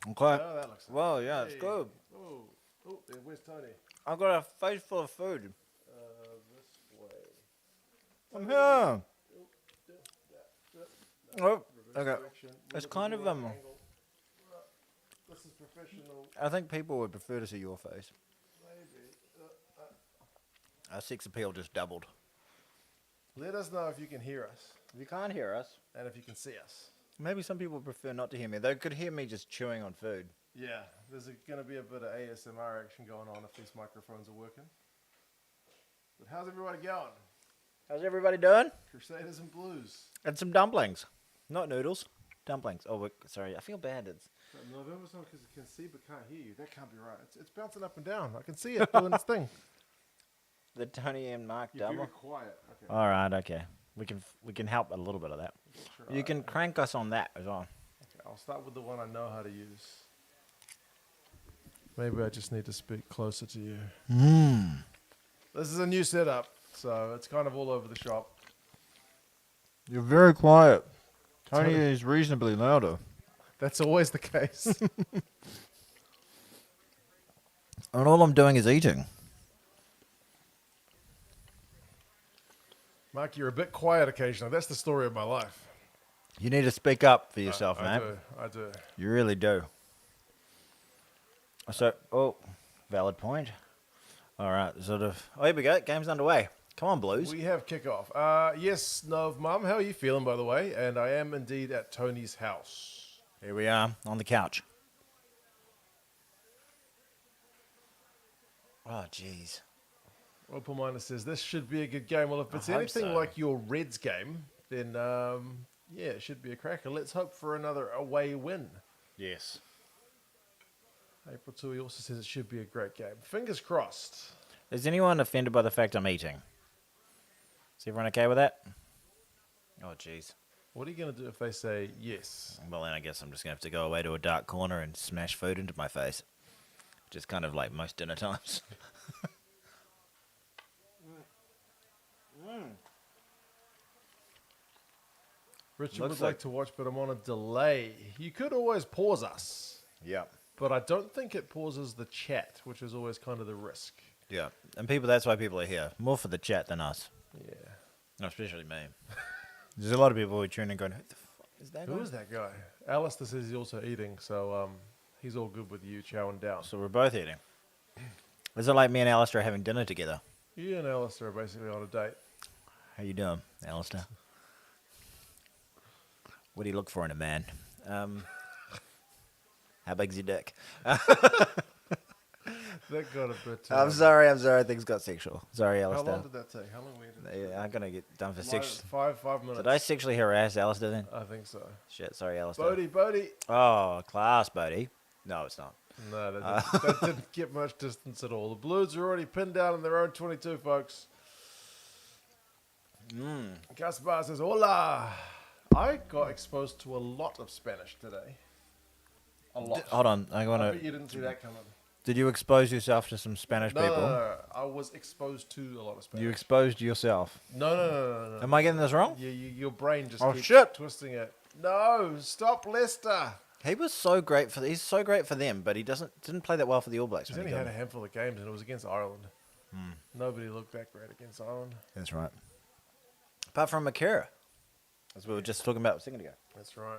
Okay. Oh, that looks Well, yeah, it's hey. good. Where's Tony? I've got a face full of food. This way. I'm Tony. here. No, Oh, reverse okay. direction. We're It's looking kind at of the right angle. This is professional. I think people would prefer to see your face. Maybe. Our sex appeal just doubled. Let us know if you can hear us If you can't hear us, and if you can see us. maybe some people prefer not to hear me. They could hear me just chewing on food. Yeah, there's going to be a bit of ASMR action going on if these microphones are working. But how's everybody going? How's everybody doing? Crusaders and Blues. And some dumplings. Not noodles. Dumplings. Oh, sorry. I feel bad. It's November's not because it can see but can't hear you. That can't be right. It's bouncing up and down. I can see it doing its thing. the Tony and Mark You're double. very quiet. Okay. All right. Okay. We can help a little bit of that. You can crank us on that as well. Okay, I'll start with the one I know how to use. Maybe I just need to speak closer to you. This is a new setup, so it's kind of all over the shop. You're very quiet. Tony is reasonably louder. That's always the case. And all I'm doing is eating. Mark, you're a bit quiet occasionally. That's the story of my life. You need to speak up for yourself, I mate. I do. You really do. So, valid point. All right, Oh, here we go. Game's underway. Come on, Blues. We have kickoff. Yes, Nov Mum, how are you feeling, by the way? And I am indeed at Tony's house. Here we are on the couch. Oh, jeez. Opal Miner says this should be a good game. Well, if it's hope anything so. like your Reds game, then yeah, it should be a cracker. Let's hope for another away win. Yes. April Tui also says it should be a great game. Fingers crossed. Is anyone offended by the fact I'm eating? Is everyone okay with that? Oh, jeez. What are you going to do if they say yes? Well, then I guess I'm just going to have to go away to a dark corner and smash food into my face. Just kind of like most dinner times. Richard Looks would like like- to watch, but I'm on a delay. You could always pause us, Yeah. but I don't think it pauses the chat, which is always kind of the risk. Yeah. And that's why people are here. More for the chat than us. Yeah. No, especially me. There's a lot of people who tune in going, who the fuck is that Who guy? is that guy? Alistair says he's also eating, so he's all good with you chowing down. So we're both eating. Is it like me and Alistair are having dinner together? You and Alistair are basically on a date. How you doing, Alistair? What do you look for in a man? How big's your dick? That got a bit... I'm sorry, things got sexual. Sorry, How Alistair. long did that take? How long were you Yeah, I'm going to get done for sex. 5 minutes. Did I sexually harass Alistair then? I think so. Shit, sorry, Alistair. Bodie. Oh, class, Bodie. No, it's not. No, that didn't get much distance at all. The Blues are already pinned down in their own 22, folks. Gaspar says, hola. I got exposed to a lot of Spanish today. A lot. Hold on, I I want bet to... you didn't see that coming. Did you expose yourself to some Spanish No, people? no. I was exposed to a lot of Spanish. You exposed yourself. No. Am I getting this wrong? Your brain just Oh, keeps shit. twisting it. No, stop Leicester. He was so great he's so great for them, but he didn't play that well for the All Blacks. He's when only he had got a handful of games, and it was against Ireland. Nobody looked that great against Ireland. That's right. Apart from Makera, as we were just talking about a second ago. That's right.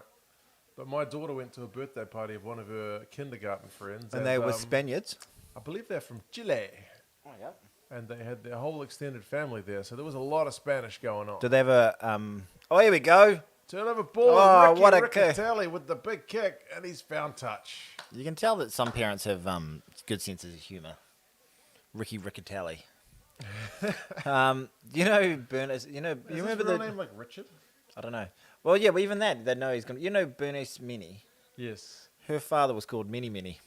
But my daughter went to a birthday party of one of her kindergarten friends. And they were Spaniards. I believe they're from Chile. Oh, yeah. And they had their whole extended family there. So there was a lot of Spanish going on. Do they have a... Oh, here we go. Turnover ball. Oh, Ricky what a kick. Riccatelli with the big kick. And he's found touch. You can tell that some parents have good senses of humour. Ricky Riccatelli. You know, Bernice... You know, you Is remember his real the... name like Richard? I don't know. Well, yeah, but even that, they know he's going to... You know Bernice Minnie? Yes. Her father was called Minnie Minnie.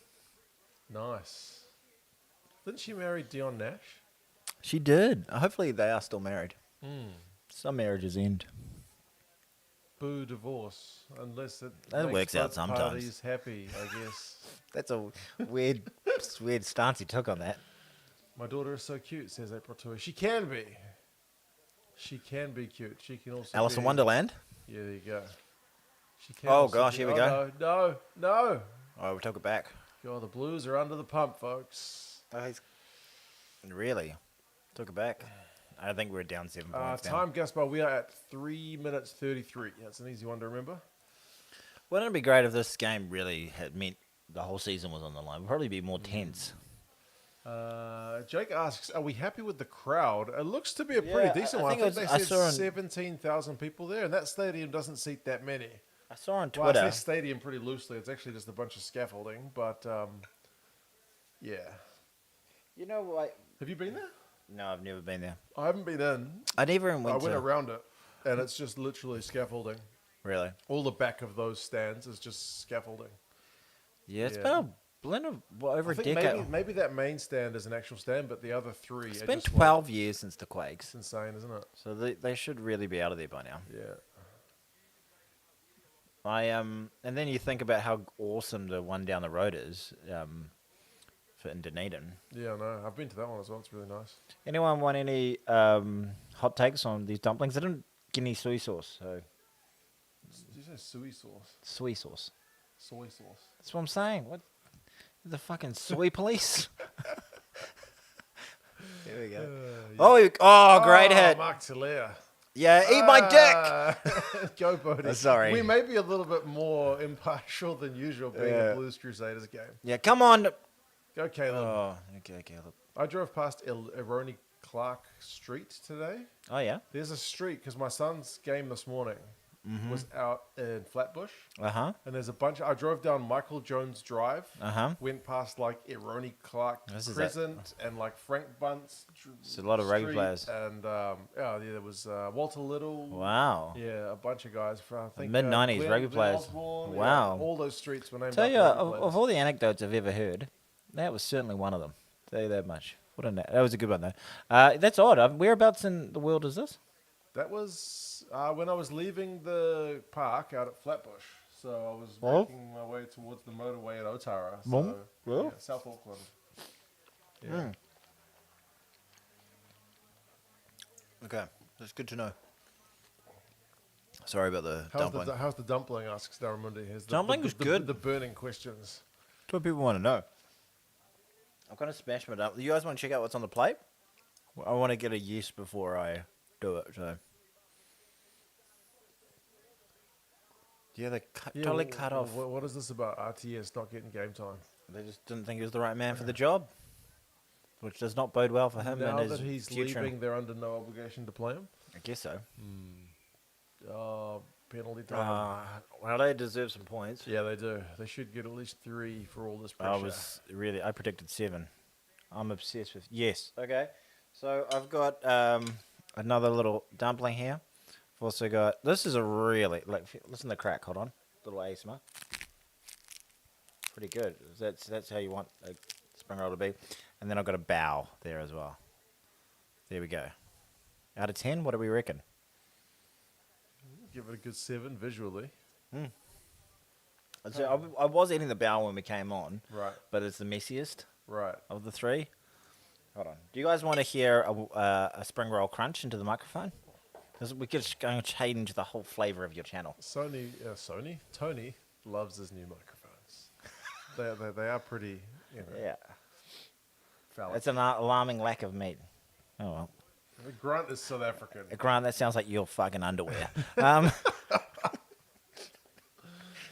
Nice. Didn't she marry Dion Nash? She did. Hopefully they are still married. Some marriages end. Boo divorce. Unless it That makes works out both sometimes. parties happy, I guess. That's a weird stance he took on that. My daughter is so cute, says April Tui. She can be. She can be cute. She can also Alice be... in Wonderland. Yeah, there you go. She can Oh, also gosh, be... here we go. No. Oh, we took it back. God, the Blues are under the pump, folks. Really? Took it back. I think we're down 7 points now. Time, Gaspar, we are at 3 minutes 33. That's an easy one to remember. Wouldn't it be great if this game really had meant the whole season was on the line? It'd probably be more tense. Jake asks, are we happy with the crowd? It looks to be a pretty decent one. I think they said 17,000 people there, and that stadium doesn't seat that many. I saw on Well, Twitter. I say stadium pretty loosely. It's actually just a bunch of scaffolding, but yeah. You know what? Have you been there? No, I've never been there. I haven't been in. I never even I went around it, and it's just literally scaffolding. Really? All the back of those stands is just scaffolding. Yeah, it's been a blend of over a decade. Maybe that main stand is an actual stand, but the other three. It's are been just 12 years since the Quakes. It's insane, isn't it? So they should really be out of there by now. Yeah. And then you think about how awesome the one down the road is, for in Dunedin. Yeah, no, I've been to that one as well. It's really nice. Anyone want any hot takes on these dumplings? I didn't get any soy sauce, so Did you say soy sauce? soy sauce. Soy sauce. That's what I'm saying. What? The fucking soy police? There we go. Great hit. Mark Talia. Yeah, eat my dick. Go, Bodie. Sorry. We may be a little bit more impartial than usual being a Blues Crusaders game. Yeah, come on. Go, Caleb. Oh, okay, Caleb. I drove past Eroni Clark Street today. Oh, yeah? There's a street because my son's game this morning was out in Flatbush. Uh-huh. And there's a bunch. I drove down Michael Jones Drive. Uh-huh. Went past like Eroni Clark Crescent and like Frank Bunce. It's a lot of rugby players. And there was Walter Little. Wow. Yeah, a bunch of guys from I think mid-90s rugby players. Osborne, Wow. all those streets were named. Tell you, after of all the anecdotes I've ever heard, that was certainly one of them. Tell you that much. That was a good one though. That's odd. Whereabouts in the world is this? That was when I was leaving the park out at Flatbush. So I was making my way towards the motorway at Otara. So, yeah, South Auckland. Yeah. Okay, that's good to know. Sorry about the dumpling. How's the dumpling? Asks Daramundi. Dumpling was good. The burning questions. That's what people want to know. I'm going to smash my dumpling. You guys want to check out what's on the plate? I want to get a yes before I do it. So. Yeah, they totally cut off. What is this about RTS not getting game time? They just didn't think he was the right man for the job, which does not bode well for him now and his that he's future. leaving, they're under no obligation to play him. I guess so. Penalty time. Well, they deserve some points. Yeah, they do. They should get at least 3 for all this pressure. I predicted 7. I'm obsessed with. Yes. Okay. So I've got another little dumpling here. I've also got. This is a really listen to the crack. Hold on. Little ASMR. Pretty good. That's how you want a spring roll to be. And then I've got a bow there as well. There we go. Out of 10, what do we reckon? Give it a good 7 visually. So I was eating the bow when we came on. Right. But it's the messiest. Right. Of the 3. Hold on. Do you guys want to hear a spring roll crunch into the microphone? Because we're just going to change the whole flavour of your channel. Tony loves his new microphones. they are pretty, Yeah. phallic. It's an alarming lack of meat. Oh, well. Grant is South African. Grant, that sounds like your fucking underwear.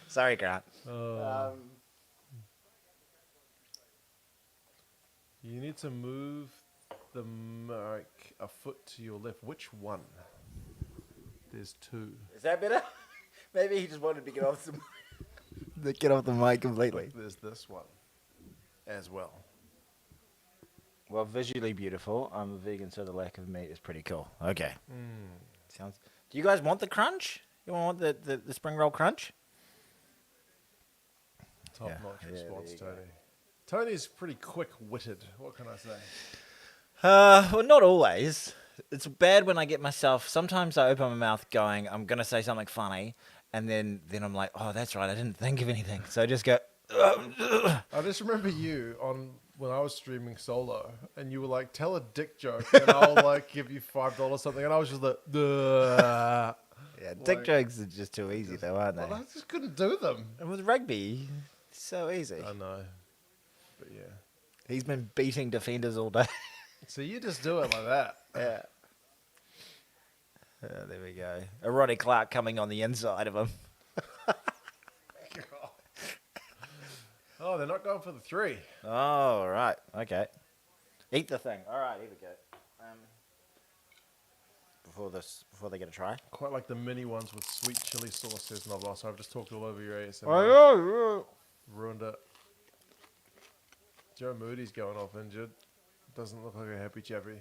Sorry, Grant. You need to move the mic a foot to your left. Which one? There's 2. Is that better? Maybe he just wanted to get off the mic completely. There's this one as well. Well, visually beautiful. I'm a vegan, so the lack of meat is pretty cool. Okay. Sounds. Do you guys want the crunch? You want the spring roll crunch? Top-notch response, Tony. Tony's pretty quick-witted. What can I say? Well, not always. It's bad when I get myself. Sometimes I open my mouth going, I'm gonna say something funny, and then I'm like, oh, that's right, I didn't think of anything. So I just go. I just remember you when I was streaming solo, and you were like, tell a dick joke, and I'll like give you $5 something, and I was just like, Yeah, dick jokes are just too easy though, aren't they? Well, I just couldn't do them. And with rugby, So easy. I know. But yeah. He's been beating defenders all day. So you just do it like that. Yeah. There we go. A Ronnie Clark coming on the inside of him. Oh, they're not going for the 3. Oh, right. Okay. Eat the thing. All right, here we go. Before they get a try. Quite like the mini ones with sweet chili sauce, says Noblos. So I've just talked all over your ASMR. Oh, Ruined it. Joe Moody's going off injured. Doesn't look like a happy chappy.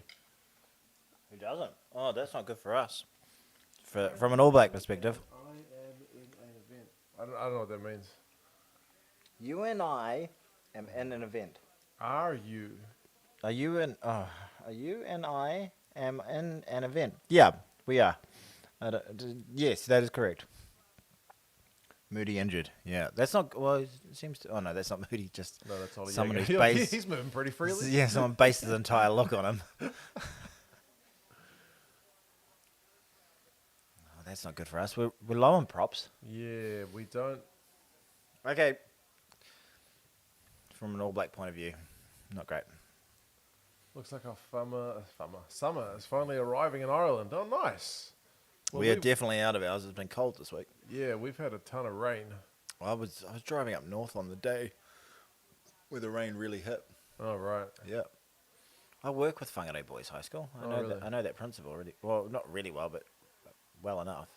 Who doesn't? Oh, that's not good for us. From an All Black perspective. I am in an event. I don't know what that means. You and I am in an event. Are you? Are you and I am in an event? Yeah, we are. Yes, that is correct. Moody injured. Yeah, that's not. Well, it seems to. Oh no, that's not Moody. Just No, that's all someone who's based. He's moving pretty freely. Yeah, someone based his entire look on him. Oh, that's not good for us. We're low on props. Yeah, we don't. Okay. From an All Black point of view, not great. Looks like our summer is finally arriving in Ireland. Oh, nice. Well, We are definitely out of ours. It's been cold this week. Yeah, we've had a ton of rain. I was driving up north on the day where the rain really hit. Oh, right. Yeah. I work with Whangarei Boys High School. Really? I know that principal already. Well, not really well, but well enough.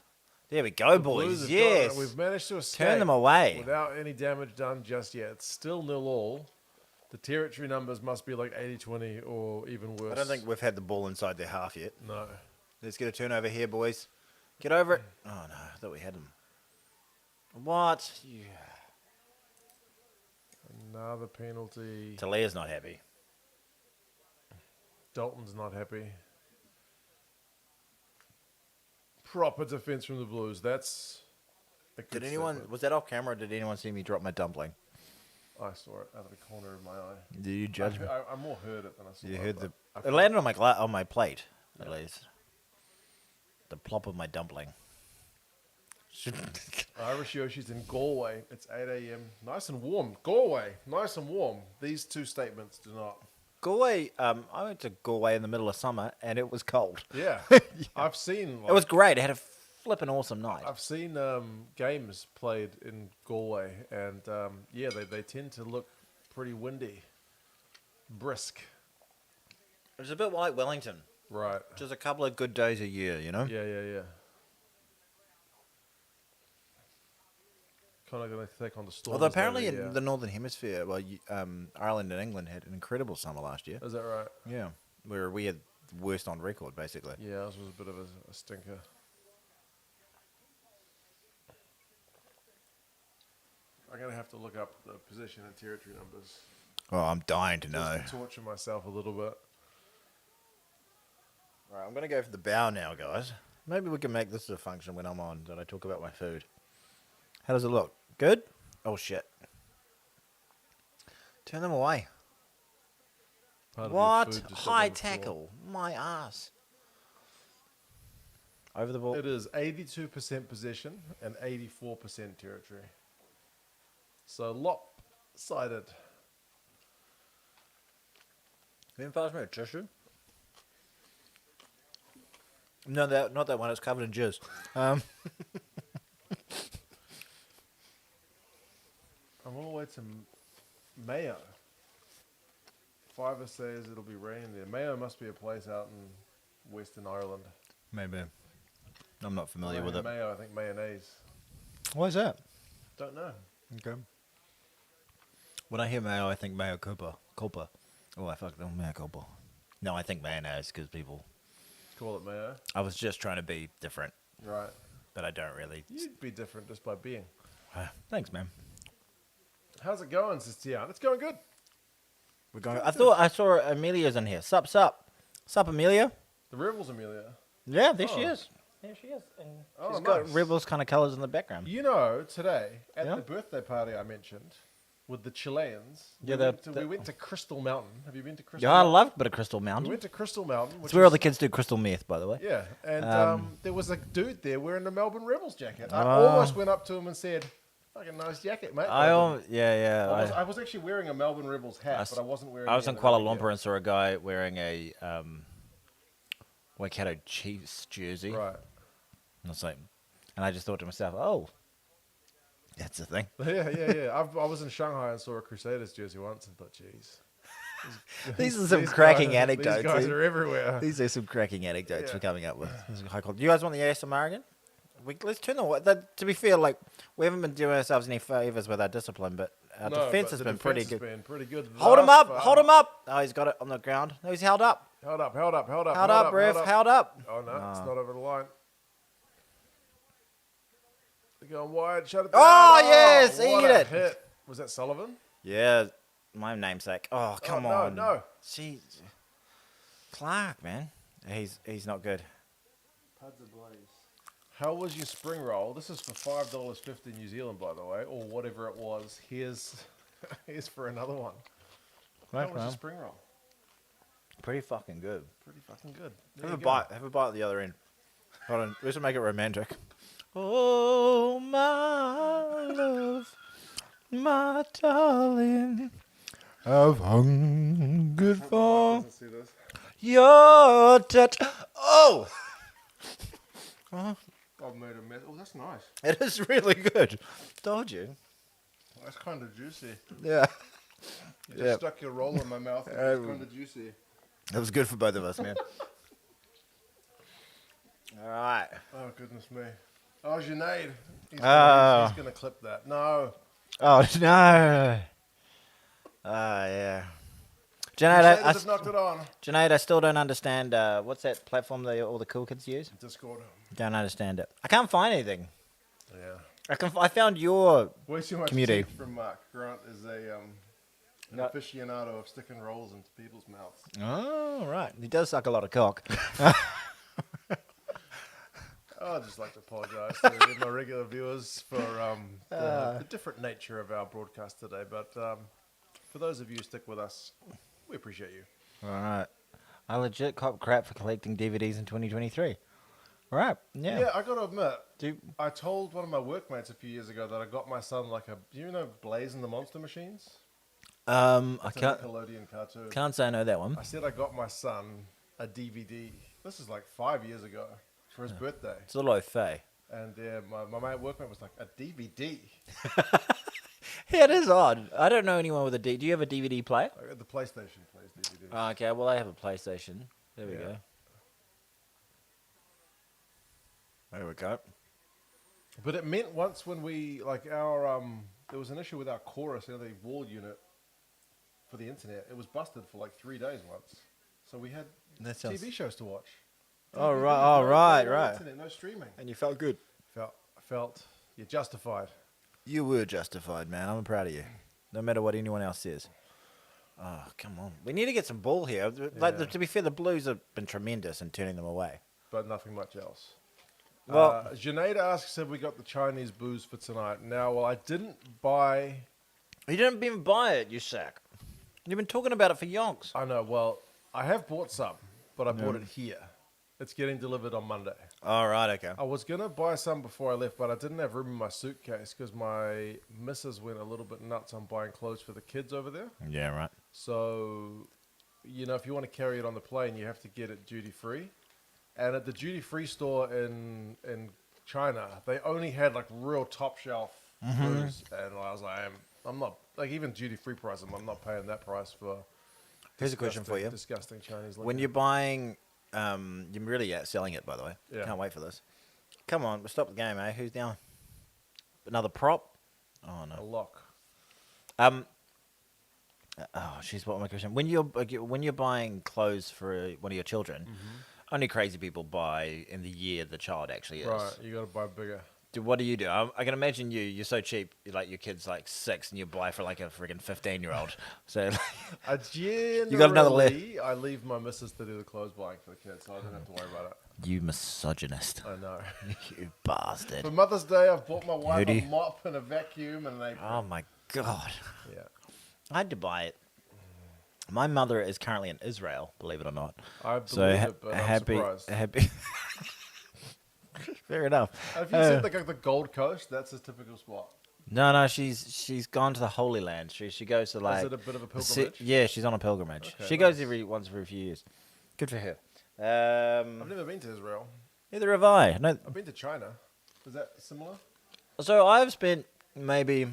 There we go, Blues boys. have Yes. got it. We've managed to escape. Turn them away. Without any damage done just yet. It's still 0-0. The territory numbers must be like 80-20 or even worse. I don't think we've had the ball inside their half yet. No. Let's get a turnover here, boys. Get over it. Oh, no. I thought we had them. What? Yeah. Another penalty. Talia's not happy. Dalton's not happy. Proper defense from the Blues. That's a good Did anyone... statement. Was that off camera or did anyone see me drop my dumpling? I saw it out of the corner of my eye. Did you judge me? I more heard it than I saw You it. heard but the... It landed on my plate, at least. The plop of my dumpling. Irish Yoshi's in Galway. It's 8 a.m. Nice and warm. Galway, nice and warm. These two statements do not. Galway, I went to Galway in the middle of summer and it was cold. Yeah. I've seen. It was great. It had a flippin' awesome night. I've seen games played in Galway, and yeah, they tend to look pretty windy, brisk. It was a bit like Wellington. Right. Just a couple of good days a year, you know? Yeah. Kind of going to take on the Stormers. Although apparently later, in yeah. the Northern Hemisphere, well, Ireland and England had an incredible summer last year. Is that right? Yeah. Where we had the worst on record, basically. Yeah, ours was a bit of a stinker. I'm going to have to look up the position and territory numbers. Oh, I'm dying to know. Just to torture myself a little bit. All right, I'm going to go for the bow now, guys. Maybe we can make this a function when I'm on, that I talk about my food. How does it look? Good? Oh, shit. Turn them away. Part of your What? food just up High on the floor. tackle. My ass. Over the ball. It is 82% possession and 84% territory. So lopsided. Can you pass me a tissue? No, not that one. It's covered in jizz. I'm all the way to Mayo. Fiverr says it'll be raining there. Mayo must be a place out in Western Ireland. Maybe. I'm not familiar with it. Mayo, I think mayonnaise. Why is that? Don't know. Okay. When I hear mayo, I think mayo culpa. Oh, I fucked them. Mayo culpa. No, I think mayonnaise because people... Call it Mayo. I was just trying to be different, Right. but I don't really... You'd be different just by being. Thanks, man. How's it going, says Tian? It's going good. We're going... I thought I saw Amelia's in here. Sup, Amelia? The Rebels, Amelia. Yeah, there she Oh. is. There she is. And Oh, she's got nice. Rebels kind of colours in the background. You know, today, at Yeah. the birthday party I mentioned, with the Chileans, Yeah, we went to Crystal Mountain. Have you been to Crystal Yeah, I Mountain? love a bit of Crystal We Mountain. went to Crystal Mountain. Which It's where all is- the kids do crystal meth, by the way. Yeah, and Um, there was a dude there wearing a Melbourne Rebels jacket. I Oh. almost went up to him and said, Fucking nice jacket, mate. Yeah. I was actually wearing a Melbourne Rebels hat, but I wasn't wearing. I was in Kuala Lumpur and saw a guy wearing a Waikato Chiefs jersey. Right. And I was like, and I just thought to myself, oh, that's the thing. Yeah. I was in Shanghai and saw a Crusaders jersey once and thought, jeez. These are some cracking anecdotes. These guys are everywhere. These are some cracking anecdotes we're coming up with. This is high quality. Do you guys want the ASMR again? Let's turn to be fair, like we haven't been doing ourselves any favors with our discipline, but our defense has been pretty good. Hold him up! Hold him up! Oh, he's got it on the ground. No, he's held up. Held up, Ref. Held up. Oh no, it's not over the line. They're going wide. Shut it down. Oh yes, eat it. Hit. Was that Sullivan? Yeah, my namesake. Oh come on. No. Jeez. Clark, man, he's not good. Puds ablaze. How was your spring roll? This is for $5.50 New Zealand, by the way, or whatever it was. Here's for another one. How was your spring roll? Pretty fucking good. Pretty fucking good. Have a bite. Have a bite at the other end. Hold on. We should make it romantic. Oh, my love, my darling, I've hungered for your touch. Oh! I've made a mess. Oh, that's nice. It is really good. Told you. That's kind of juicy. Yeah. You just stuck your roll in my mouth. And it's kind of juicy. That was good for both of us, man. All right. Oh, goodness me. Oh, Junaid. He's going to clip that. No. Oh, no. Yeah. Junaid, have knocked it on. Junaid, I still don't understand. What's that platform that all the cool kids use? Discord. Don't understand it. I can't find anything. Yeah. I found your way too much community. From Mark. Grant is an aficionado of sticking rolls into people's mouths. Oh, right. He does suck a lot of cock. I'd just like to apologise to my regular viewers for the different nature of our broadcast today. But for those of you who stick with us, we appreciate you. All right. I legit cop crap for collecting DVDs in 2023. All right. Yeah. Yeah, I got to admit, I told one of my workmates a few years ago that I got my son like Blaze and the Monster Machines? I can't. Nickelodeon cartoon. Can't say I know that one. I said I got my son a DVD. This is like 5 years ago for his birthday. It's a little au fait. And my mate workmate was like, a DVD? Yeah, it is odd. I don't know anyone with a DVD. Do you have a DVD player? The PlayStation plays DVDs. Oh, okay, well, I have a PlayStation. There we go. There we go. But it meant once when we, there was an issue with our chorus, the wall unit for the internet. It was busted for like 3 days once. So we had TV shows to watch. Oh, right. Right. Internet, no streaming. And you felt good. Felt you're justified. You were justified, man. I'm proud of you. No matter what anyone else says. Oh, come on. We need to get some ball here. To be fair, the Blues have been tremendous in turning them away. But nothing much else. Well, Junaid asks if we got the Chinese booze for tonight. Now, I didn't buy... You didn't even buy it, you sack. You've been talking about it for yonks. I know. Well, I have bought some, but I bought it here. It's getting delivered on Monday. All right, okay. I was going to buy some before I left, but I didn't have room in my suitcase because my missus went a little bit nuts on buying clothes for the kids over there. Yeah, right. So, if you want to carry it on the plane, you have to get it duty-free. And at the duty-free store in China, they only had like real top-shelf booze. And I was like, I'm not, like even duty-free price, I'm not paying that price for... Here's a question for you. Disgusting Chinese liquor. When you're buying... you're really selling it, by the way. Yeah. Can't wait for this. Come on, we'll stop the game, eh? Who's down? Another prop? Oh, no. A lock. She's what my question. When you're buying clothes for one of your children, only crazy people buy in the year the child actually is. Right, you got to buy bigger. What do you do? I can imagine you're so cheap, like your kid's like 6 and you buy for like a freaking 15-year-old. So you got another I leave my missus to do the clothes buying for the kids, so I don't have to worry about it. You misogynist. I know. You bastard. For Mother's Day, I've bought my wife a mop and a vacuum and an apron. Oh my God. Yeah. I had to buy it. My mother is currently in Israel, believe it or not. I believe it, but I'm surprised. Happy. Fair enough. Have you seen the Gold Coast? That's a typical spot. No, she's gone to the Holy Land. She goes to Is like it a bit of a the pilgrimage? yeah, she's on a pilgrimage. Okay, She goes nice. once every few years. Good for her. I've never been to Israel. Neither have I. No, I've been to China. Is that similar? so I've spent maybe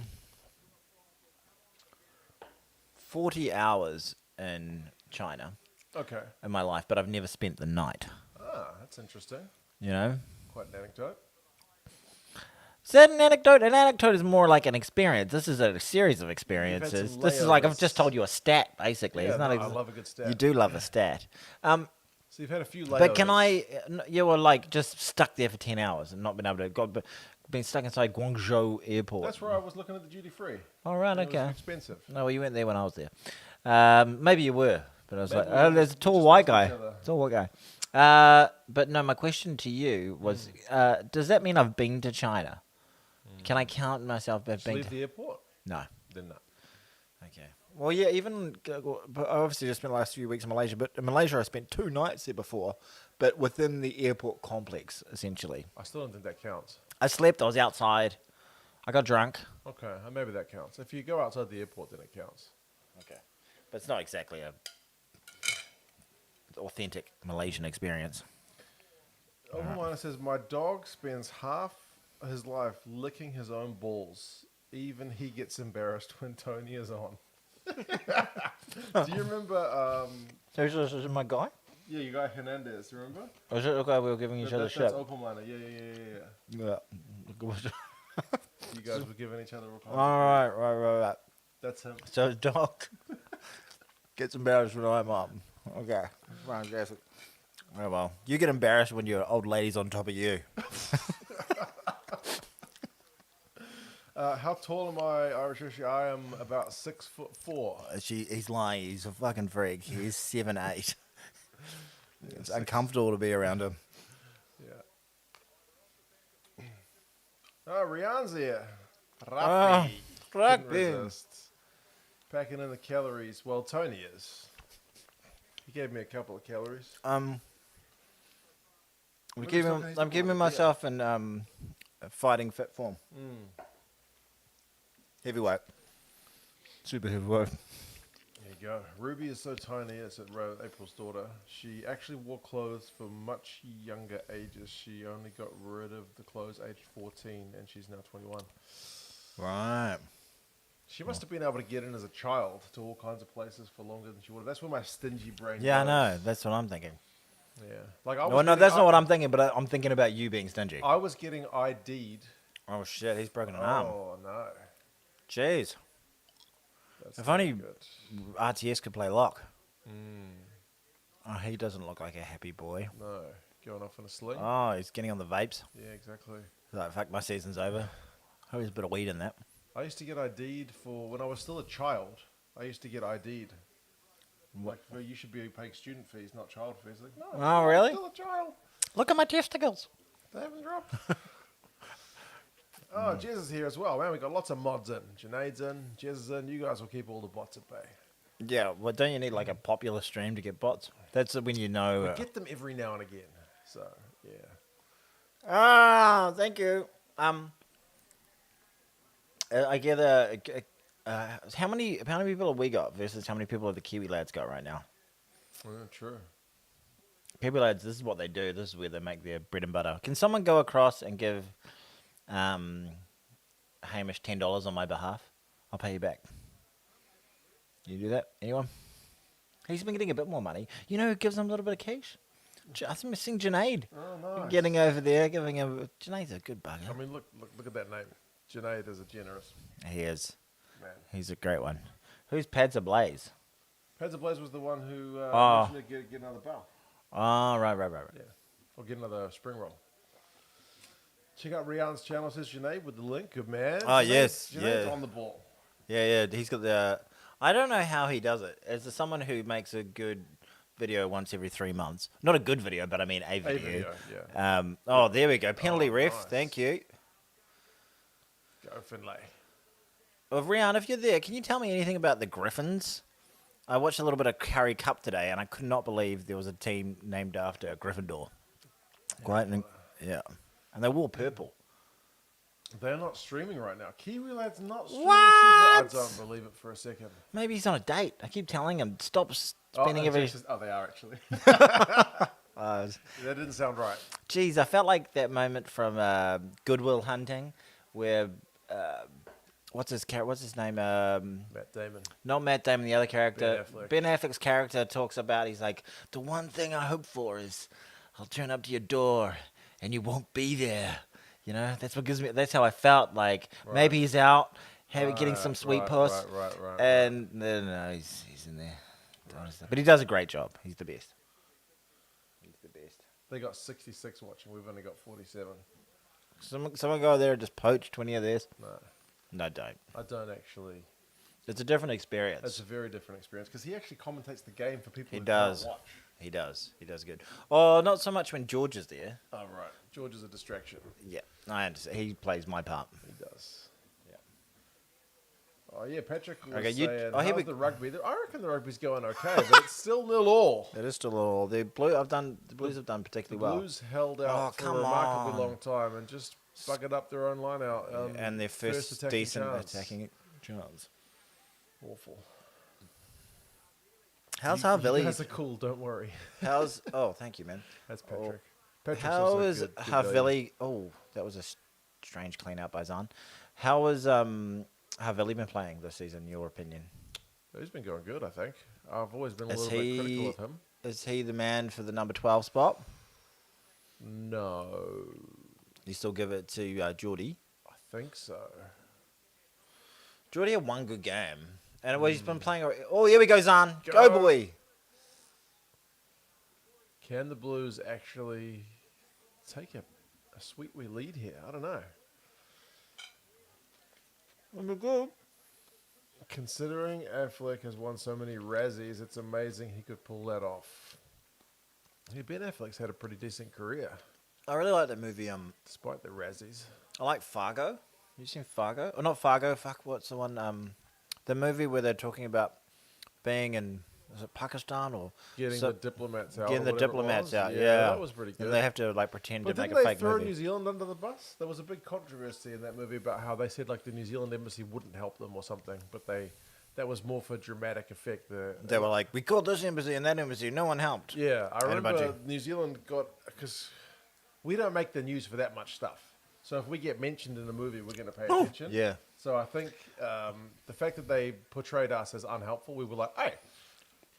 40 hours in China Okay. in my life, but I've never spent the night. Ah, that's interesting. You know. Quite an anecdote. Is that an anecdote? An anecdote is more like an experience. This is a series of You've had experiences. some This is like I've just layovers. told you a stat, basically. Yeah, It's not. no, I love a good stat. You do love a stat. So you've had a few layovers. But can I? You were like just stuck there for 10 hours and not been able to. Been stuck inside Guangzhou Airport. That's where I was looking at the duty free. All right. It Okay. was expensive. No, well, you went there when I was there. Maybe you were, but I was Maybe like, we oh, just- there's a we tall just white missed guy. each other. Tall white guy. But no, my question to you was, does that mean I've been to China? Can I count myself as Just being leave to... the airport. No. Then no. Okay. Well, yeah, even... But I obviously just spent the last few weeks in Malaysia, but in Malaysia I spent 2 nights there before, but within the airport complex, essentially. I still don't think that counts. I slept, I was outside, I got drunk. Okay, maybe that counts. If you go outside the airport, then it counts. Okay. But it's not exactly a authentic Malaysian experience. Overminer says, my dog spends half his life licking his own balls. Even he gets embarrassed when Tony is on. Do you remember, So this is my guy? yeah, you guy Hernandez, remember? Or is it okay we were giving each other That's shit? Opalminer, yeah. Yeah. You guys were giving each other all kinds of- Right. That's him. So the dog gets embarrassed when I'm up. Okay. Fantastic. Oh well. You get embarrassed when your old lady's on top of you. How tall am I, Irish Rishi? I am about 6'4". He's lying. He's a fucking freak. He's 7'8". It's Six. uncomfortable to be around him. Yeah. Oh, Rian's here. Oh, Couldn't rugby. resist. Packing in the calories. Well, Tony is. He gave me a couple of calories. I'm We're keeping, just talking- I'm keeping myself in fighting fit form. Heavyweight. Super heavyweight. There you go. Ruby is so tiny. It's at April's daughter. She actually wore clothes for much younger ages. She only got rid of the clothes aged 14, and she's now 21. Right. She must have been able to get in as a child to all kinds of places for longer than she would have. That's where my stingy brain Yeah, I goes. know. That's what I'm thinking. Yeah. Like I was No, getting- that's not what I'm thinking, but I'm thinking about you being stingy. I was getting ID'd. Oh, shit. He's broken an arm. Oh, no. Jeez. That's If not only good. RTS could play lock. Oh, he doesn't look like a happy boy. No. Going off in a sling. Oh, he's getting on the vapes. Yeah, exactly. He's like, fuck, my season's over. Oh, there's a bit of weed in that. I used to get ID'd for when I was still a child. I used to get ID'd. Like, well, you should be paying student fees, not child fees. Like, no, Oh, really? I'm still a child. Look at my testicles. They haven't dropped. Oh, Jez is here as well. Man, we got lots of mods in. Junaid's in, Jez is in. You guys will keep all the bots at bay. Yeah, well, don't you need like a popular stream to get bots? That's when you know. We get them every now and again. So, yeah. Ah, thank you. I get how many people have we got versus how many people have the Kiwi lads got right now? True. Kiwi lads, this is what they do. This is where they make their bread and butter. Can someone go across and give Hamish $10 on my behalf? I'll pay you back. You do that? Anyone? He's been getting a bit more money. You know who gives him a little bit of cash? I'm missing Junaid. Oh, nice. Getting over there, giving him... Junaid's a good bugger. I mean, look at that name. Junaid is a generous He is. man. He's a great one. Who's Pads Ablaze? Panzer Blaze was the one who Oh. mentioned to get another bow. Oh, right. Yeah. Or get another spring roll. Check out Rian's channel, says Junaid, with the link. Good man. Oh, yes, Junaid's yeah. on the ball. Yeah. He's got the... I don't know how he does it. As someone who makes a good video once every 3 months. Not a good video, but I mean a video. video, yeah. Oh, there we go. Penalty ref. nice. Thank you. Go Finlay. Well, Rian, if you're there, can you tell me anything about the Griffins? I watched a little bit of Curry Cup today, and I could not believe there was a team named after Gryffindor. Yeah, and they wore purple. They're not streaming right now. Kiwi Lad's not streaming. What? I don't believe it for a second. Maybe he's on a date. I keep telling him, stop spending every... They are actually. Uh, That didn't sound right. Geez, I felt like that moment from Goodwill Hunting where... what's his name? Matt Damon. Not Matt Damon, the other character. Ben Affleck. Ben Affleck's character talks about, he's like, the one thing I hope for is I'll turn up to your door and you won't be there. You know, that's what gives me, that's how I felt. Like, maybe he's out getting some sweet puss. Right. And no, he's in there. But he does a great job. He's the best. He's the best. They got 66 watching. We've only got 47. Someone go there and just poach 20 of theirs. No, No, don't. I don't actually. It's a different experience. It's a very different experience because he actually commentates the game for people He who does. can't watch. He does. He does good. Oh, not so much when George is there. Oh, right. George is a distraction. Yeah, I understand. He plays my part. He does. Yeah. Oh, yeah, Patrick was Okay, saying, here how's we- the rugby? I reckon the rugby's going okay, but it's still 0-0. It is still all the Blues have done The particularly well. Blues held out for a come remarkably on. long time and just buggered up their own line out. And their first attacking decent chance. attacking chance. Awful. How's You Havili? guys are cool, don't worry. Oh, thank you, man. That's Oh. Patrick. Patrick's How also is good value. Havili? Oh, that was a strange clean out by Zahn. How has Havili been playing this season, in your opinion? He's been going good, I think. I've always been a Is little bit critical of him. Is he the man for the number 12 spot? No, You still give it to Geordie? I think so. Geordie had one good game. And he's been playing... Oh, here we go, Zahn. Go, Go. boy. Can the Blues actually take a sweet wee lead here? I don't know. Considering Affleck has won so many Razzies, it's amazing he could pull that off. Yeah, Ben Affleck's had a pretty decent career, I really like that movie. despite the Razzies. I like Fargo. You seen Fargo? Or not Fargo. Fuck, what's the one? The movie where they're talking about being in... Is it Pakistan or... Getting So- the diplomats out. Getting or the whatever it diplomats was. out, Yeah, yeah. that was pretty good. And they have to like pretend But to make didn't a they fake throw movie. New Zealand under the bus? There was a big controversy in that movie about how they said like the New Zealand embassy wouldn't help them or something, but that was more for dramatic effect. They were like, we called this embassy and that embassy, no one helped. Yeah, I And a remember budgie. New Zealand got, because we don't make the news for that much stuff. So if we get mentioned in a movie, we're going to pay attention. Yeah. So I think the fact that they portrayed us as unhelpful, we were like, hey,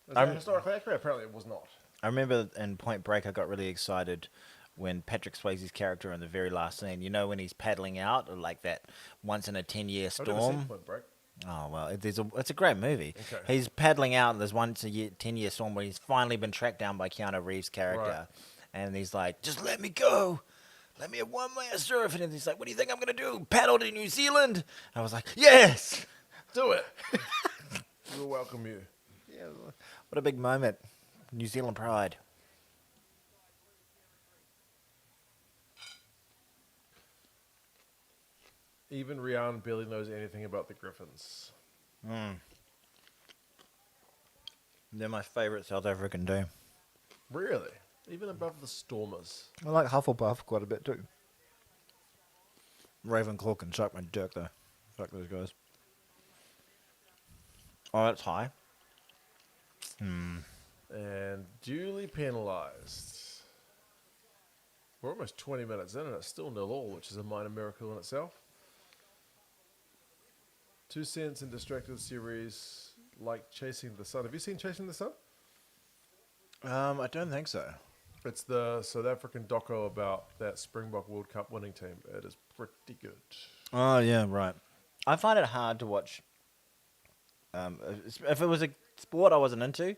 is that historically accurate? Apparently it was not. I remember in Point Break, I got really excited when Patrick Swayze's character in the very last scene, you know, when he's paddling out, or like that once in a 10-year I've never seen storm. Point Break. Oh, well, it's a great movie. Okay. He's paddling out, and there's once a 10-year storm where he's finally been tracked down by Keanu Reeves' character. Right. And he's like, just let me go. Let me have one last surf. And he's like, what do you think I'm going to do? Paddle to New Zealand? And I was like, yes! Do it. We'll welcome you. Yeah, what a big moment. New Zealand pride. Even Rihanna barely knows anything about the Griffins. They're my favourite South African team. Really? Even above the Stormers. I like Hufflepuff quite a bit too. Ravenclaw can suck my dick though. Fuck those guys. Oh, that's high. And duly penalised. We're almost 20 minutes in and it's still 0-0, which is a minor miracle in itself. 2 cents in distracted series like Chasing the Sun. Have you seen Chasing the Sun? I don't think so. It's the South African doco about that Springbok World Cup winning team. It is pretty good. Oh yeah, right. I find it hard to watch. If it was a sport I wasn't into,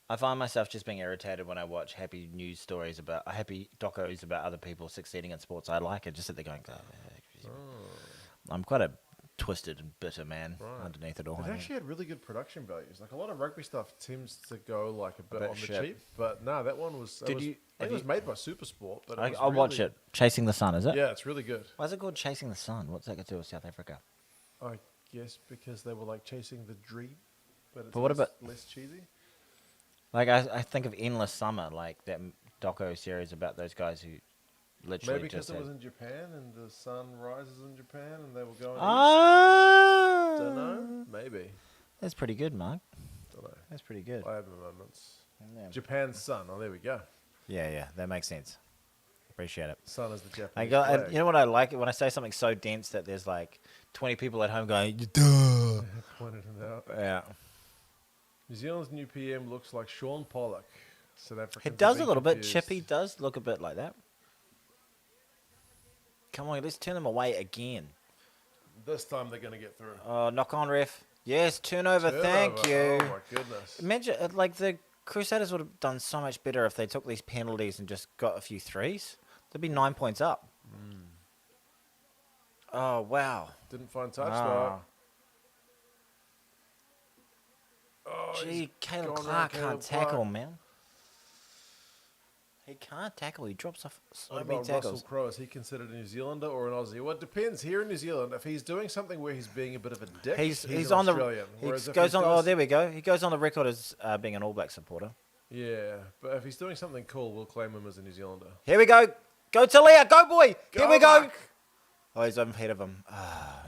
I find myself just being irritated when I watch happy news stories about happy docos about other people succeeding in sports I like. I just sit there going, I'm quite a twisted and bitter man underneath it all. It actually had really good production values. Like a lot of rugby stuff tends to go like a bit bit on the shit. cheap, but no, that one was. Did I think it was made by Supersport, but it was I'll watch really- it. Chasing the Sun, is it? Yeah, it's really good. Why is it called Chasing the Sun? What's that got to do with South Africa? I guess because they were like chasing the dream, but it's But what about- less cheesy. Like I think of Endless Summer, like that doco series about those guys who literally Maybe because just it had... was in Japan and the sun rises in Japan and they were going east. Ah! Don't know. Maybe. That's pretty good, Mark. Don't know. That's pretty good. I have my moments. Yeah. Japan's sun. Oh, there we go. Yeah, that makes sense. Appreciate it. Sun is the I Japanese got, flag. you know what I like? When I say something so dense that there's like 20 people at home going, duh. Pointed it out. Yeah. New Zealand's new PM looks like Sean Pollock. South Africans It does have a little been bit. confused. Chippy does look a bit like that. Come on, let's turn them away again. This time they're going to get through. Oh, knock on, ref. Yes, turnover. Thank you. Oh, my goodness. Imagine, like, the Crusaders would have done so much better if they took these penalties and just got a few threes. They'd be 9 points up. Oh, wow. Didn't find touch, Ah. though. Oh, Gee, he's Caleb gone Clark round can't Caleb tackle, Clark. man. He can't tackle. He drops off so What many about Russell tackles. Crowe? Is he considered a New Zealander or an Aussie? Well, it depends. Here in New Zealand, if he's doing something where he's being a bit of a dick, He's an on the. Australian. He Whereas if goes he's on. doing Oh, there we go. He goes on the record as being an All Black supporter. Yeah, but if he's doing something cool, we'll claim him as a New Zealander. Here we go. Go Talia. Go boy. Here we go. Mark. Oh, he's ahead of him.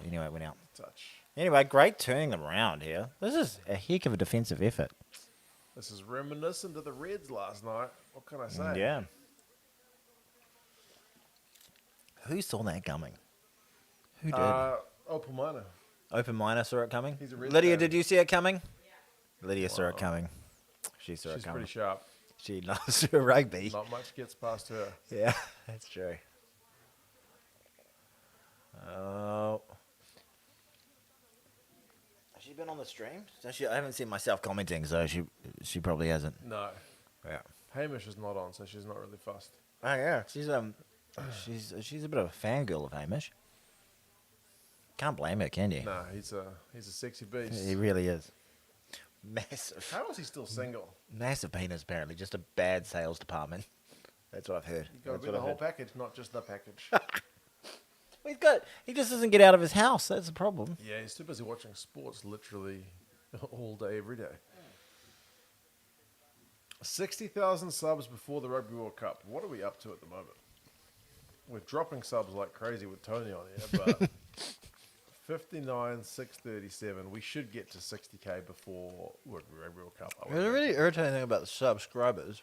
Anyway, it went out. Touch. Anyway, great turning them around here. This is a heck of a defensive effort. This is reminiscent of the Reds last night. What can I say? Yeah. Who saw that coming? Who did? Opal Minor. Open Minor saw it coming. He's a Reds Lydia, fan. did you see it coming? Yeah. Lydia saw it coming. She saw it She's coming. pretty sharp. She loves Super Rugby. Not much gets past her. Yeah, that's true. Oh. Has she been on the stream? I haven't seen myself commenting, so she probably hasn't. No. Yeah. Hamish is not on, so she's not really fussed. Oh yeah. She's a bit of a fangirl of Hamish. Can't blame her, can you? Nah, he's a sexy beast. He really is. Massive. How is he still single? Massive penis, apparently. Just a bad sales department. That's what I've heard. You got to That's be what the I've whole heard. package, not just the package. He just doesn't get out of his house. That's the problem. Yeah, he's too busy watching sports literally all day, every day. 60,000 subs before the Rugby World Cup. What are we up to at the moment? We're dropping subs like crazy with Tony on here, but 59,637. We should get to 60k before Rugby World Cup. I would The imagine. really irritating thing about the subscribers.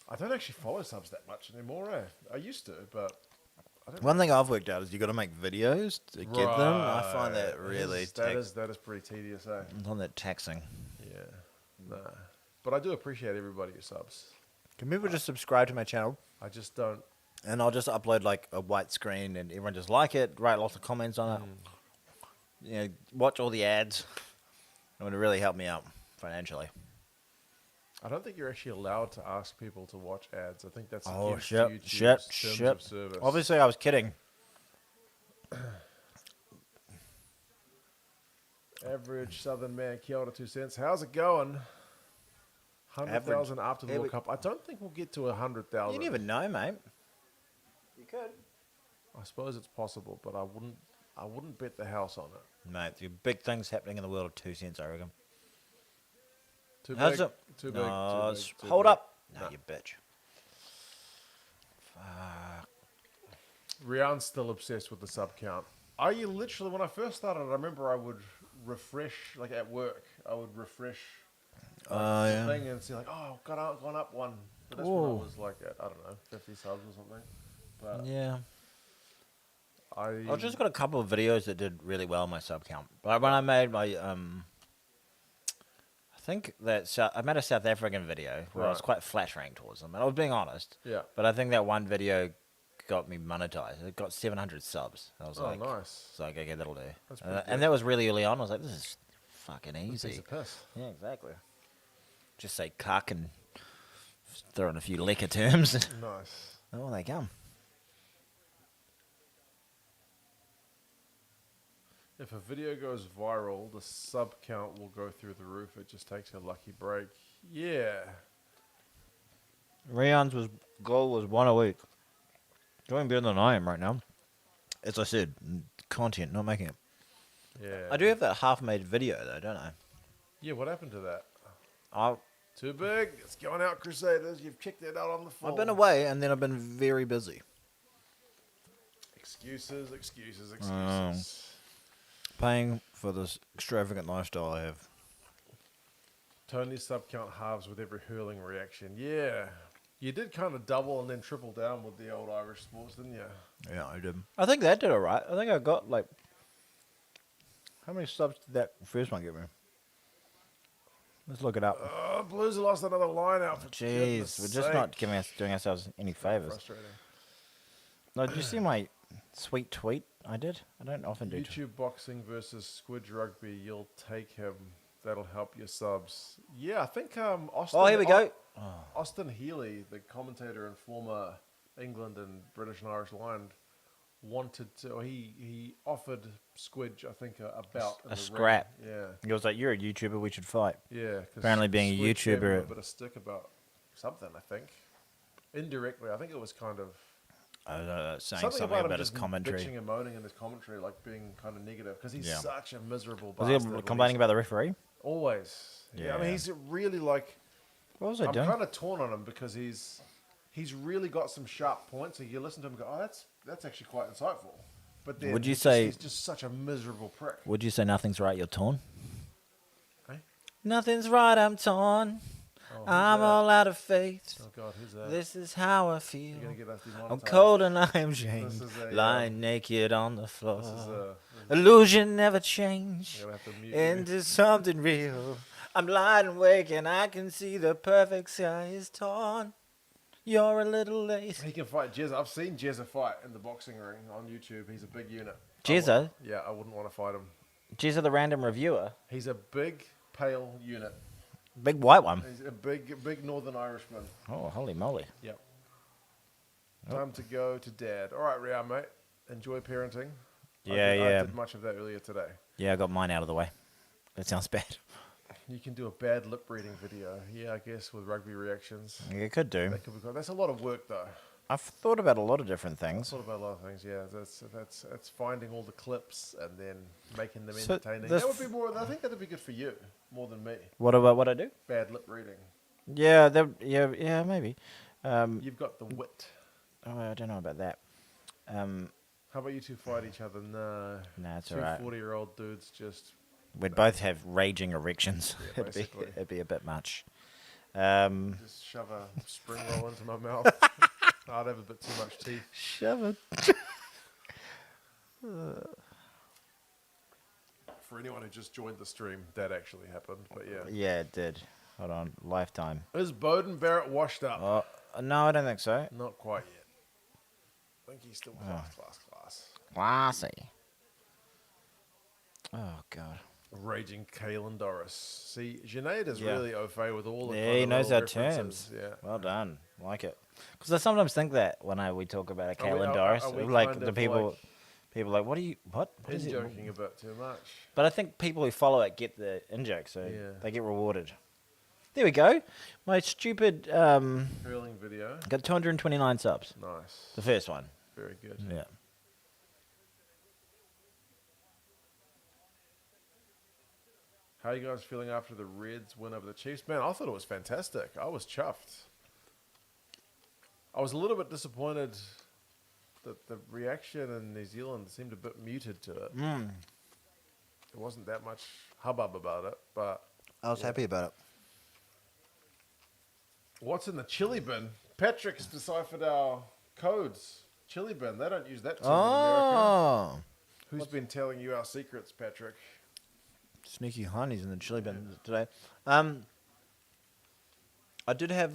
I don't actually follow subs that much anymore. I used to, but I don't. One thing I've worked out is you got to make videos to get them. I find that Right. really that is pretty tedious, eh? I find that taxing. Yeah, nah. But I do appreciate everybody who subs. Can people just subscribe to my channel? I just don't. And I'll just upload like a white screen and everyone just like it, write lots of comments on it. You know, watch all the ads. It would really help me out financially. I don't think you're actually allowed to ask people to watch ads. I think that's Oh, against shit, YouTube's terms of service. Obviously, I was kidding. Average Southern man, kia ora, 2 cents. How's it going? 100,000 after the Here World we- Cup. I don't think we'll get to 100,000. You never know, mate. You could. I suppose it's possible, but I wouldn't bet the house on it. Mate, the big things happening in the world of 2 cents, I reckon. Too How's big. it? Too big. No, too big, too hold big. up. No, Nah. you bitch. Fuck. Rian's still obsessed with the sub count. I literally, when I first started, I remember I would refresh, like at work, I would refresh the thing and see like, oh, gone up one. But that's when I Ooh. was like at, I don't know, 50 subs or something. But Yeah. I I've just got a couple of videos that did really well on my sub count. But when I made my, I think that I made a South African video where I was Right. quite flattering towards them, and I was being honest. Yeah. But I think that one video got me monetized. It got 700 subs. I was Oh, like, nice. so okay, that'll do. That's And, pretty good. and that was really early on. I was like, this is fucking Piece easy. of piss. Yeah, exactly. Just say cuck and throw in a few liquor terms. Nice. Oh, they come. If a video goes viral, the sub count will go through the roof. It just takes a lucky break. Yeah. Rion's goal was one a week. Doing better than I am right now. As I said, content, not making it. Yeah. I do have that half-made video though, don't I? Yeah, what happened to that? I've Too big. It's going out, Crusaders. You've checked it out on the phone. been away and then I've been very busy. Excuses. Paying for this extravagant lifestyle I have. Tony's sub count halves with every hurling reaction. Yeah. You did kind of double and then triple down with the old Irish sports, didn't you? Yeah, I did. I think that did alright. I think I got like... How many subs did that first one give me? Let's look it up. Oh, Blues have lost another line out for Jeez, we're just not doing ourselves any favours. Frustrating. No, did you see my sweet tweet I did? I don't often do. YouTube boxing versus Squid Rugby. You'll take him. That'll help your subs. Yeah, I think Austin... Oh, here we go. Austin Healy, the commentator and former England and British and Irish Lion, wanted to... Or he offered Squidge, I think, a bout. A scrap. Ring. Yeah. He was like, "You're a YouTuber, we should fight." Yeah. Apparently being a Squidge gave him YouTuber... a bit of stick about something, I think. Indirectly, I think it was kind of... saying something about him his just commentary. bitching and moaning in his commentary, like being kind of negative, because he's Yeah. such a miserable Was bastard. he complaining about the referee? Always. Yeah. I mean, Yeah. he's really like... What was I I'm doing? kind of torn on him because he's really got some sharp points. So you listen to him and go, oh, that's actually quite insightful. But then Would you say... he's just such a miserable prick. Would you say nothing's right, you're torn? Eh? Nothing's right, I'm torn. Oh, who's I'm that? all out of faith. Oh, God, who's that? This is how I feel. You're going to get us demonetized. I'm cold and I'm This shamed. is a, Lying naked on the floor. This is a... Illusion never change You're going to have to mute me. into something real. I'm lying awake and I can see the perfect sky is torn. You're a little late. He can fight Jezza. I've seen Jezza fight in the boxing ring on YouTube. He's a big unit. Jezza? Yeah, I wouldn't want to fight him. Jezza the random reviewer. He's a big, pale unit. Big white one. He's a big Northern Irishman. Oh, holy moly. Yep. Time to go to Dad. All right, Ria, mate. Enjoy parenting. Yeah, I yeah. did much of that earlier today. Yeah, I got mine out of the way. That sounds bad. You can do a bad lip reading video. Yeah, I guess with rugby reactions. Yeah, you could do. That could be good. That's a lot of work, though. I've thought about a lot of different I things. thought about a lot of things. Yeah, that's finding all the clips and then making them So entertaining. the That would be more. I think that'd be good for you more than me. What about what I do? Bad lip reading. Yeah, yeah, maybe. You've got the wit. Oh, I don't know about that. How about you two fight each other? No. Nah, it's Two alright. 40-year-old dudes just... We'd both have raging erections. Yeah, basically. it'd be a bit much. Just shove a spring roll into my mouth. I'd have a bit too much teeth. Shove it. For anyone who just joined the stream, that actually happened. But yeah. Yeah, it did. Hold on, lifetime. Is Bowden Barrett washed up? Oh, no, I don't think so. Not quite yet. I think he's still class. Classy. Oh, God. Raging Kalen Doris. See, Junaid is Yeah. really au fait with all the Yeah, kind he of knows little our references. terms. Yeah. Well done. Like it. Because I sometimes think that when we talk about a Are we- Kalen are- Doris, are we like kind the of people, like- people are like, what is In it? joking a bit too much. But I think people who follow it get the in joke, so Yeah. they get rewarded. There we go. My stupid Hurling video. got 229 subs. Nice. The first one. Very good. Yeah. How are you guys feeling after the Reds win over the Chiefs? Man, I thought it was fantastic. I was chuffed. I was a little bit disappointed that the reaction in New Zealand seemed a bit muted to it. There wasn't that much hubbub about it, but I was happy about it. what's in the chili bin? Patrick's deciphered our codes. Chili bin. They don't use that term in America. Oh. Who's been telling you our secrets, Patrick? Sneaky honeys in the chili bin today. I did have,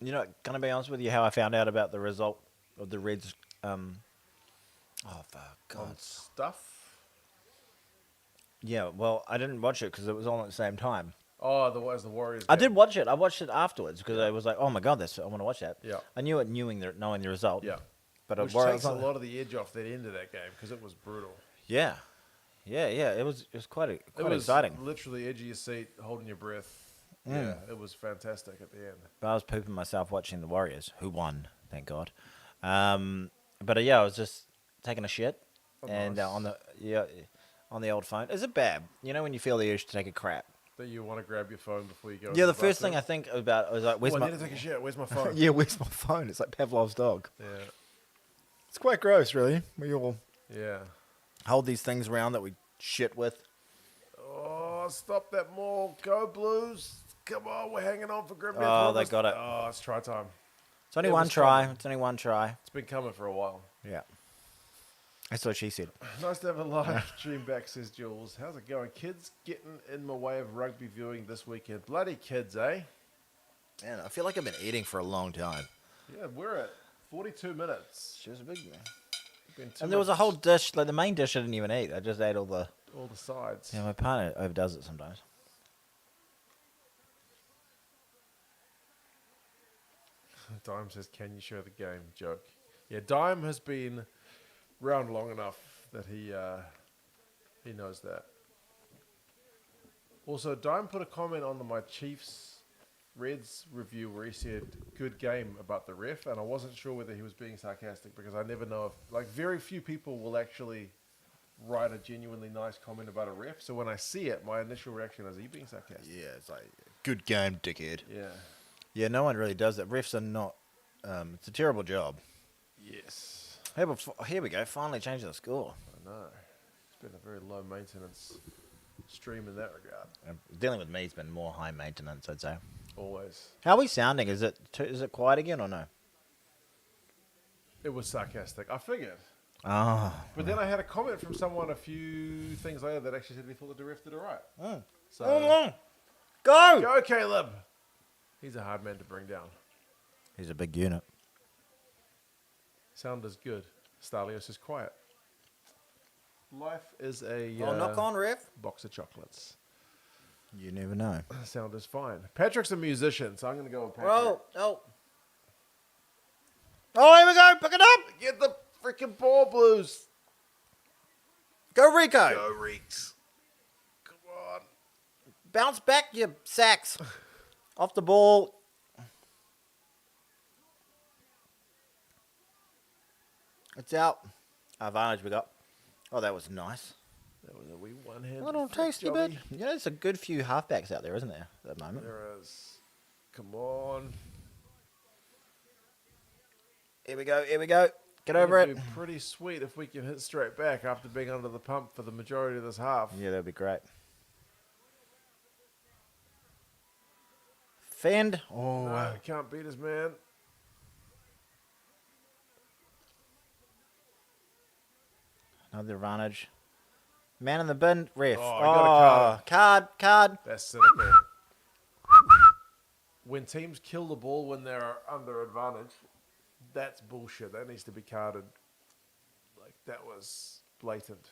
you know, can I be honest with you, how I found out about the result of the Reds, oh, for On God's... stuff? Yeah, well, I didn't watch it because it was on at the same time. Oh, as the Warriors. I game. did watch it. I watched it afterwards because I was like, oh my God, I want to watch that. Yeah. I knew it knowing the result. Yeah. But Which I takes was a like, lot of the edge off that end of that game because it was brutal. yeah. Yeah, it was quite It quite was exciting. literally edge of your seat, holding your breath. Yeah, it was fantastic at the end. But I was pooping myself watching the Warriors, who won, thank God. But yeah, I was just taking a shit, Oh, and nice. on the old phone. Is it bad? You know when you feel the urge to take a crap? That you want to grab your phone before you go. Yeah, to the first bathroom. thing I think about was like, where's Oh, I my need to take a shit. Where's my phone? yeah, where's my phone? It's like Pavlov's dog. Yeah. It's quite gross, really. We all Yeah. hold these things around that we shit with. Oh, stop that maul. Go Blues. Come on, we're hanging on for Grimby. Oh, they got it. Oh, it's try time. It's only It one was try. coming. It's only one try. It's been coming for a while. Yeah. That's what she said. Nice to have a live stream back, says Jules. How's it going? Kids getting in my way of rugby viewing this weekend. Bloody kids, eh? Man, I feel like I've been eating for a long time. Yeah, we're at 42 minutes. She was a big man. Been too And there was a much- whole dish, like the main dish I didn't even eat. I just ate all the... all the sides. Yeah, my partner overdoes it sometimes. Dime says, can you show the game? Joke. Yeah, Dime has been around long enough that he knows that. Also, Dime put a comment on my Chiefs Reds review where he said, good game about the ref, and I wasn't sure whether he was being sarcastic because I never know if, like, very few people will actually write a genuinely nice comment about a ref, so when I see it, my initial reaction is, are you being sarcastic? Yeah, it's like, good game, dickhead. Yeah. Yeah, no one really does that. Refs are not... it's a terrible job. Yes. Hey, but here we go. Finally changing the score. I know. It's been a very low maintenance stream in that regard. Dealing with me has been more high maintenance, I'd say. Always. How are we sounding? Is it quiet again or no? It was sarcastic. I figured. Oh. But then I had a comment from someone a few things later that actually said we thought the ref did all right. Mm. So, Go! go Caleb! He's a hard man to bring down. He's a big unit. Sound is good. Stalios is quiet. Life is a knock on, ref. box of chocolates. You never know. Sound is fine. Patrick's a musician, so I'm going to go with Patrick. Oh, here we go. Pick it up. Get the freaking ball, Blues. Go, Rico. Go, Reeks. Come on. Bounce back, you sacks. Off the ball. It's out. Advantage we got. Oh, that was nice. That was a wee one-handed Little flick tasty jobby. bit. You know, there's a good few halfbacks out there, isn't there, at the moment? There is. Come on. Here we go. Get over It'd it. be pretty sweet if we can hit straight back after being under the pump for the majority of this half. Yeah, that'd be great. Fend. Oh, No, can't beat us, man. another advantage. Man in the bin, ref. Oh, I got a card. That's cynical. When teams kill the ball when they're under advantage, that's bullshit. That needs to be carded. Like, that was blatant.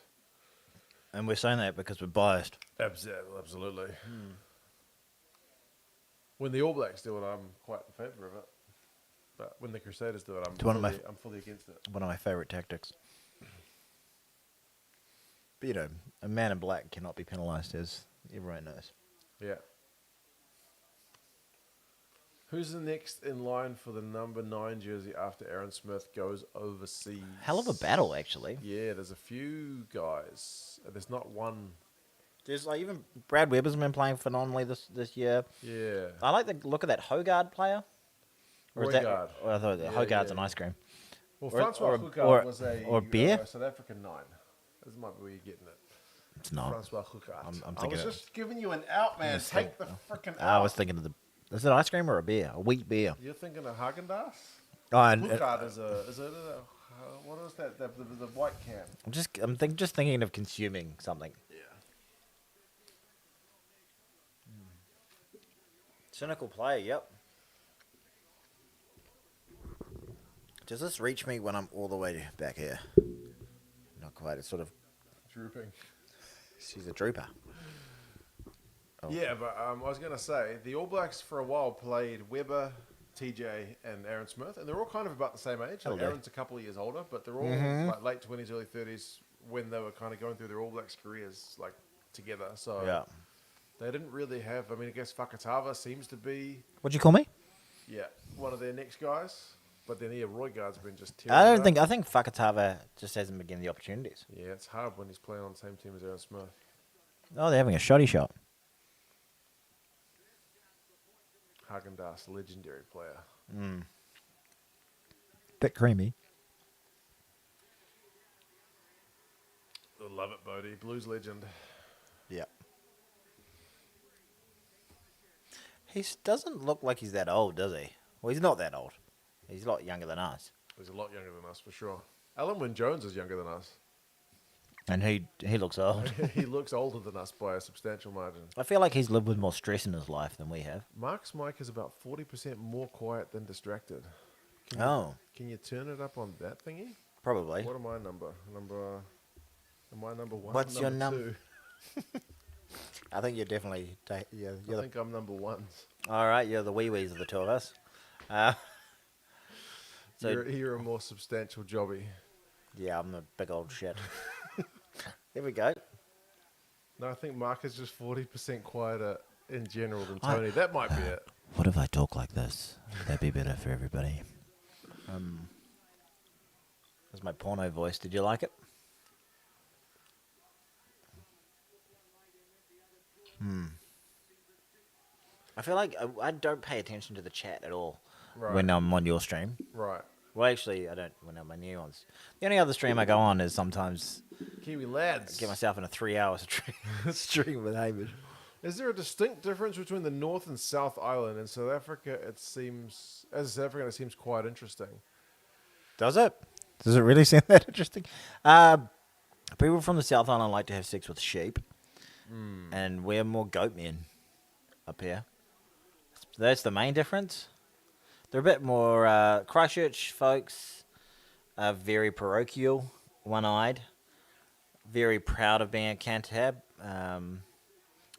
And we're saying that because we're biased. Absolutely. When the All Blacks do it, I'm quite in favour of it. But when the Crusaders do it, I'm fully against it. One of my favourite tactics. But, you know, a man in black cannot be penalised, as everyone knows. Yeah. Who's the next in line for the number 9 jersey after Aaron Smith goes overseas? Hell of a battle, actually. Yeah, there's a few guys. There's not one. There's like even Brad Webber's been playing phenomenally this year. Yeah. I like the look of that Hogard player. Or is that? Roigard. Or I thought Yeah, Hogard's yeah. an ice cream. Well, Or- Francois or- Hougaard or- was a or beer? South African 9. This might be where you're getting it. It's not. Francois Hougaard. I'm I thinking was it. just giving you an out, man. was Take the thinking- freaking out. I was thinking of the. Is it ice cream or a beer? A wheat beer. You're thinking of Haagen-Dazs? Oh, and Hougaard is what is that? The white can. I'm just thinking of consuming something. Yeah. Cynical player. Yep. Does this reach me when I'm all the way back here? Not quite. It's sort of. Drooping. She's a trooper. Oh. Yeah, but I was going to say, the All Blacks for a while played Webber, TJ, and Aaron Smith, and they're all kind of about the same age. Like Okay. Aaron's a couple of years older, but they're all like late 20s, early 30s when they were kind of going through their All Blacks careers like together. So Yeah. they didn't really have, I mean, I guess Fakatava seems to be, What'd you call me? yeah, one of their next guys. But then, yeah, Roigard's been just tearing I it don't up. think. I think Fakatava just hasn't been getting the opportunities. Yeah, it's hard when he's playing on the same team as Aaron Smith. Oh, they're having a shoddy shot. Haagen-Dazs, legendary player. Bit creamy. love it, Bodie. Blues legend. Yeah. He doesn't look like he's that old, does he? Well, he's not that old. He's a lot younger than us. He's a lot younger than us, for sure. Alan Wynne Jones is younger than us. And he looks old. He looks older than us by a substantial margin. I feel like he's lived with more stress in his life than we have. Mark's mic is about 40% more quiet than distracted. Can you turn it up on that thingy? Probably. What am I number? Am I number one? What's your two? I think you're definitely... I think I'm number one. All right, you're the wee-wees of the two of us. So You're a more substantial jobby. yeah, I'm the big old shit. There we go. No, I think Mark is just 40% quieter in general than Tony. That might be it. What if I talk like this? That'd be better for everybody. That's my porno voice. Did you like it? I feel like I don't pay attention to the chat at all when I'm on your stream. Right. Well, actually, I don't when I'm on new ones. The only other stream I go on is sometimes Kiwi lads. get myself in a 3-hour stream with Hamish. Is there a distinct difference between the North and South Island? In South Africa, it seems, as a South African, it seems quite interesting. Does it? Does it really sound that interesting? People from the South Island like to have sex with sheep, and we're more goat men up here. That's the main difference. They're a bit more... Christchurch folks are very parochial, one-eyed, very proud of being a Cantab.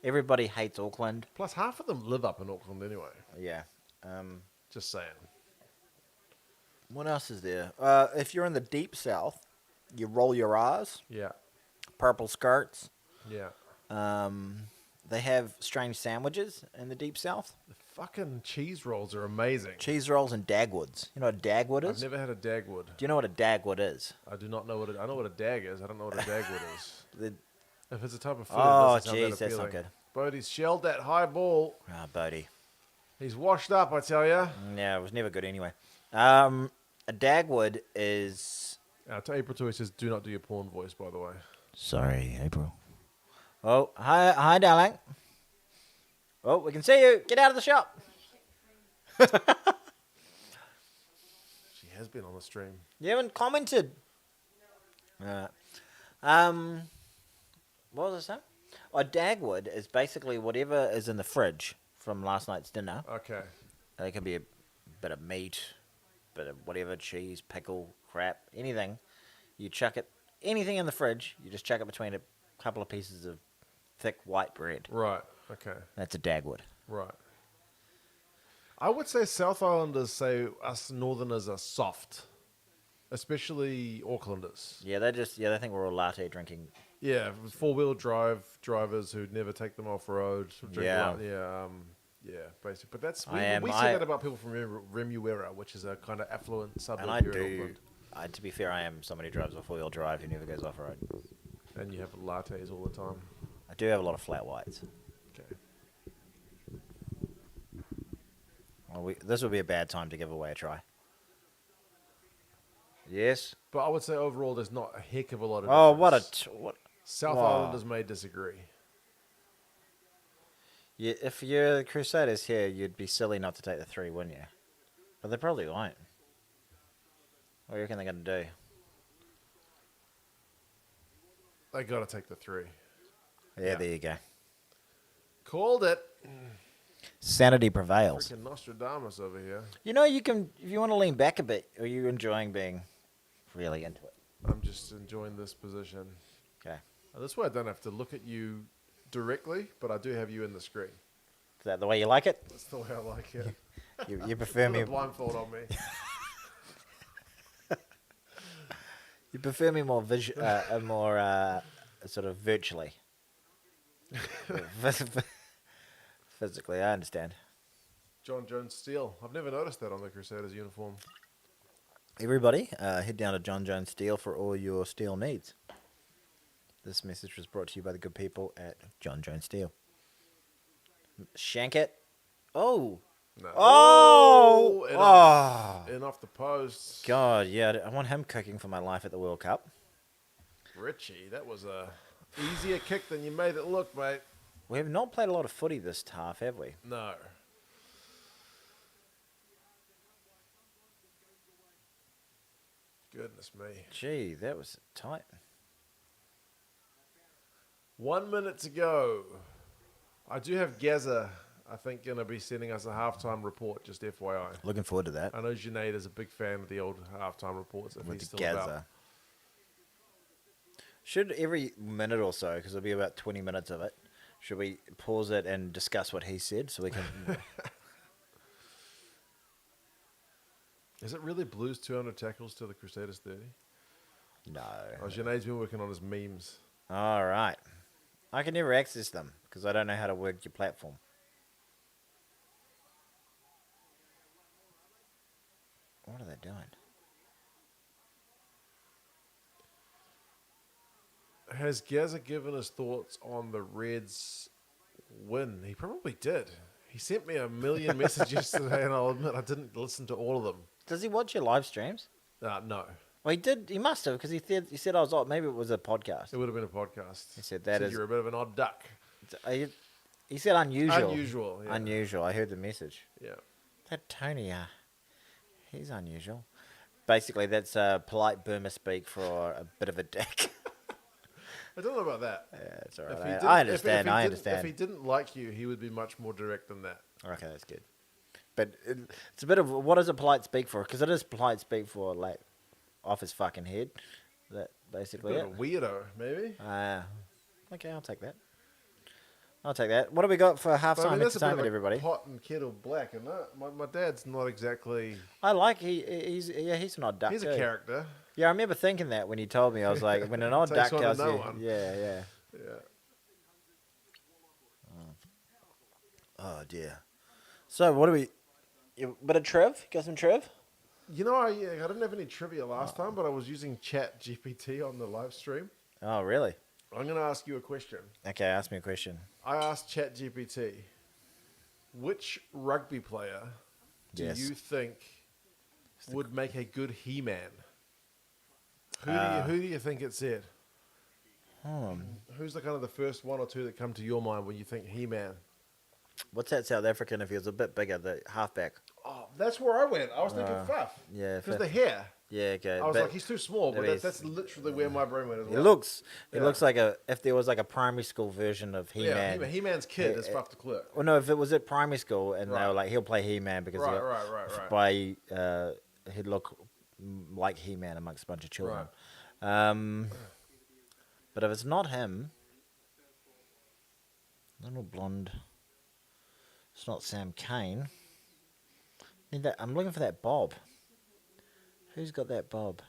Everybody hates Auckland. Plus, half of them live up in Auckland anyway. Yeah. Just saying. What else is there? If you're in the deep south, you roll your R's. Yeah. Purple skirts. Yeah. They have strange sandwiches in the deep south. The fucking cheese rolls are amazing. Cheese rolls and dagwoods. You know what a dagwood I've is? never had a dagwood. Do you know what a dagwood is? I do not know what I know what a dag is. I don't know what a dagwood is. If it's a type of food, Oh, it doesn't sound jeez, that's not good. Bodie's shelled that high ball. Ah, Bodie. He's washed up, I tell ya. Yeah, it was never good anyway. A dagwood is... To April 2, he says, do not do your porn voice, by the way. Sorry, April. Oh, hi, darling. Oh, we can see you. Get out of the shop. She has been on the stream. You haven't commented. What was I saying? A dagwood is basically whatever is in the fridge from last night's dinner. Okay. It can be a bit of meat, bit of whatever, cheese, pickle, crap, anything. You chuck it, anything in the fridge, you just chuck it between a couple of pieces of thick white bread. Right. Okay. That's a dagwood. Right. I would say South Islanders say us Northerners are soft, especially Aucklanders. Yeah, they think we're all latte drinking. Yeah, 4-wheel drive drivers who never take them off road. Yeah. Yeah, basically. But that's we say that about people from Remuera, which is a kind of affluent suburb And I here in do. Auckland. To be fair, I am somebody who drives a 4-wheel drive who never goes off road. And you have lattes all the time. I do have a lot of flat whites. Okay. Well, this would be a bad time to give away a try. Yes. But I would say overall, there's not a heck of a lot of. Oh, difference. what? South Wow. Islanders may disagree. Yeah, if you're the Crusaders here, you'd be silly not to take the 3, wouldn't you? But they probably won't. What do you reckon they're going to do? They got to take the 3. Yeah, there you go. Called it. Sanity prevails. Freaking Nostradamus over here. You know, you can, if you want to lean back a bit, are you enjoying being really into it? I'm just enjoying this position. Okay. This way I don't have to look at you directly, but I do have you in the screen. Is that the way you like it? That's the way I like it. You prefer Put me? a blindfold on me. You prefer me more more sort of virtually. Physically, I understand. John Jones Steel. I've never noticed that on the Crusaders uniform. Everybody, head down to John Jones Steel for all your steel needs. This message was brought to you by the good people at John Jones Steel. Shank it. Oh. No. Oh. In off the post. God, yeah. I want him cooking for my life at the World Cup. Richie, that was a easier kick than you made it look, mate. We have not played a lot of footy this half, have we? No. Goodness me. Gee, that was tight. 1 minute to go. I do have Gaza, I think, going to be sending us a halftime report, just FYI. Looking forward to that. I know Junaid is a big fan of the old halftime reports. If With he's the still about. Gaza. Should every minute or so, because it'll be about 20 minutes of it, should we pause it and discuss what he said so we can... Is it really Blues 200 tackles to the Crusaders 30? No. Oh, Junaid's been working on his memes. All right. I can never access them because I don't know how to work your platform. What are they doing? Has Gaza given his thoughts on the Reds' win? He probably did. He sent me a million messages today, and I'll admit I didn't listen to all of them. Does he watch your live streams? No. Well, he did. He must have because he said I was odd. Maybe it was a podcast. It would have been a podcast. He said that is. You're a bit of an odd duck. He said unusual. Unusual, yeah. Unusual. I heard the message. Yeah. That Tony, he's unusual. Basically, that's polite Burma speak for a bit of a dick. I don't know about that. Yeah, it's all If right. he didn't- I understand. if he I didn't- understand. If he didn't like you, he would be much more direct than that. Okay, that's good. But it's a bit of what is a polite speak for? Because it is polite speak for like off his fucking head. That basically Bit it. of a weirdo, maybe. Okay, I'll take that. I'll take that. What do we got for But, halftime that's a bit of entertainment, a everybody? pot and kettle black, isn't it? My dad's not exactly. I like he's an odd duck. He's a too. character. Yeah, I remember thinking that when he told me. I was like, when an odd Takes duck one to tells know you, one. yeah. Yeah. Oh dear. So what do we? Bit of Trev? Got some Trev? You know, I didn't have any trivia last time, but I was using Chat GPT on the live stream. Oh really? I'm going to ask you a question. Okay, ask me a question. I asked Chat GPT, which rugby player do Yes. you think would make a good He-Man? Who do you think it said? Who's the kind of the first one or two that come to your mind when you think He-Man? What's that South African if he was a bit bigger, the halfback? Oh, that's where I went. I was thinking Faf. Yeah, Because Faf. the hair. Yeah, okay. I was but like, he's too small, but he's- that's literally where my brain went as It well. looks Yeah. like if there was like a primary school version of He-Man. Yeah, He-Man's kid is Faf de Klerk. Well, no, if it was at primary school and they Right. were like, he'll play He-Man because Right. he'd look like He-Man amongst a bunch of children. Right. But if it's not him, little blonde, it's not Sam Kane. I'm looking for that Bob. Who's got that Bob?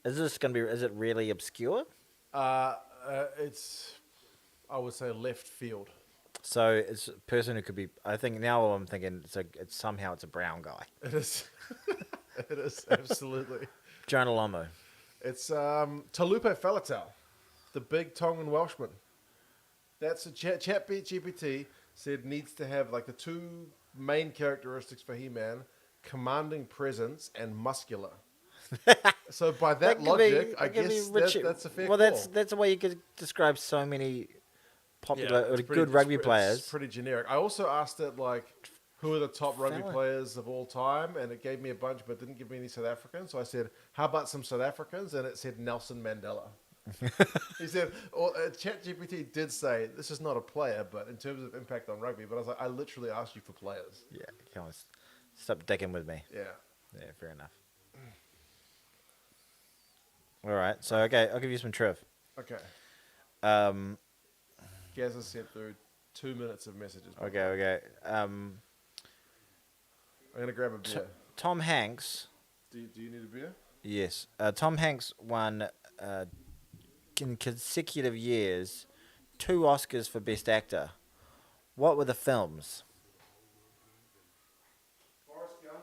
Is it really obscure? It's, I would say, left field. So it's a person who could be. I think now I'm thinking it's a brown guy. It is. It is, absolutely. Jonah Lomo. It's Talupe Faletau, the big Tongan Welshman. That's a Chat GPT said needs to have like the two main characteristics for He-Man: commanding presence and muscular. So by that logic, I guess that's a fair Well, call. that's a way you could describe so many popular, it's good pretty- rugby it's players. pretty generic. I also asked it like, who are the top rugby Fella. players of all time, and it gave me a bunch, but didn't give me any South Africans. So I said, how about some South Africans? And it said Nelson Mandela. He said, ChatGPT did say this is not a player, but in terms of impact on rugby. But I was like, I literally asked you for players. Yeah, come on, stop dicking with me. Yeah. Yeah, fair enough. All right, so okay, I'll give you some Trev. Okay. Um, Gaz has sent through 2 minutes of messages. okay. I'm gonna grab a beer. Tom Hanks. Do you need a beer? Yes, Tom Hanks won in consecutive years 2 Oscars for Best Actor. What were the films? Forrest Gump.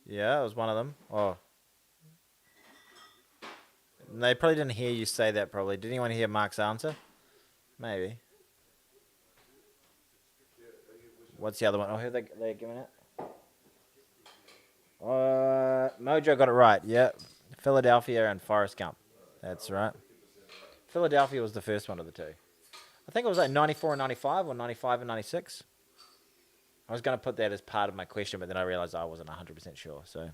Yeah, it was one of them. Oh. They probably didn't hear you say that, probably. Did anyone hear Mark's answer? Maybe. What's the other one? Oh, who they're giving it? Mojo got it right. Yeah. Philadelphia and Forrest Gump. That's right. Philadelphia was the first one of the two. I think it was like 94 and 95 or 95 and 96. I was going to put that as part of my question, but then I realized I wasn't 100% sure. So,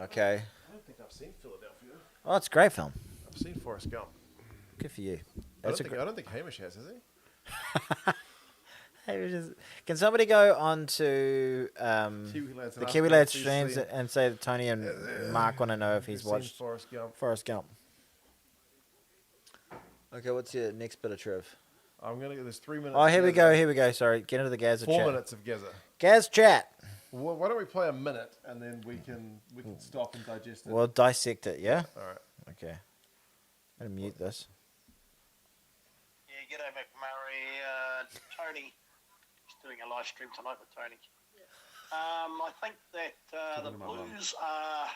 okay. I don't think I've seen Philadelphia. Oh, it's a great film. I've seen Forrest Gump. Good for you. I don't think Hamish has he? Hey, can somebody go on to the Kiwi Lads streams and say that Tony and Mark want to know if he's watched Forrest Gump? Okay, what's your next bit of triv? I'm going to get this 3 minutes. Oh, here we go. Sorry, get into the Gaza chat. 4 minutes of Gaza. Gaz chat. Well, why don't we play a minute and then we can stop and digest it. We'll dissect it, yeah? All right. Okay. I'm going to mute this. Yeah, g'day McMurray. Tony. He's doing a live stream tonight with Tony. I think that the Blues are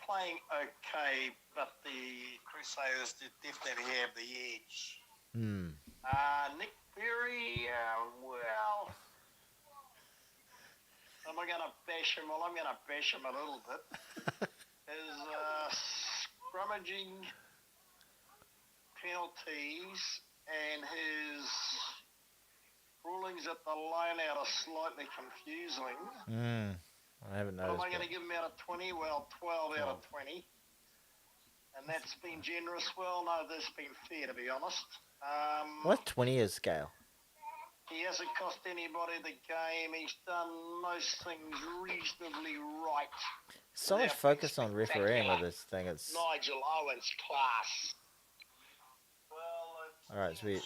playing okay, but the Crusaders did definitely have the edge. Nick Berry, well, am I going to bash him? Well, I'm going to bash him a little bit. His scrummaging penalties and his rulings at the line out are slightly confusing. I haven't What am noticed. I going to give him out of 20? Well, 12 out of 20. And that's been generous. Well, no, that's been fair, to be honest. What's 20 is scale? He hasn't cost anybody the game. He's done most things reasonably right. So much focus on refereeing with this thing. It's Nigel Owens class. Well, all right, sweet.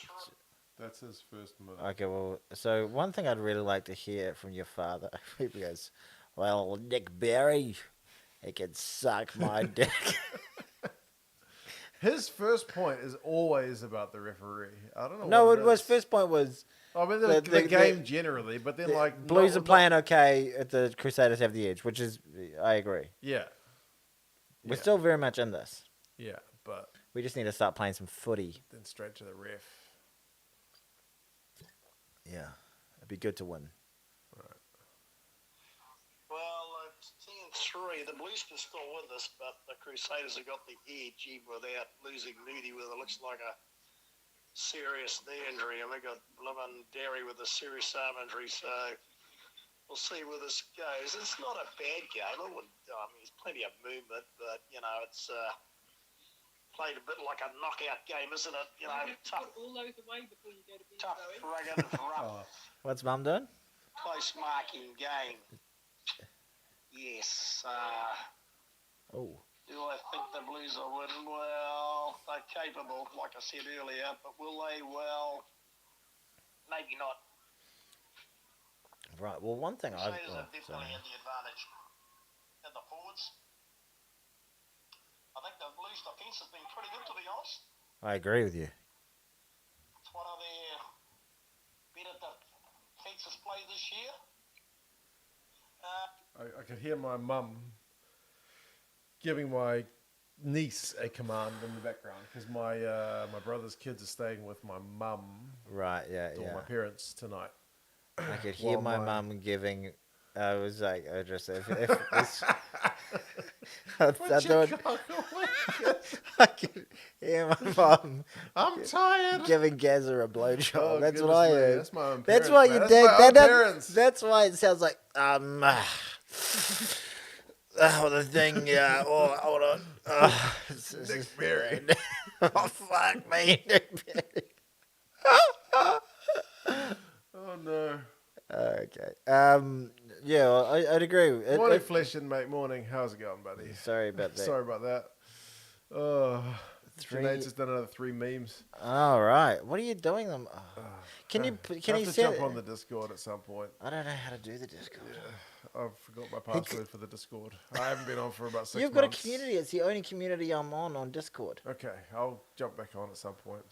That's his first minute. Okay, well, so one thing I'd really like to hear from your father, he goes, "Well, Nick Berry, he can suck my dick." His first point is always about the referee. I don't know. No, what it was first point was I mean, the game generally, but then like Blues not- are playing okay. The Crusaders have the edge, which is I agree. Yeah. We're Yeah. still very much in this. Yeah, but We just need to start playing some footy. then straight to the ref. Yeah, it'd be good to win. Well, it's 10-3. The Blues can still win this, but the Crusaders have got the edge even without losing Moody with it looks like a serious knee injury. And we got Blimmin Derry with a serious arm injury, so we'll see where this goes. It's not a bad game. I mean, there's plenty of movement, but, it's played a bit like a knockout game, isn't it? Tough, Put all those away before you go to bed. tough, Zoe. rugged, rough, What's Mum doing? close marking game. Yes. Oh, Do I think the Blues will win? Well, they're capable, like I said earlier, but will they? Well, maybe not. right. Well, one thing I've Crusaders have definitely had the advantage in the forwards. I think the Blues' defence has been pretty good, to be honest. I agree with you. It's one of their better defences played this year. I could hear my mum giving my niece a command in the background because my brother's kids are staying with my mum Right. Yeah. or Yeah. my parents tonight. I could hear Well, my my- mum giving. I was like, I just if it's, I could hear my mum I'm tired. giving Gazza a blowjob. Oh, That's what goodness I me, heard. That's my own That's parents, why man. you That's dig. my own parents. That's why it sounds like the thing. Yeah. Oh, hold on. Nick Berry. Oh fuck me, Nick Berry. Oh no. Okay. Yeah, well, I'd agree. Morning, Flesh and Mate. Morning. How's it going, buddy? Sorry about that. Sorry about that. Oh, Three- Sinead's just done another 3 memes. All right. What are you doing them? Can you I can have you to send? jump on the Discord at some point. I don't know how to do the Discord. I've forgot my password for the Discord. I haven't been on for about 6 You've months. got a community. It's the only community I'm on Discord. Okay, I'll jump back on at some point.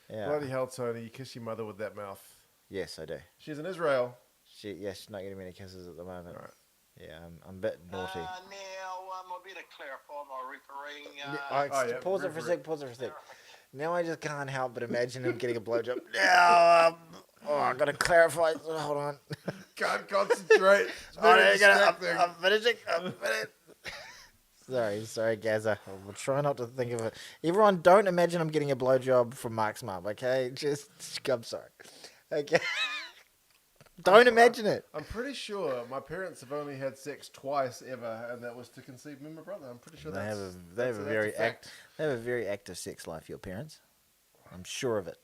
Yeah. Bloody hell, Tony, you kiss your mother with that mouth. Yes, I do. She's in Israel. She's not getting many kisses at the moment. All right. Yeah, I'm a bit naughty. Now, I better clarify my refereeing. Pause it for a referee. sec. Pause it for a sec. Now I just can't help but imagine him getting a blowjob. Now, I got to clarify. Hold on. Can't concentrate. It's Oh, very there you go. distracting. I'm finishing. I'm finished. Sorry, Gaza. We'll try not to think of it. Everyone, don't imagine I'm getting a blowjob from Mark's mum, okay? I'm sorry. Okay. Don't imagine it. I'm pretty sure my parents have only had sex twice ever, and that was to conceive me and my brother. I'm pretty sure They that's have that's a fact. they have a very active sex life, your parents. I'm sure of it.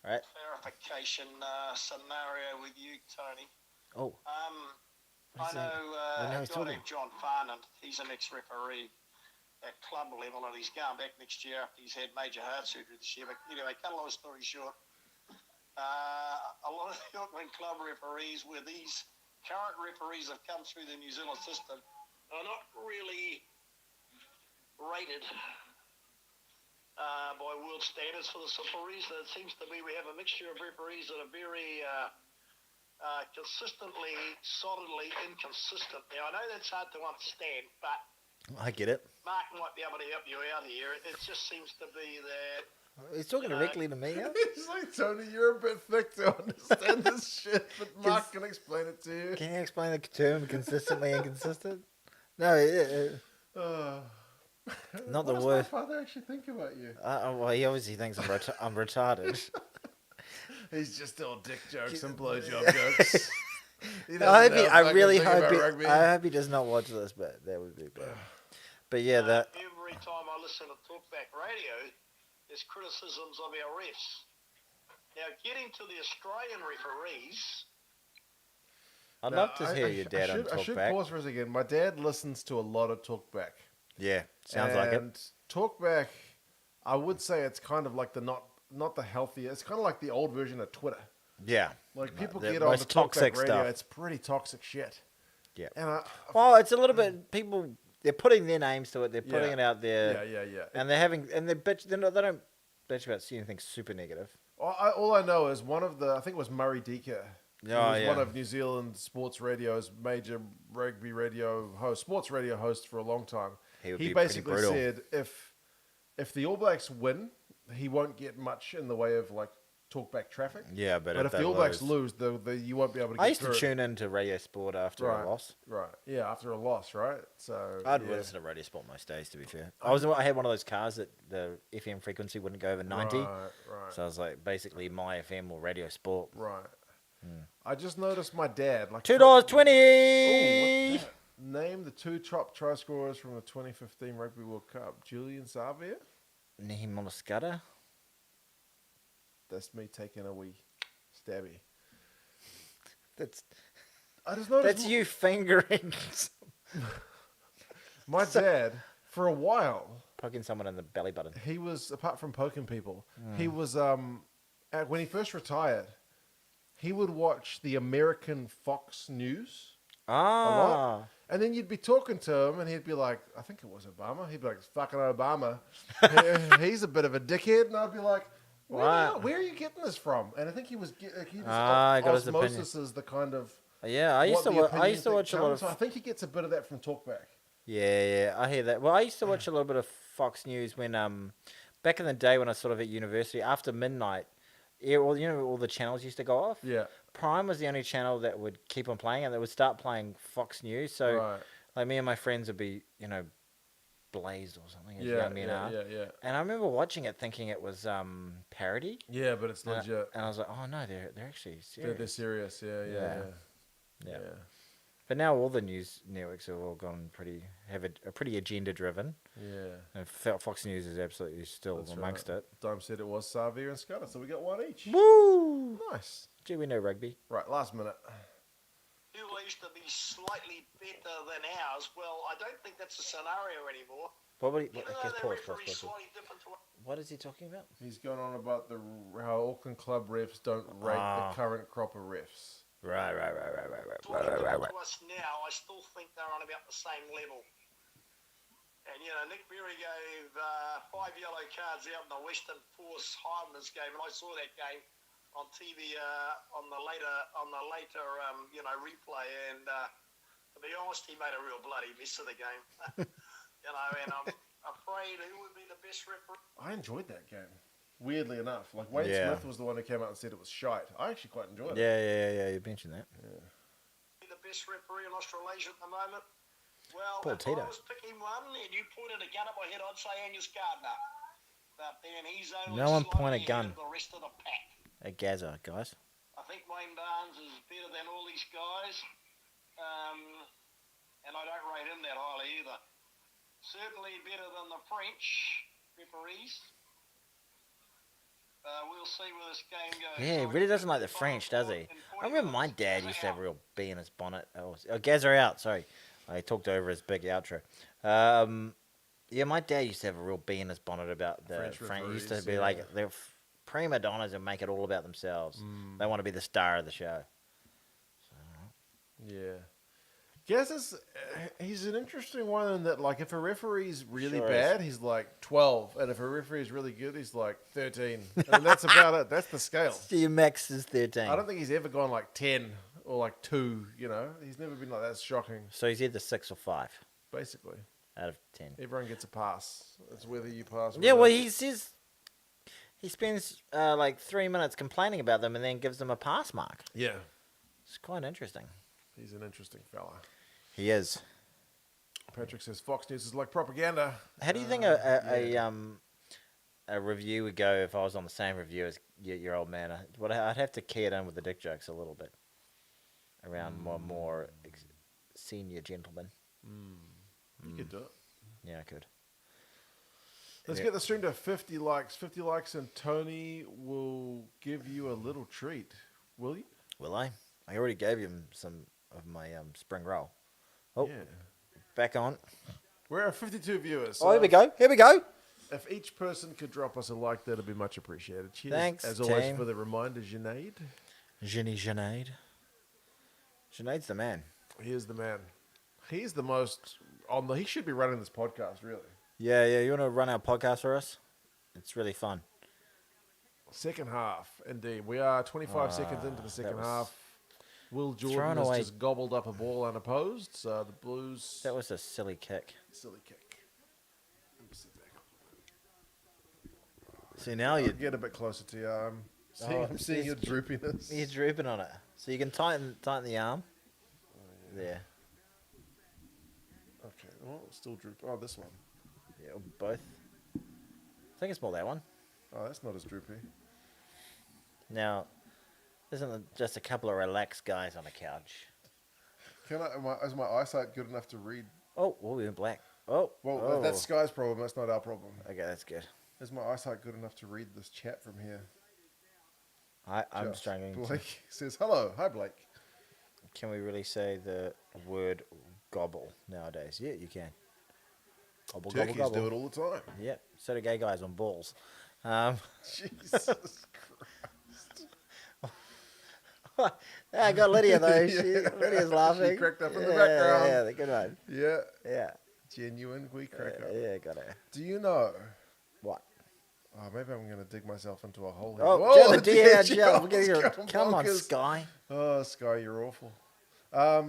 All right. Clarification scenario with you, Tony. Oh, I know I know a he's guy talking. named John Farnham. He's an ex-referee at club level, and he's going back next year after he's had major heart surgery this year. But anyway, cut a long story short, a lot of the Auckland club referees, where these current referees have come through the New Zealand system, are not really rated by world standards for the simple reason it seems to be we have a mixture of referees that are very consistently, solidly inconsistent. Now, I know that's hard to understand, but I get it. Mark might be able to help you out here. It just seems to be that... He's talking directly to me. Now. He's like, Tony, you're a bit thick to understand this shit, but Mark can explain it to you. Can you explain the term consistently inconsistent? No, not the What word. does my father actually think about you? Well, he obviously thinks I'm retarded. He's just all dick jokes and blowjob jokes. I really hope he does not watch this, but that would be bad. But yeah, every time I listen to Talkback Radio, there's criticisms of our refs. Now, getting to the Australian referees... I'd love to hear your dad on Talkback. I should pause for a second. My dad listens to a lot of Talkback. Yeah, sounds like it. And Talkback, I would say it's kind of like the not the healthier. It's kind of like the old version of Twitter. Yeah. Like people the get on the most toxic Talkback radio, stuff. it's pretty toxic shit. Yeah. And well, it's a little bit people. They're putting their names to it. They're putting it out there. Yeah. And they're having they bitch. They don't bitch about anything super negative. All I know is I think it was Murray Deaker. He was one of New Zealand sports radio's major rugby radio hosts, sports radio hosts for a long time. He basically said if the All Blacks win, he won't get much in the way of like talkback traffic. Yeah, but if the All Blacks lose, you won't be able to get I used through to tune into Radio Sport after a loss. Right. Yeah, after a loss, right? So I'd listen to Radio Sport most days, to be fair. I had one of those cars that the FM frequency wouldn't go over 90. Right. So I was like basically my FM or Radio Sport. Right. I just noticed my dad like $2.20. Name the two top try scorers from the 2015 Rugby World Cup. Julian Savia? Nehi Molascada. That's me taking a wee stabby. I just noticed that's you fingering my dad, for a while, poking someone in the belly button. He was, apart from poking people, he was when he first retired, he would watch the American Fox News a lot. And then you'd be talking to him, and he'd be like, I think it was Obama. He'd be like, fucking Obama. He's a bit of a dickhead. And I'd be like, where are you getting this from? And I think he was osmosis is the kind of... Yeah, I used to watch a lot of... I think he gets a bit of that from Talkback. Yeah, I hear that. Well, I used to watch a little bit of Fox News when, back in the day when I was sort of at university, after midnight, all the channels used to go off. Yeah. Prime was the only channel that would keep on playing, and they would start playing Fox News. So, like, me and my friends would be, blazed or something. As young men are. Yeah. And I remember watching it, thinking it was parody. Yeah, but it's legit. And I was like, oh no, they're actually serious. They're serious. Yeah. But now all the news networks have all gone have a pretty agenda driven. Yeah. And Fox News is absolutely still amongst it. Dime said it was Savia and Scudder, so we got one each. Woo! Nice. Gee, we know rugby. Right, last minute. Who used to be slightly better than ours? Well, I don't think that's a scenario anymore. What is he talking about? He's going on about how Auckland club refs don't rate the current crop of refs. Right. To us now, I still think they're on about the same level. And, Nick Berry gave 5 yellow cards out in the Western Force Highlanders game, and I saw that game on TV on the later replay, and to be honest, he made a real bloody mess of the game. And I'm afraid who would be the best referee? I enjoyed that game. Weirdly enough, like Wade Smith was the one who came out and said it was shite. I actually quite enjoyed it. Yeah. You mentioned that. Yeah. The best referee in Australasia at the moment? Well, Poor if Tito. I was picking one and you pointed a gun at my head, I'd say Angus Gardner. But then he's only No one point a slightly gun ahead of the rest of the pack. at Gaza, guys. I think Wayne Barnes is better than all these guys. And I don't rate him that highly either. Certainly better than the French referees. We'll see where this game goes. Yeah, he really doesn't like the French, does he? I remember my dad used to have a real bee in his bonnet. Oh, Gaza out, sorry. I talked over his big outro. Yeah, my dad used to have a real bee in his bonnet about the French. He used to be like, they're prima donnas and make it all about themselves. They want to be the star of the show. Yeah. Gaz he's an interesting one in that, like, if a referee's really Sure bad, he's like 12. And if a referee's really good, he's like 13. And that's about it. That's the scale. So your max is 13. I don't think he's ever gone like 10 or like 2, you know? He's never been like that. That's shocking, So he's either 6 or 5 basically. out of 10. Everyone gets a pass. It's whether you pass or Yeah, not. well, he says he spends like 3 minutes complaining about them and then gives them a pass mark. Yeah. It's quite interesting. He's an interesting fella. He is. Patrick says Fox News is like propaganda. How do you think a review would go if I was on the same review as your old man? I'd have to key it in with the dick jokes a little bit around more senior gentlemen. You could do it. Yeah, I could. Let's get the stream to 50 likes. 50 likes and Tony will give you a little treat. Will you? Will I? I already gave him some of my spring roll. Oh, Yeah. back on. We're at 52 viewers. Oh, here we go. Here we go. If each person could drop us a like, that'd be much appreciated. Cheers, Thanks, as always, team. for the reminder, Junaid. Junaid. Junaid's the man. He is the man. He's the most on the. He should be running this podcast, really. Yeah. You want to run our podcast for us? It's really fun. Second half, indeed. We are 25 seconds into the second was half. Will thrown Jordan has away. just gobbled up a ball unopposed, so the Blues. That was a silly kick. Silly kick. Let me sit back up. See, now you Get a bit closer to your arm. I'm seeing he's- your droopiness. He's drooping on it. So you can tighten the arm. There. Okay, well, still droop. Oh, this one. Yeah, or both. I think it's more that one. Oh, that's not as droopy. Now, isn't it just a couple of relaxed guys on a couch? Is my eyesight good enough to read? Oh, we went black. Oh, Well, that's Sky's problem. That's not our problem. okay. That's good. Is my eyesight good enough to read this chat from here? I'm Josh, struggling. Blake says, hello. Hi, Blake. Can we really say the word gobble nowadays? Yeah, you can. Gobble, Turkeys gobble, do gobble. it all the time. Yeah, so do gay guys on balls. Jesus Christ. I got Lydia though. Yeah. Lydia's laughing. She cracked up in the background. Yeah, the good one. Yeah. Yeah, Genuine wee cracker. yeah, got her. Do you know? What? Oh, maybe I'm going to dig myself into a hole here. Oh, Whoa, the DHL. DHL's Come going on, bonkers. Sky. Oh, Sky, you're awful. What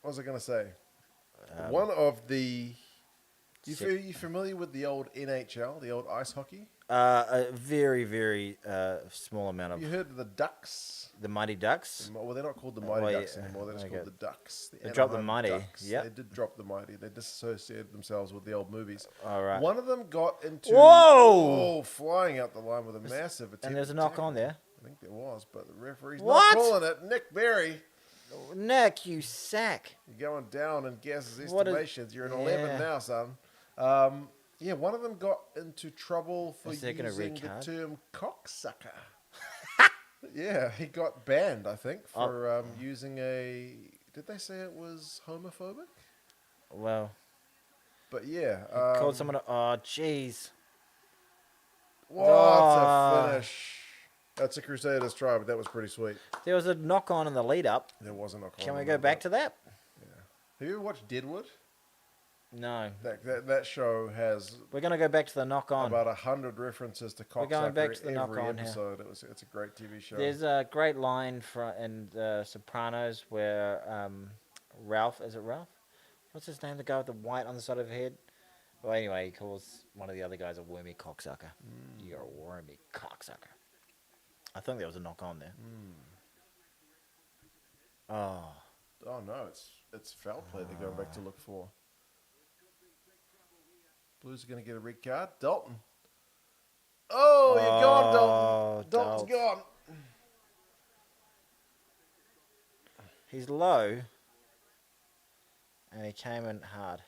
was I going to say? One of the... You familiar with the old NHL, the old ice hockey? A very, very small amount Have of you heard of the Ducks? the Mighty Ducks. Well, they're not called the Mighty Oh, yeah. Ducks anymore. They're just Okay. called the Ducks. They dropped the Anaheim Mighty, Ducks. yep. They did drop the Mighty. They disassociated themselves with the old movies. All right. One of them got into... Whoa! Oh, flying out the line with a massive attempt. And there's a to knock tackle. on there. I think there was, but the referee's What? not calling it. Nick Berry, Nick, you sack. you're going down in Gaz's What is- estimations. You're in 11 Yeah. now, son. Yeah, one of them got into trouble for Is that gonna using the recard? term cocksucker. Yeah, he got banned, I think, for using a... Did they say it was homophobic? Well, But yeah. called someone. Oh, jeez. What Oh. a finish. That's a Crusaders try, but that was pretty sweet. There was a knock on in the lead up. There wasn't a Can we go back to that? Have you ever watched Deadwood? No. That show has We're going to go back to the knock on. about 100 references to cocksucker going back to the every knock-on here. episode. It's a great TV show. There's a great line in Sopranos where Ralph, is it Ralph? What's his name? The guy with the white on the side of his head? Well, anyway, he calls one of the other guys a wormy cocksucker. You're a wormy cocksucker. I think there was a knock on there. Oh. Oh no, it's foul play they're going back to look for. Blues are going to get a red card. Dalton. Oh, you're gone, Dalton. Dalton's gone. He's low. And he came in hard.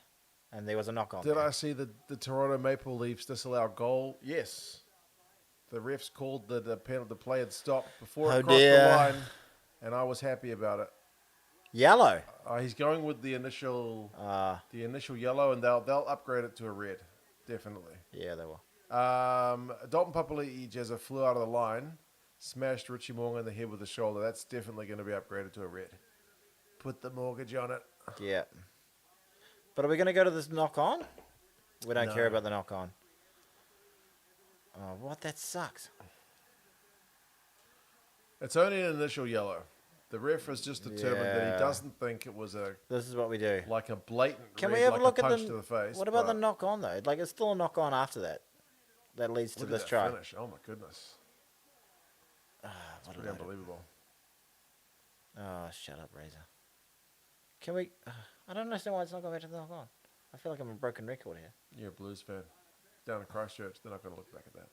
And there was a knock on. Did there. I see the Toronto Maple Leafs disallow goal? Yes. The refs called the penalty. The play had stopped before it crossed the line, and I was happy about it. Yellow. He's going with the initial yellow, and they'll upgrade it to a red, definitely. Yeah, they will. Dalton Papali'i flew out of the line, smashed Richie Morgan in the head with the shoulder. That's definitely going to be upgraded to a red. Put the mortgage on it. Yeah. But are we going to go to this knock on? We don't care about the knock on. Oh, what? That sucks. It's only an initial yellow. The ref has just determined that he doesn't think it was This is what we do. like a blatant Can red, we have like a look a at punch to the face. What about the knock on though? Like it's still a knock on after that. That leads to Look at this that try. finish. Oh my goodness. It's pretty unbelievable. Oh, shut up, Razor. Can we? I don't understand why it's not going back to the knock on. I feel like I'm a broken record here. You're a Blues fan. Down in Christchurch, they're not going to look back at that.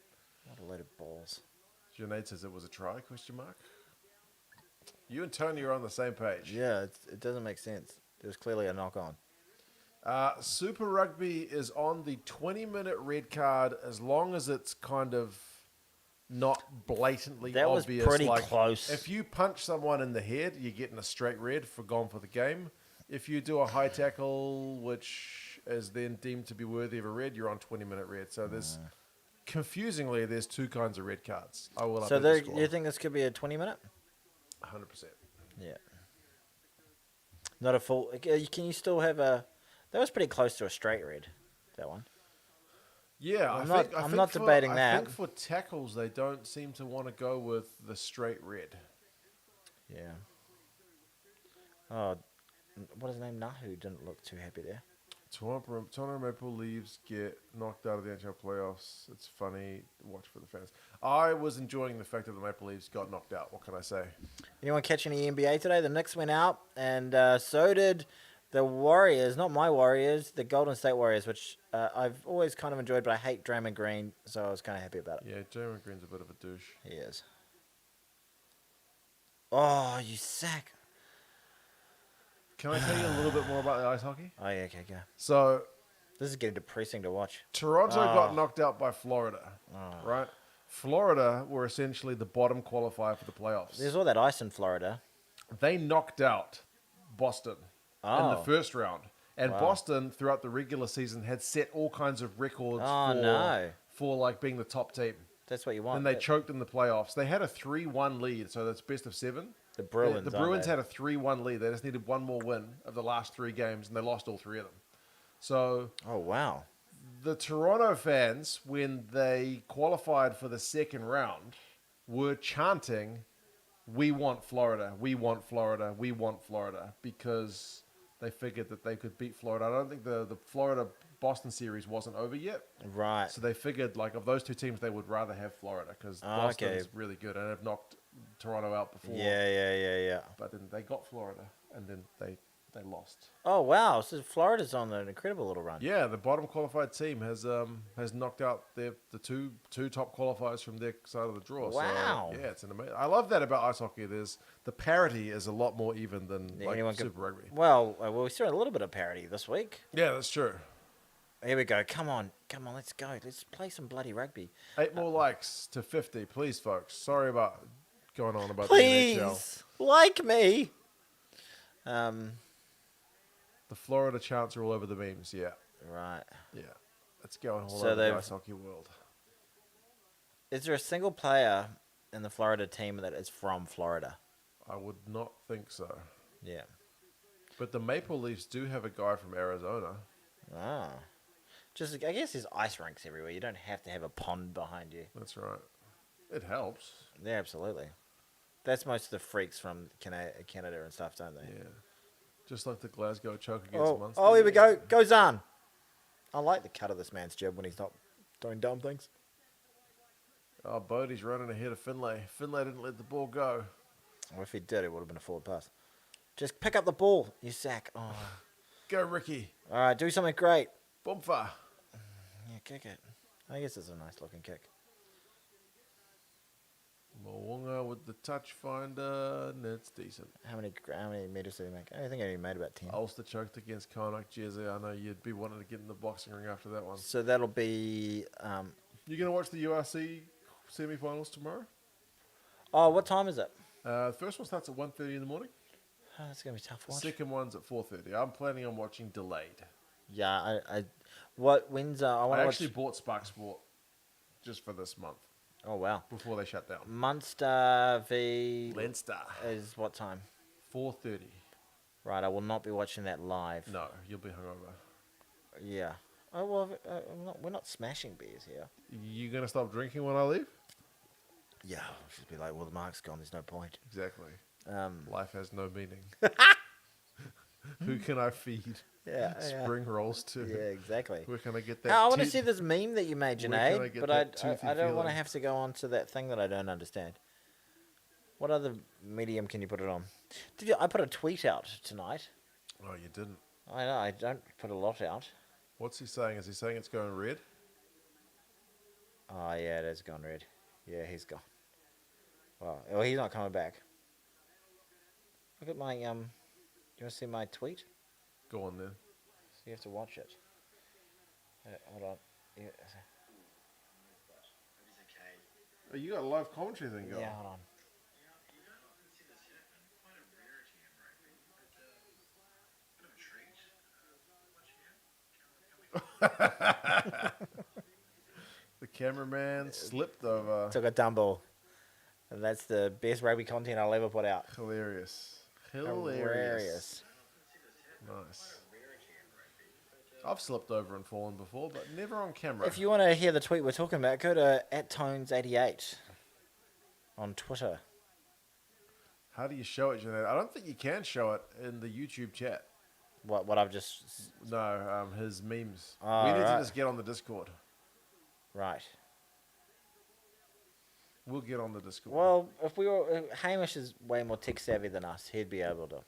What a load of balls. Junaid says it was a try, question mark. You and Tony are on the same page. Yeah, it doesn't make sense. There's clearly a knock on. Super Rugby is on the 20-minute red card as long as it's kind of not blatantly That was obvious. pretty like, close. If you punch someone in the head, you're getting a straight red for gone for the game. If you do a high tackle, which is then deemed to be worthy of a red, you're on 20-minute red. So there's, confusingly, there's two kinds of red cards. I will So update the score. you think this could be a 20-minute? 100%. Yeah. Not a full. Can you still have a? That was pretty close to a straight red. That one. Yeah, I'm I think not debating I that. think for tackles, they don't seem to want to go with the straight red. Yeah. Oh, what is his name? Nahu didn't look too happy there. Toronto Maple Leafs get knocked out of the NHL playoffs. It's funny. Watch for the fans. I was enjoying the fact that the Maple Leafs got knocked out. What can I say? Anyone catch any NBA today? The Knicks went out, and so did the Warriors. Not my Warriors, the Golden State Warriors, which I've always kind of enjoyed, but I hate Draymond Green, so I was kind of happy about it. Yeah, Draymond Green's a bit of a douche. He is. Oh, you sack. Can I tell you a little bit more about the ice hockey? Oh, yeah, okay, go. So, This is getting depressing to watch. Toronto got knocked out by Florida, Oh. right? Florida were essentially the bottom qualifier for the playoffs. There's all that ice in Florida. They knocked out Boston in the Oh. first round. And Wow. Boston, throughout the regular season, had set all kinds of records Oh, no. for like being the top team. That's what you want. And they choked in the playoffs. They had a 3-1 lead, so that's best of 7. The Bruins, The aren't Bruins they? had a 3-1 lead. They just needed one more win of the last 3 games, and they lost all 3 of them. So Oh, wow. the Toronto fans, when they qualified for the second round, were chanting, "We want Florida, we want Florida, we want Florida," because they figured that they could beat Florida. I don't think the Florida-Boston series wasn't over yet. Right. So they figured, like, of those 2 teams, they would rather have Florida because Oh, Boston's okay. really good and have knocked Toronto out before. Yeah. But then they got Florida, and then they lost. Oh, wow. So Florida's on an incredible little run. Yeah, the bottom qualified team has knocked out the two top qualifiers from their side of the draw. Wow. So, yeah, it's an amazing. I love that about ice hockey. The parity is a lot more even than like Anyone could- Super Rugby. Well, we saw a little bit of parity this week. Yeah, that's true. Here we go. Come on, let's go. Let's play some bloody rugby. 8 more likes to 50, please, folks. Sorry about going on about the NHL. Please, like me. The Florida chants are all over the memes. Yeah, Right. yeah. It's going all So over the they've- ice hockey world. Is there a single player in the Florida team that is from Florida? I would not think so. Yeah. But the Maple Leafs do have a guy from Arizona. Ah. Just, I guess there's ice rinks everywhere. You don't have to have a pond behind you. That's right. It helps. Yeah, absolutely. That's most of the freaks from Canada and stuff, don't they? Yeah. Just like the Glasgow choke against Munster. Oh, here we go. Goes on. I like the cut of this man's jib when he's not doing dumb things. Oh, Bodie's running ahead of Finlay. Finlay didn't let the ball go. Or if he did, it would have been a forward pass. Just pick up the ball, you sack. Oh. Go, Ricky. All right, do something great. Boomfa. Yeah, kick it. I guess it's a nice looking kick. Moonga with the touch finder, and it's decent. How many meters did he make? I think he only made about 10. Ulster choked against Karnak Jersey. I know you'd be wanting to get in the boxing ring after that one. So that'll be. You going to watch the URC semi-finals tomorrow? Oh, what time is it? The first one starts at 1:30 in the morning. Oh, that's gonna be a tough The watch. second one's at 4:30. I'm planning on watching delayed. Yeah, when's I want I to actually watch. bought Spark Sport just for this month Oh wow, before they shut down. Munster v Leinster, is what time? 4:30. Right, I will not be watching that live. No, you'll be hungover. Yeah. Oh well, we're not smashing beers here. You gonna stop drinking when I leave? Yeah, I'll just be like, well, the mark's gone. There's no point. Exactly. Um, Life has no meaning. Who can I feed yeah, spring rolls to? yeah, exactly. Where can I get that? Now, I want to teeth- see this meme that you made, Where can I Janae, get but that toothy I don't want to feeling? have to go on to that thing that I don't understand. What other medium can you put it on? I put a tweet out tonight. Oh, you didn't. I know, I don't put a lot out. What's he saying? Is he saying it's going red? Oh, yeah, it has gone red. Yeah, he's gone. Well, he's not coming back. Look at my, you want to see my tweet? Go on then. So you have to watch it. Hold on. Yeah, Oh, you got a live commentary thing going. yeah, hold on. The cameraman slipped over. Took a tumble. And that's the best rugby content I'll ever put out. Hilarious. Hilarious. Nice. I've slipped over and fallen before, but never on camera. If you want to hear the tweet we're talking about, go to @tones88 on Twitter. How do you show it, Jeanette? I don't think you can show it in the YouTube chat. What I've just... No, his memes. Oh, we need right. to just get on the Discord. Right. We'll get on the Discord. Well, if we were... Hamish is way more tech savvy than us. He'd be able to...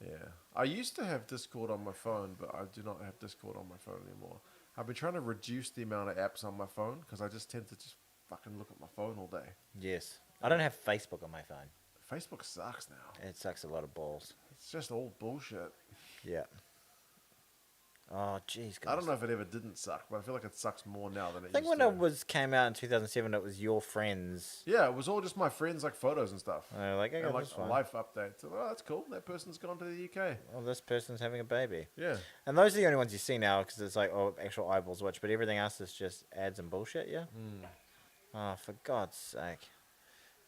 Yeah. I used to have Discord on my phone, but I do not have Discord on my phone anymore. I've been trying to reduce the amount of apps on my phone because I just tend to just fucking look at my phone all day. Yes. I don't have Facebook on my phone. Facebook sucks now. It sucks a lot of balls. It's just all bullshit. Yeah. Oh, jeez. I don't know if it ever didn't suck, but I feel like it sucks more now than it I think used when to. it came out in 2007, it was your friends. Yeah, it was all just my friends, like photos and stuff. Like, okay, And like that's fine. life updates. So, oh, that's cool. That person's gone to the UK. Well, this person's having a baby. Yeah. And those are the only ones you see now because it's like, oh, actual eyeballs watch. But everything else is just ads and bullshit, yeah? Oh, for God's sake.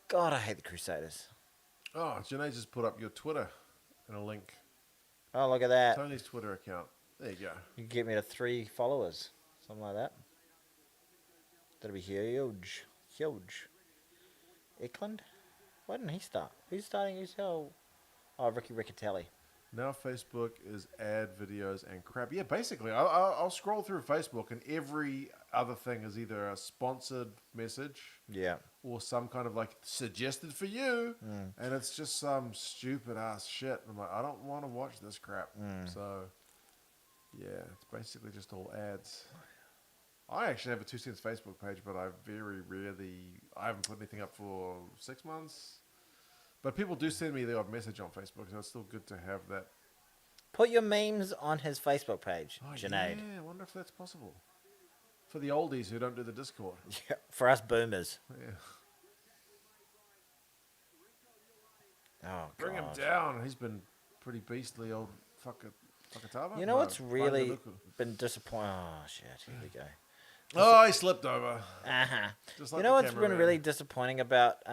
God, I hate the Crusaders. Oh, Janae just put up your Twitter and a link. Oh, look at that. Tony's Twitter account. There you go. You can get me to 3 followers. Something like that. That'll be huge. Huge. Eklund? Why didn't he start? Who's starting? Oh, Ricky Riccatelli. Now Facebook is ad videos and crap. Yeah, basically, I'll scroll through Facebook and every other thing is either a sponsored message Yeah. or some kind of like suggested for you, and it's just some stupid ass shit. I'm like, I don't want to watch this crap. So, yeah, it's basically just all ads. I actually have a 2 Cents Facebook page, but I haven't put anything up for 6 months. But people do send me the odd message on Facebook, so it's still good to have that. Put your memes on his Facebook page, Oh, Junaid. yeah, I wonder if that's possible. For the oldies who don't do the Discord. Yeah, for us boomers. Yeah. Oh, Bring him God. down. He's been pretty beastly old fuckatava. You know what's really Whangaluku. been disappointing? Oh, shit. Here we go. Oh, he slipped over. Uh-huh. Just You like know the what's been cameraman. really disappointing about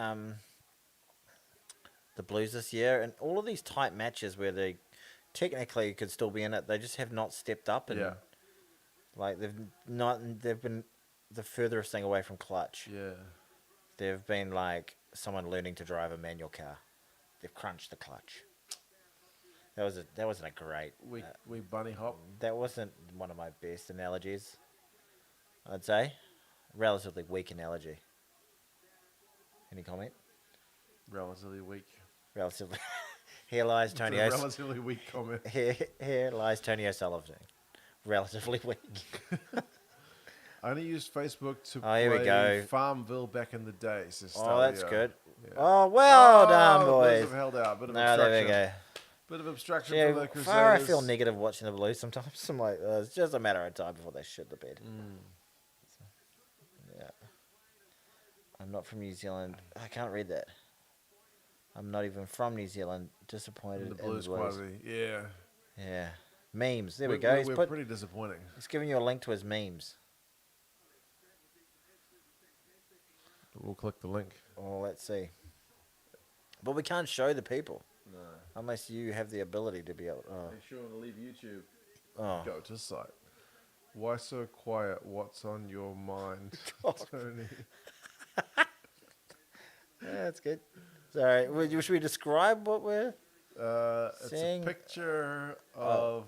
the Blues this year? And all of these tight matches where they technically could still be in it, they just have not stepped up. And Yeah. like they've been the furthest thing away from clutch. Yeah. They've been like someone learning to drive a manual car. They've crunched the clutch. That wasn't a great. We bunny hop. That wasn't one of my best analogies. I'd say, relatively weak analogy. Any comment? Relatively weak. Relatively. Here lies Tony. It's a relatively weak comment. Here lies Tony O'Sullivan. Relatively weak. I only used Facebook to Oh, here we play go. Farmville back in the day. Says Oh, that's Stalio. good. Yeah. Oh, well done, The Blues boys. have held out. Bit of No, obstruction. there we go. Bit of obstruction Yeah, from the Crusaders. far I feel negative watching the Blues sometimes. I'm like, it's just a matter of time before they shit the bed. Yeah. I'm not from New Zealand. I can't read that. I'm not even from New Zealand. Disappointed The in Blues the Blues. quasi. Yeah. Yeah. Memes. There we go. We're pretty disappointing. He's giving you a link to his memes. We'll click the link. Oh, let's see. But we can't show the people. No. Unless you have the ability to be able. Are you sure to leave YouTube? Oh. Go to site. Why so quiet? What's on your mind, Tony? Yeah, that's good. Sorry. Should we describe what we're It's seeing? a picture of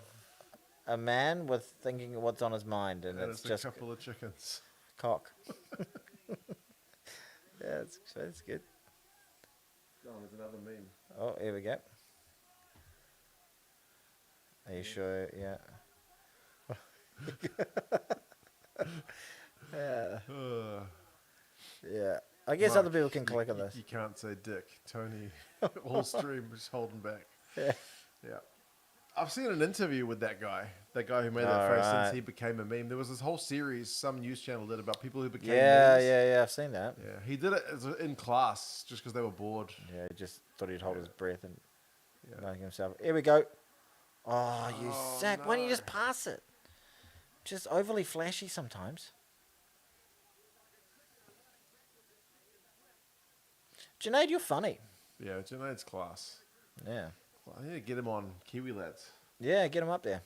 A man with thinking what's on his mind, and and it's it's just a couple of chickens. cock. Yeah, that's good. Oh, there's another meme. Oh, here we go. Are you sure? Yeah. Yeah. Yeah. I guess other Mark, people can click on this. You can't say dick. Tony, all stream is holding back. Yeah. Yeah. I've seen an interview with that guy who made that All face right. since he became a meme. There was this whole series some news channel did about people who became Yeah, memes. yeah, I've seen that. Yeah, he did it in class just because they were bored. Yeah, he just thought he'd hold his breath and Yeah. make himself. Here we go. Oh, you Oh, sack. Why don't you no. just pass it? Just overly flashy sometimes. Junaid, you're funny. Yeah, Junaid's class. Yeah. Well, I need to get him on Kiwi Lads. Yeah, get him up there.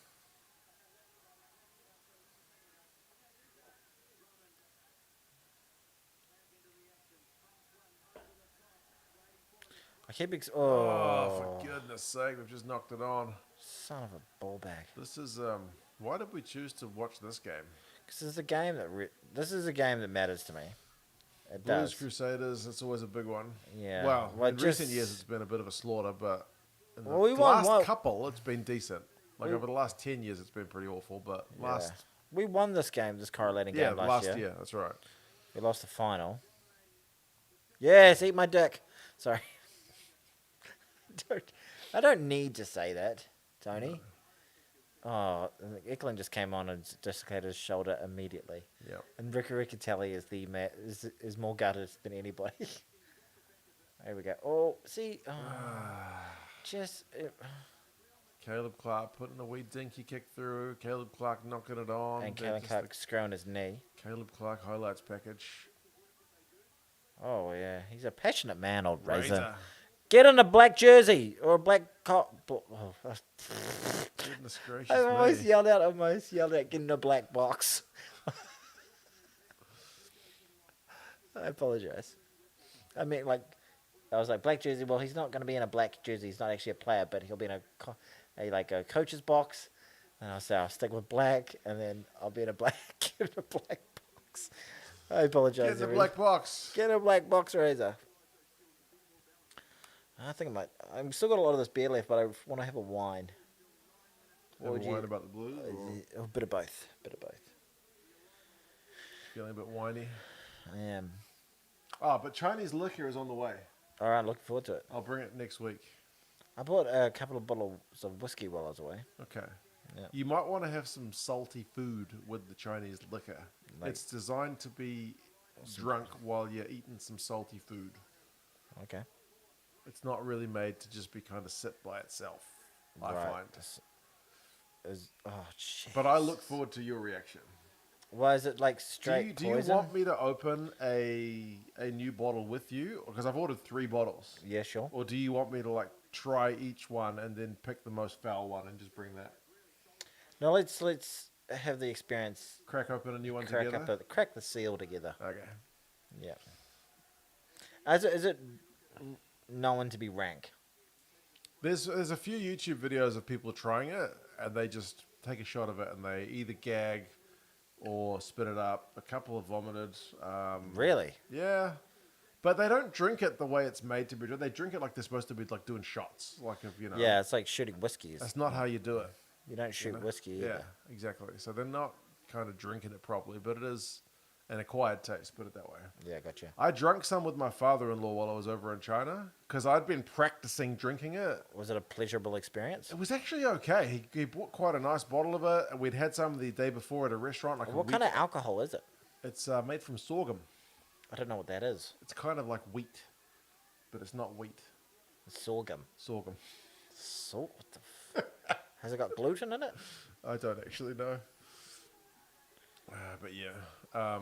I keep Oh, for goodness sake, we've just knocked it on. son of a ball bag. This is why did we choose to watch this game? Because this is a game that this is a game that matters to me. It Blues does. Crusaders, it's always a big one. Yeah. Well, Well, in recent years it's been a bit of a slaughter, but in the Well, we won last one- couple it's been decent. Like over the last 10 years it's been pretty awful, but last We won this game, this correlating game last year. year, that's right. We lost the final. Yes, eat my dick. Sorry. I don't need to say that, Tony. Oh, and Eklund just came on and dislocated his shoulder immediately. Yeah. And Ricky Riccatelli is is more gutted than anybody. There we go. Oh, see, just Caleb Clark putting a wee dinky kick through. Caleb Clark knocking it on. and They're Kalen just Clark screwing his knee. the Caleb Clark highlights package. Oh yeah, he's a passionate man, old Razor. Razor. Get in a black jersey or a black cop. Goodness gracious I almost me. yelled out, get in a black box. I apologize. I mean, I was like, black jersey. Well, he's not going to be in a black jersey. He's not actually a player, but he'll be in a coach's box. And I'll say, I'll stick with black, and then I'll be in a black box. I apologize. Get in the everyone. black box. Get a black box, Razor. I think I might. I've still got a lot of this beer left, but I want to have a wine. Have would a you- wine about the Blues? Or A bit of both. feeling a bit whiny? I am. Oh, but Chinese liquor is on the way. All right, looking forward to it. I'll bring it next week. I bought a couple of bottles of whiskey while I was away. Okay. Yeah. You might want to have some salty food with the Chinese liquor. Like- It's designed to be drunk while you're eating some salty food. Okay. It's not really made to just be kind of sit by itself, I Right. find. Shit. But I look forward to your reaction. Why is it like straight Do you poison? want me to open a new bottle with you? Because I've ordered 3 bottles. Yeah, sure. Or do you want me to try each one and then pick the most foul one and just bring that? No, let's have the experience. Crack open a new one Crack together? crack the seal together. Okay. Yeah. Is it known to be rank? There's a few YouTube videos of people trying it, and they just take a shot of it, and they either gag or spit it up. A couple have vomited. Really? Yeah, but they don't drink it the way it's made to be. They drink it like they're supposed to be doing shots, Yeah, it's like shooting whiskeys. That's not how you do it. You don't shoot whiskey Yeah, either. exactly. So they're not kind of drinking it properly, but it is an acquired taste, put it that way. Yeah, gotcha. I drank some with my father-in-law while I was over in China because I'd been practicing drinking it. Was it a pleasurable experience? It was actually okay. He bought quite a nice bottle of it, and we'd had some the day before at a restaurant. What kind of alcohol is it? It's made from sorghum. I don't know what that is. It's kind of like wheat, but it's not wheat. Sorghum. Sorghum. What the Has it got gluten in it? I don't actually know. But yeah.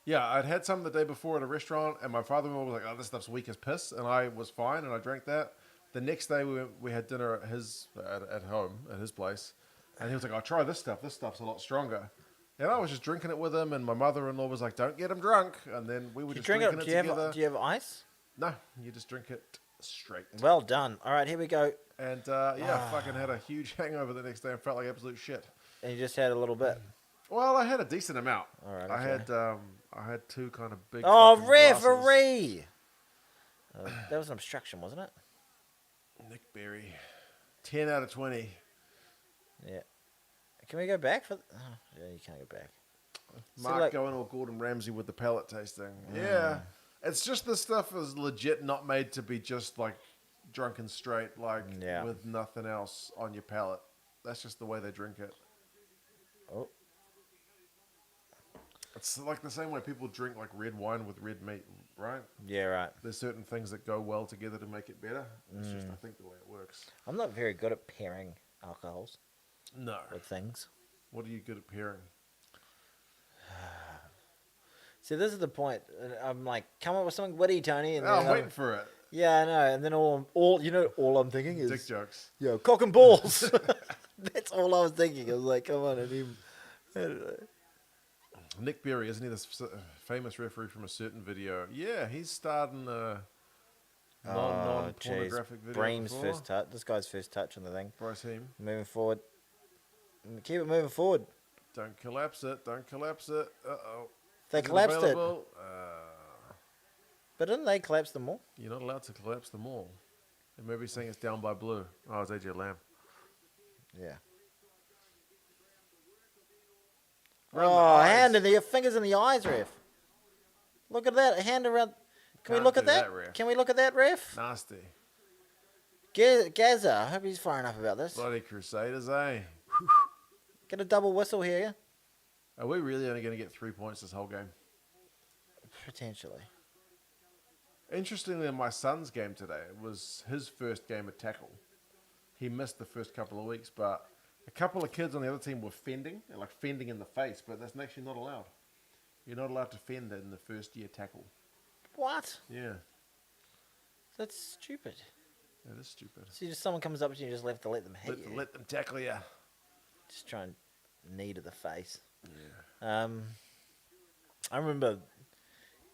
Yeah, I'd had some the day before at a restaurant, and my father-in-law was like, "Oh, this stuff's weak as piss," and I was fine, and I drank that. The next day, we had dinner at home, at his place, and he was like, "I'll try this stuff. This stuff's a lot stronger." And I was just drinking it with him, and my mother-in-law was like, "Don't get him drunk," and then we were just drinking it together. Do you have ice? No, you just drink it straight. Well done. All right, here we go. And I fucking had a huge hangover the next day and felt like absolute shit. And you just had a little bit. Well, I had a decent amount. All right, okay. I had two kind of big. Oh, fucking glasses. referee! That was an obstruction, wasn't it? Nick Berry, 10 out of 20. Yeah. Can we go back for? Oh, yeah, you can't go back. Mark going all Gordon Ramsay with the palate tasting. Yeah, it's just this stuff is legit not made to be just like drunken straight, like with nothing else on your palate. That's just the way they drink it. Oh. It's like the same way people drink like red wine with red meat, right? Yeah, right. There's certain things that go well together to make it better. It's just, I think, the way it works. I'm not very good at pairing alcohols. No. With things. What are you good at pairing? See, this is the point. I'm like, come up with something witty, Tony. And I'm waiting for it. Yeah, I know. And then all I'm thinking is dick jokes. Yeah, cock and balls. That's all I was thinking. I was like, come on, Nick Berry, isn't he this famous referee from a certain video? Yeah, he's starting a non-pornographic video. Bream's first touch. This guy's first touch on the thing. Bryce Heem. Moving forward. Keep it moving forward. Don't collapse it. Don't collapse it. Uh-oh. They collapsed it. But didn't they collapse them all? You're not allowed to collapse them all. They may be saying it's down by blue. Oh, it's AJ Lamb. Yeah. Hand in your fingers in the eyes, ref. Look at that. A hand around. Can we look at that? Can we look at that, ref? Nasty. Gaza. I hope he's far enough about this. Bloody Crusaders, eh? Get a double whistle here. Are we really only going to get 3 points this whole game? Potentially. Interestingly, in my son's game today, it was his first game at tackle. He missed the first couple of weeks, but a couple of kids on the other team were fending in the face, but that's actually not allowed. You're not allowed to fend in the first year tackle. What? Yeah. That's stupid. That is stupid. So someone comes up to you, you just have to let them hit you. Let them tackle you. Just try and knee to the face. Yeah. I remember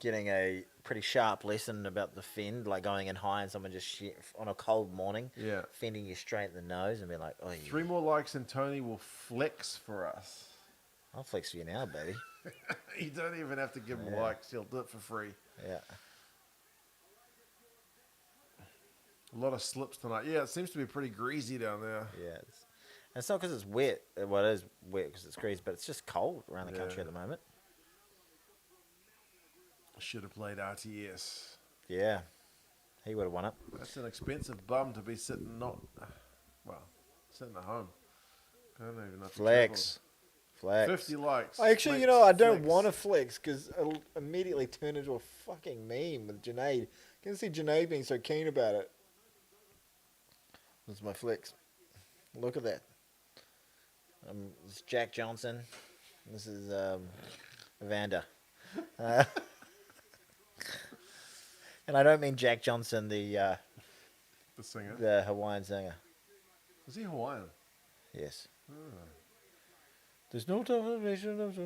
getting a pretty sharp lesson about the fend, like going in high and someone just on a cold morning, fending you straight in the nose and being like, oh, yeah. 3 more likes and Tony will flex for us. I'll flex for you now, baby. You don't even have to give him likes. He'll do it for free. Yeah. A lot of slips tonight. Yeah, it seems to be pretty greasy down there. Yeah. It's not because it's wet. Well, it is wet because it's greasy, but it's just cold around the country at the moment. Should have played RTS. Yeah. He would have won it. That's an expensive bum to be sitting sitting at home. I don't even know if Flex. 50 likes. Actually, I don't want to flex because it'll immediately turn into a fucking meme with Junaid. I can see Junaid being so keen about it. This is my flex. Look at that. This is Jack Johnson. This is Evander. And I don't mean Jack Johnson, the singer, the Hawaiian singer. Is he Hawaiian? Yes. There's no definition of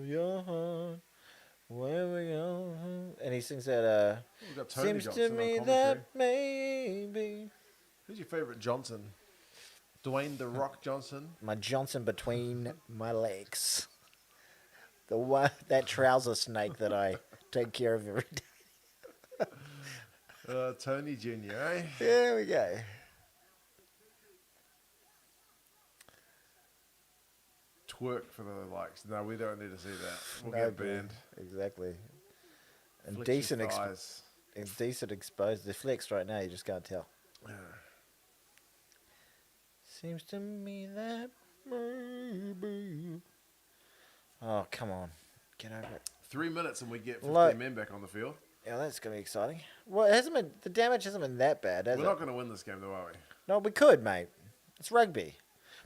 your heart. Where we go, and he sings that. Seems to me that maybe. Who's your favorite Johnson? Dwayne the Rock Johnson. My Johnson between my legs. The one, that trouser snake that I take care of every day. Tony Jr., eh? There we go. twerk for the likes. No, we don't need to see that. We'll No, get banned. Exactly. Flex your thighs. Indecent exposed. They're flexed right now. You just can't tell. Seems to me that maybe. Oh, come on. Get over it. 3 minutes and we get 15 Like- men back on the field. Yeah, that's going to be exciting. Well, it hasn't been, the damage hasn't been that bad, has We're it? not going to win this game, though, are we? No, we could, mate. It's rugby.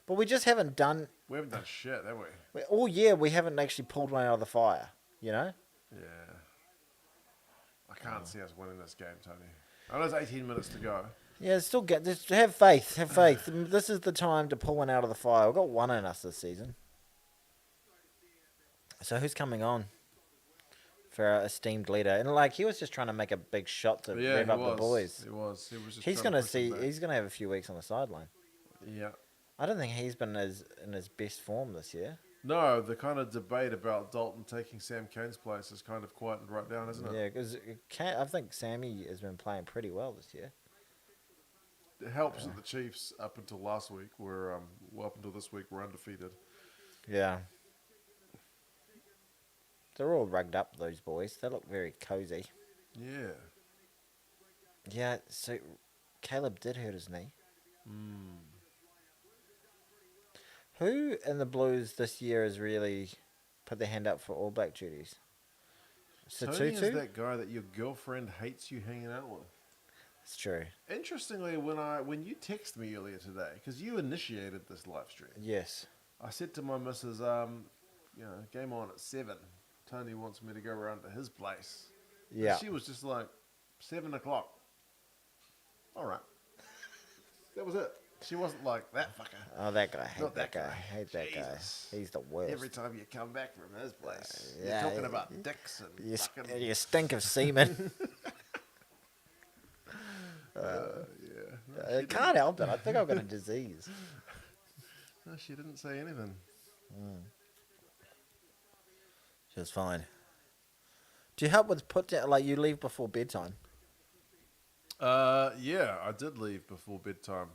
But we just haven't done... We haven't done shit, have we? All year, we haven't actually pulled one out of the fire, you know? Yeah. I can't see us winning this game, Tony. I know there's 18 minutes to go. Yeah, still get this. Have faith. Have faith. This is the time to pull one out of the fire. We've got one in us this season. So who's coming on for our esteemed leader? And like he was just trying to make a big shot to Yeah, rev he up was. the boys. He was. He was just He's trying gonna to push them see. back. He's gonna have a few weeks on the sideline. Yeah. I don't think he's been in his best form this year. No, the kind of debate about Dalton taking Sam Kane's place is kind of quietened right down, isn't it? Yeah, because I think Sammy has been playing pretty well this year. It helps that the Chiefs, up until last week, were up until this week, were undefeated. Yeah. They're all rugged up, those boys. They look very cozy. Yeah. Yeah, so Caleb did hurt his knee. Who in the Blues this year has really put their hand up for All Black duties? Tony is Satutu? that guy that your girlfriend hates you hanging out with. It's true. Interestingly, when you texted me earlier today, because you initiated this live stream, Yes. I said to my missus, game on at 7. Tony wants me to go around to his place. And Yeah. she was just like, 7 o'clock. All right. That was it. She wasn't like, that fucker. Oh, that guy. I hate Not that that guy. guy. Hate that Jesus. guy. He's the worst. Every time you come back from his place, yeah, you're talking yeah. about dicks and You, fucking... you stink of semen. yeah. I can't help it. I think I've got a disease. No, she didn't say anything. She was fine. Do you help with put down, like you leave before bedtime? Yeah, I did leave before bedtime.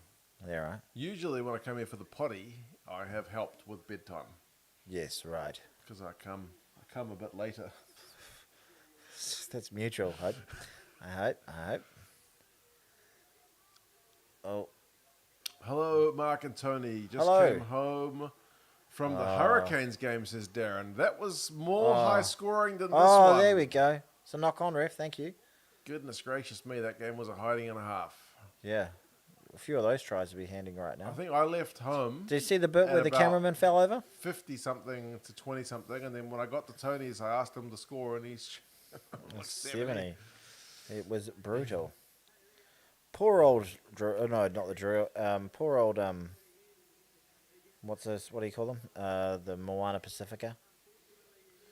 Yeah, right. Usually when I come here for the potty, I have helped with bedtime Yes, right. because I come a bit later. That's mutual, I hope. I hope. Oh, Hello, Mark and Tony. Just Hello. came home from the Hurricanes game, says Darren. That was more high scoring than this oh, one. there we go. So knock on, ref. Thank you. Goodness gracious me, that game was a hiding and a half. Yeah, a few of those tries to be handing right I now. think I left home Did you see the bit at where the about cameraman fell over? 50-something to 20-something, and then when I got to Tony's, I asked him to score, and he's like 70. It was brutal. Poor old Drew. No, not the Drew. Poor old what's this? What do you call them? The Moana Pacifica.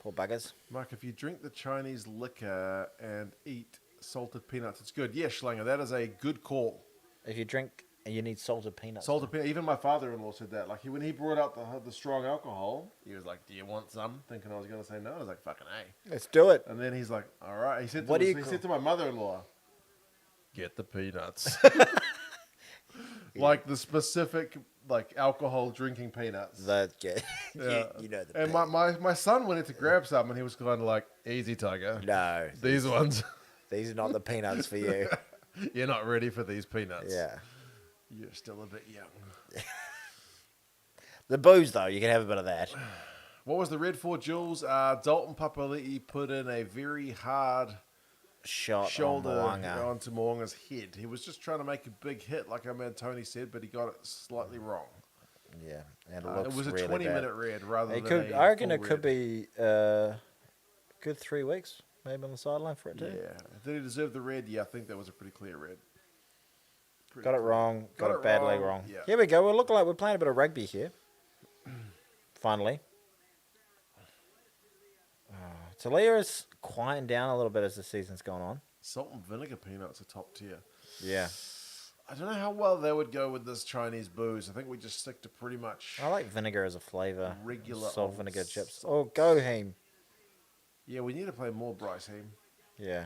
Poor buggers. Mark, if you drink the Chinese liquor and eat salted peanuts, it's good. Yes, Schlanger, that is a good call. If you drink, you need salted peanuts. Salted peanut. Even my father-in-law said that. Like when he brought out the strong alcohol, he was like, "Do you want some?" Thinking I was going to say no. I was like, "Fucking A." Let's do it. And then he's like, "All right." He said, What do you he call- said to my mother-in-law, "Get the peanuts." Like the specific like alcohol drinking peanuts. That's good. Yeah. you know the. And my son went in to grab some, and he was kind of like, "Easy, Tiger. No, These ones, these are not the peanuts for you. you're not ready for these peanuts. Yeah. You're still a bit young." The booze though, you can have a bit of that. What was the red for, Jules? Dalton Papali'i put in a very hard Shot shoulder on Moanga. onto Moanga's head. He was just trying to make a big hit, like our man Tony said, but he got it slightly wrong. Yeah, and It was a really 20-minute red rather It than could. a I reckon full it could red. be good 3 weeks, maybe on the sideline for it too. Yeah. Did he deserve the red? Yeah, I think that was a pretty clear red. Pretty Got it clear. wrong. Got it badly wrong. Yeah. Here we go. We're looking like we're playing a bit of rugby here. Finally. Talia is quieting down a little bit as the season's gone on. Salt and vinegar peanuts are top tier. Yeah. I don't know how well they would go with this Chinese booze. I think we just stick to pretty much... I like vinegar as a flavour. Regular salt old vinegar chips. salt. Oh, go Heem. Yeah, we need to play more Bryce Heem. Yeah.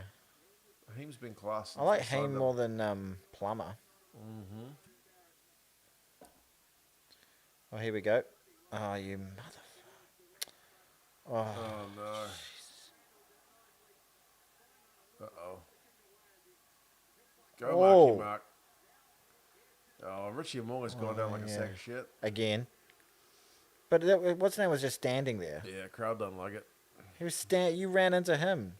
Heem's been class. I like since we signed Heem him. more than Plummer. Oh, here we go. Oh, you motherfucker. Oh, Oh, no. Uh-oh. Go, Marky oh, Mark. Oh, Richie Amonga's gone down like a sack of shit. again. But what's his name was just standing there. Yeah, crowd don't like it. He was You ran into him.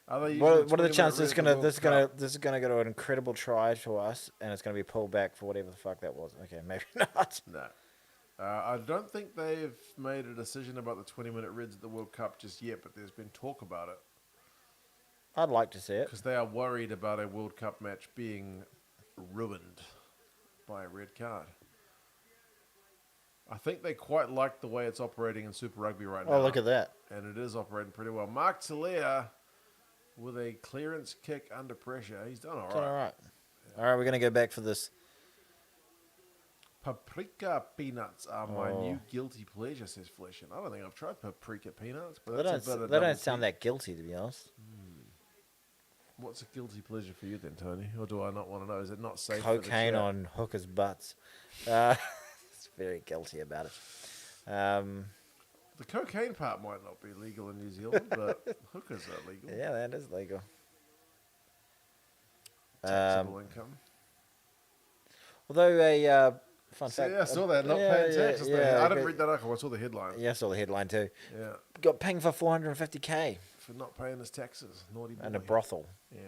Are they using What are the 20-minute chances red at the World Cup? this is gonna go to an incredible try to us, and it's gonna be pulled back for whatever the fuck that was? Okay, maybe not. No. I don't think they've made a decision about the 20-minute reds at the World Cup just yet, but there's been talk about it. I'd like to see it. Because they are worried about a World Cup match being ruined by a red card. I think they quite like the way it's operating in Super Rugby right now. Oh, look at that. And it is operating pretty well. Mark Talia with a clearance kick under pressure. He's done all It's all right. right. All right, we're gonna go back for this. Paprika peanuts are my new guilty pleasure, says Flesh. And I don't think I've tried paprika peanuts, but that's a bit of They don't double sound kick. that guilty, to be honest. What's a guilty pleasure for you then, Tony? Or do I not want to know? Is it not safe for the Cocaine chat? on hookers' butts. It's very guilty about it. The cocaine part might not be legal in New Zealand, but hookers are legal. Yeah, that is legal. Taxable income. Although a fun So, fact. yeah, I saw that. Not yeah, paying yeah, taxes. yeah, I didn't but- read that article. I saw the headline. Yeah, I saw the headline too. Yeah. Got pinged for 450K For not paying his taxes. Naughty boy. and a brothel. Yeah.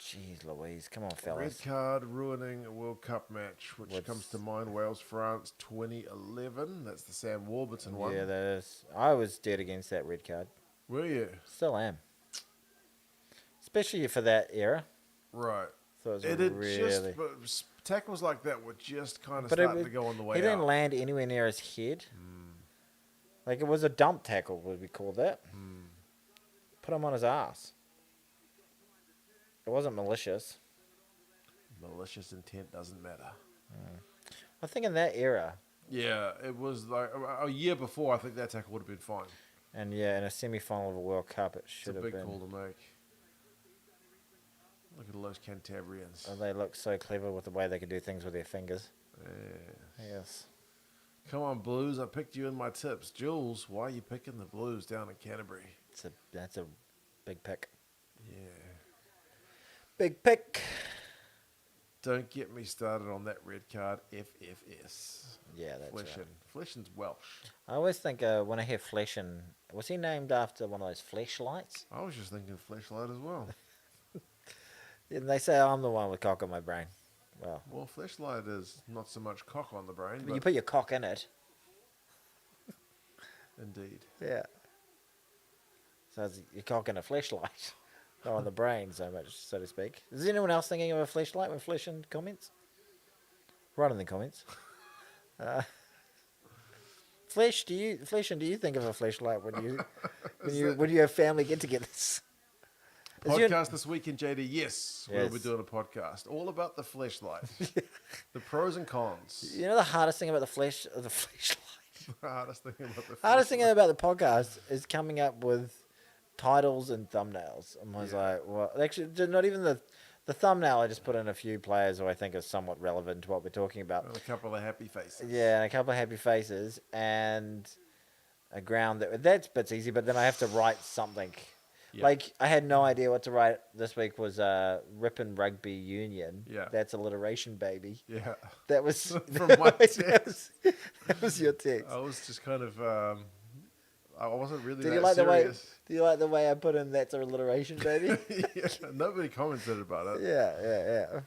Jeez Louise, come on, Red fellas. card ruining a World Cup match, which What's- comes to mind Wales, France 2011. That's the Sam Warburton one. Yeah, that is. I was dead against that red card. Were you? Still am. Especially for that era. Right. So it was It had really. just, but tackles like that were just kind of But starting to go on the way he didn't out. land anywhere near his head. Like it was a dump tackle, would we call that? Put him on his ass. It wasn't malicious. Malicious intent doesn't matter. I think in that era, Yeah, it was like a year before. I think that tackle would have been fine. and yeah, in a semi-final of a World Cup, it It's a should have big been. call to make. Look at all those Cantabrians. Oh, they look so clever with the way they could do things with their fingers. Yeah. Yes. Come on, Blues. I picked you in my tips. Jules, why are you picking the Blues down in Canterbury? That's a big pick. Yeah. Big pick. Don't get me started on that red card. FFS. Yeah, that's right. Fleshen's Welsh. I always think when I hear Fleshin, was he named after one of those flashlights? I was just thinking Fleshlight as well. And they say I'm the one with cock on my brain. Well, Well, Fleshlight is not so much cock on the brain, you but put your cock in it. indeed. Yeah. So it's your cock in a flashlight. Not on the brain so much, so to speak. Is anyone else thinking of a flashlight when flashing comments? Write in the comments. Fleshing, do you think of a flashlight when you have family get-togethers? Is your- Podcast this week in JD. Yes, we'll be Yes. doing a podcast all about the fleshlight, the pros and cons. You know the hardest thing about the flashlight? The hardest thing about the Hardest thing fleshlight. about the podcast is coming up with titles and thumbnails. I'm always Yeah. like, well, actually, not even the thumbnail. I just put in a few players who I think are somewhat relevant to what we're talking about. And a couple of happy faces. Yeah, and a couple of happy faces and a ground that's bit's easy. But then I have to write something. Yeah. Like I had no idea what to write. This week was Ripon Rugby Union. Yeah. That's alliteration, baby. Yeah. That was From my text. that was your text. I was just kind of, I wasn't really Did that you like the way? serious. Do you like the way I put in that's alliteration, baby? Yeah, nobody commented about it. yeah.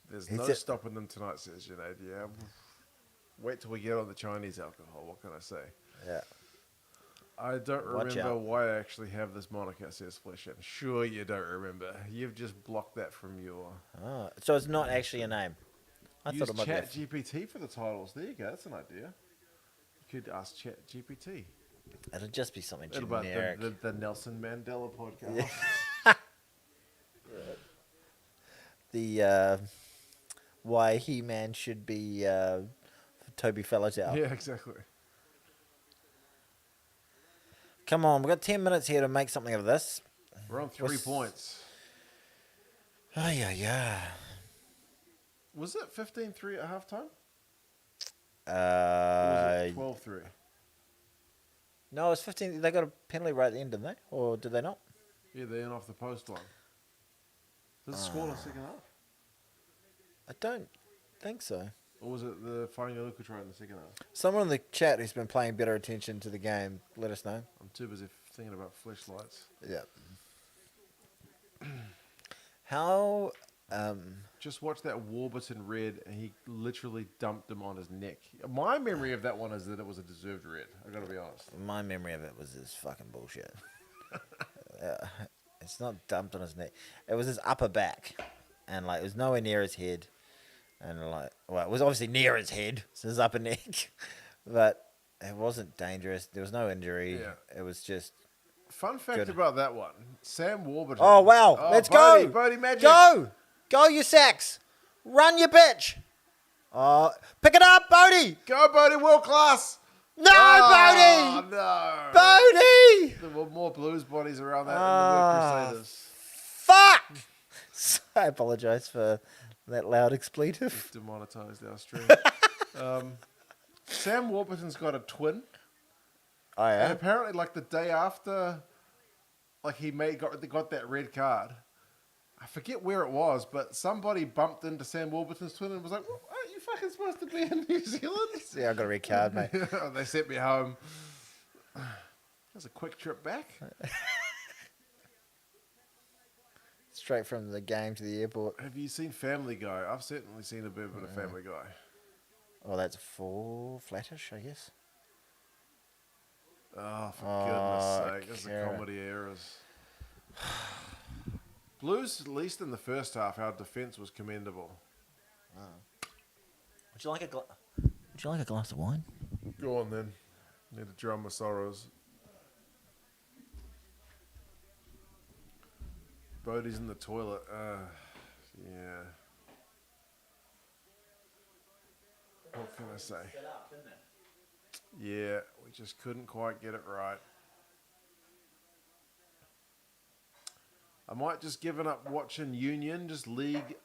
There's He no said- stopping them tonight, says Junaid. Yeah. Wait till we get on the Chinese alcohol. What can I say? Yeah. I don't Watch remember out. why I actually have this moniker, says Fleshin. Sure you don't remember. You've just blocked that from your... Oh, so it's not actually a name. I Use thought it might Chat be. GPT for the titles. There you go. That's an idea. You could ask Chat GPT. It'll just be something About generic. the Nelson Mandela podcast. The why He-Man should be Toby Fellowtown. Yeah, exactly. Come on, we've got 10 minutes here to make something of this. We're on 3 points. Oh, yeah. Was it 15-3 at halftime? Or Uh, was it 12-3? no, it was 15. They got a penalty right at the end, didn't they? Or did they not? Yeah, they went off the post line. Does it score in the second half? I don't think so. Or was it the Whangaluku try in the second half? Someone in the chat who's been paying better attention to the game, let us know. I'm too busy thinking about flashlights. Yeah. How? Just watch that Warburton red, and he literally dumped him on his neck. My memory of that one is that it was a deserved red. I gotta be honest. My memory of it was this fucking bullshit. It's not dumped on his neck. It was his upper back, and like it was nowhere near his head, and like well, it was obviously near his head, so his upper neck, but it wasn't dangerous. There was no injury. Yeah. It was just. Fun fact Good. about that one: Sam Warburton. Oh wow! Let's Bodie, go! Bodie Magic. Go, you sacks! Run, you bitch! Pick it up, Bodie! Go, Bodie, world class. No, Oh, Bodie! no. Bodie! There were more Blues bodies around that than the word Crusaders. Fuck! I apologize for that loud expletive. Demonetized our stream. Sam Warburton's got a twin. Oh And yeah. apparently, like the day after, like he got that red card. I forget where it was, but somebody bumped into Sam Warburton's twin and was like, well, "Aren't you fucking supposed to be in New Zealand?" Yeah, I got a red card, mate. They sent me home. That was a quick trip back. Straight from the game to the airport. Have you seen Family Guy? I've certainly seen a bit of Family Guy. Oh, that's full flattish, I guess. Oh, for goodness sake! This is the Karen. comedy errors. Blues, at least in the first half, our defence was commendable. Would you like a glass of wine? Go on then. Need to drown my sorrows. Bodie's in the toilet. Yeah. What can I say? Yeah, we just couldn't quite get it right. I might just given up watching Union, just league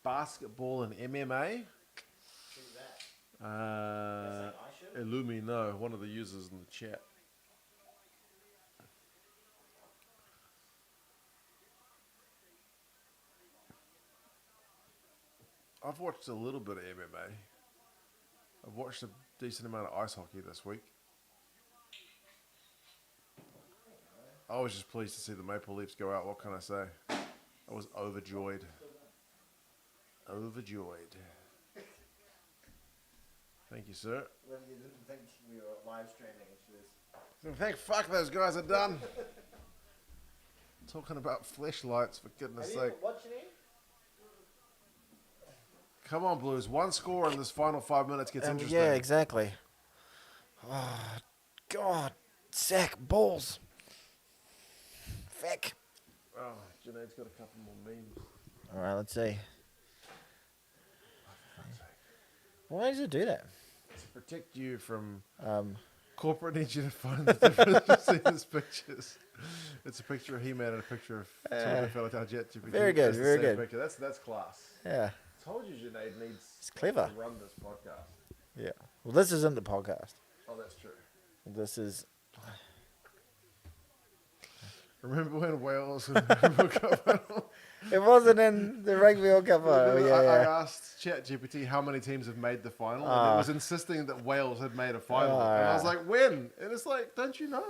basketball and MMA. Illumi, no, one of the users in the chat. I've watched a little bit of MMA. I've watched a decent amount of ice hockey this week. I was just pleased to see the Maple Leafs go out. What can I say? I was overjoyed. Overjoyed. Thank you, sir. Well, you didn't think we were live streaming. Thank fuck those guys are done. Talking about fleshlights, for goodness sake. watching it? Come on, Blues. One score in this final 5 minutes gets interesting. Yeah, exactly. Oh, God. Sack balls. Feck. Oh, Junaid's got a couple more memes. All right, let's see. Why does it do that? To protect you from Um, corporate needs you to find the difference between these pictures. It's a picture of He-Man and a picture of Jet. Very good, very good. Picture. That's class. yeah, Told you Junaid needs It's clever. to run this podcast. yeah. Well, this isn't the podcast. Oh, that's true. This is. Remember when Wales and World Cup? It wasn't in the Rugby World Cup. Oh, yeah, I yeah. asked ChatGPT how many teams have made the final, and it was insisting that Wales had made a final. Oh, and I yeah. was like, when? And it's like, don't you know?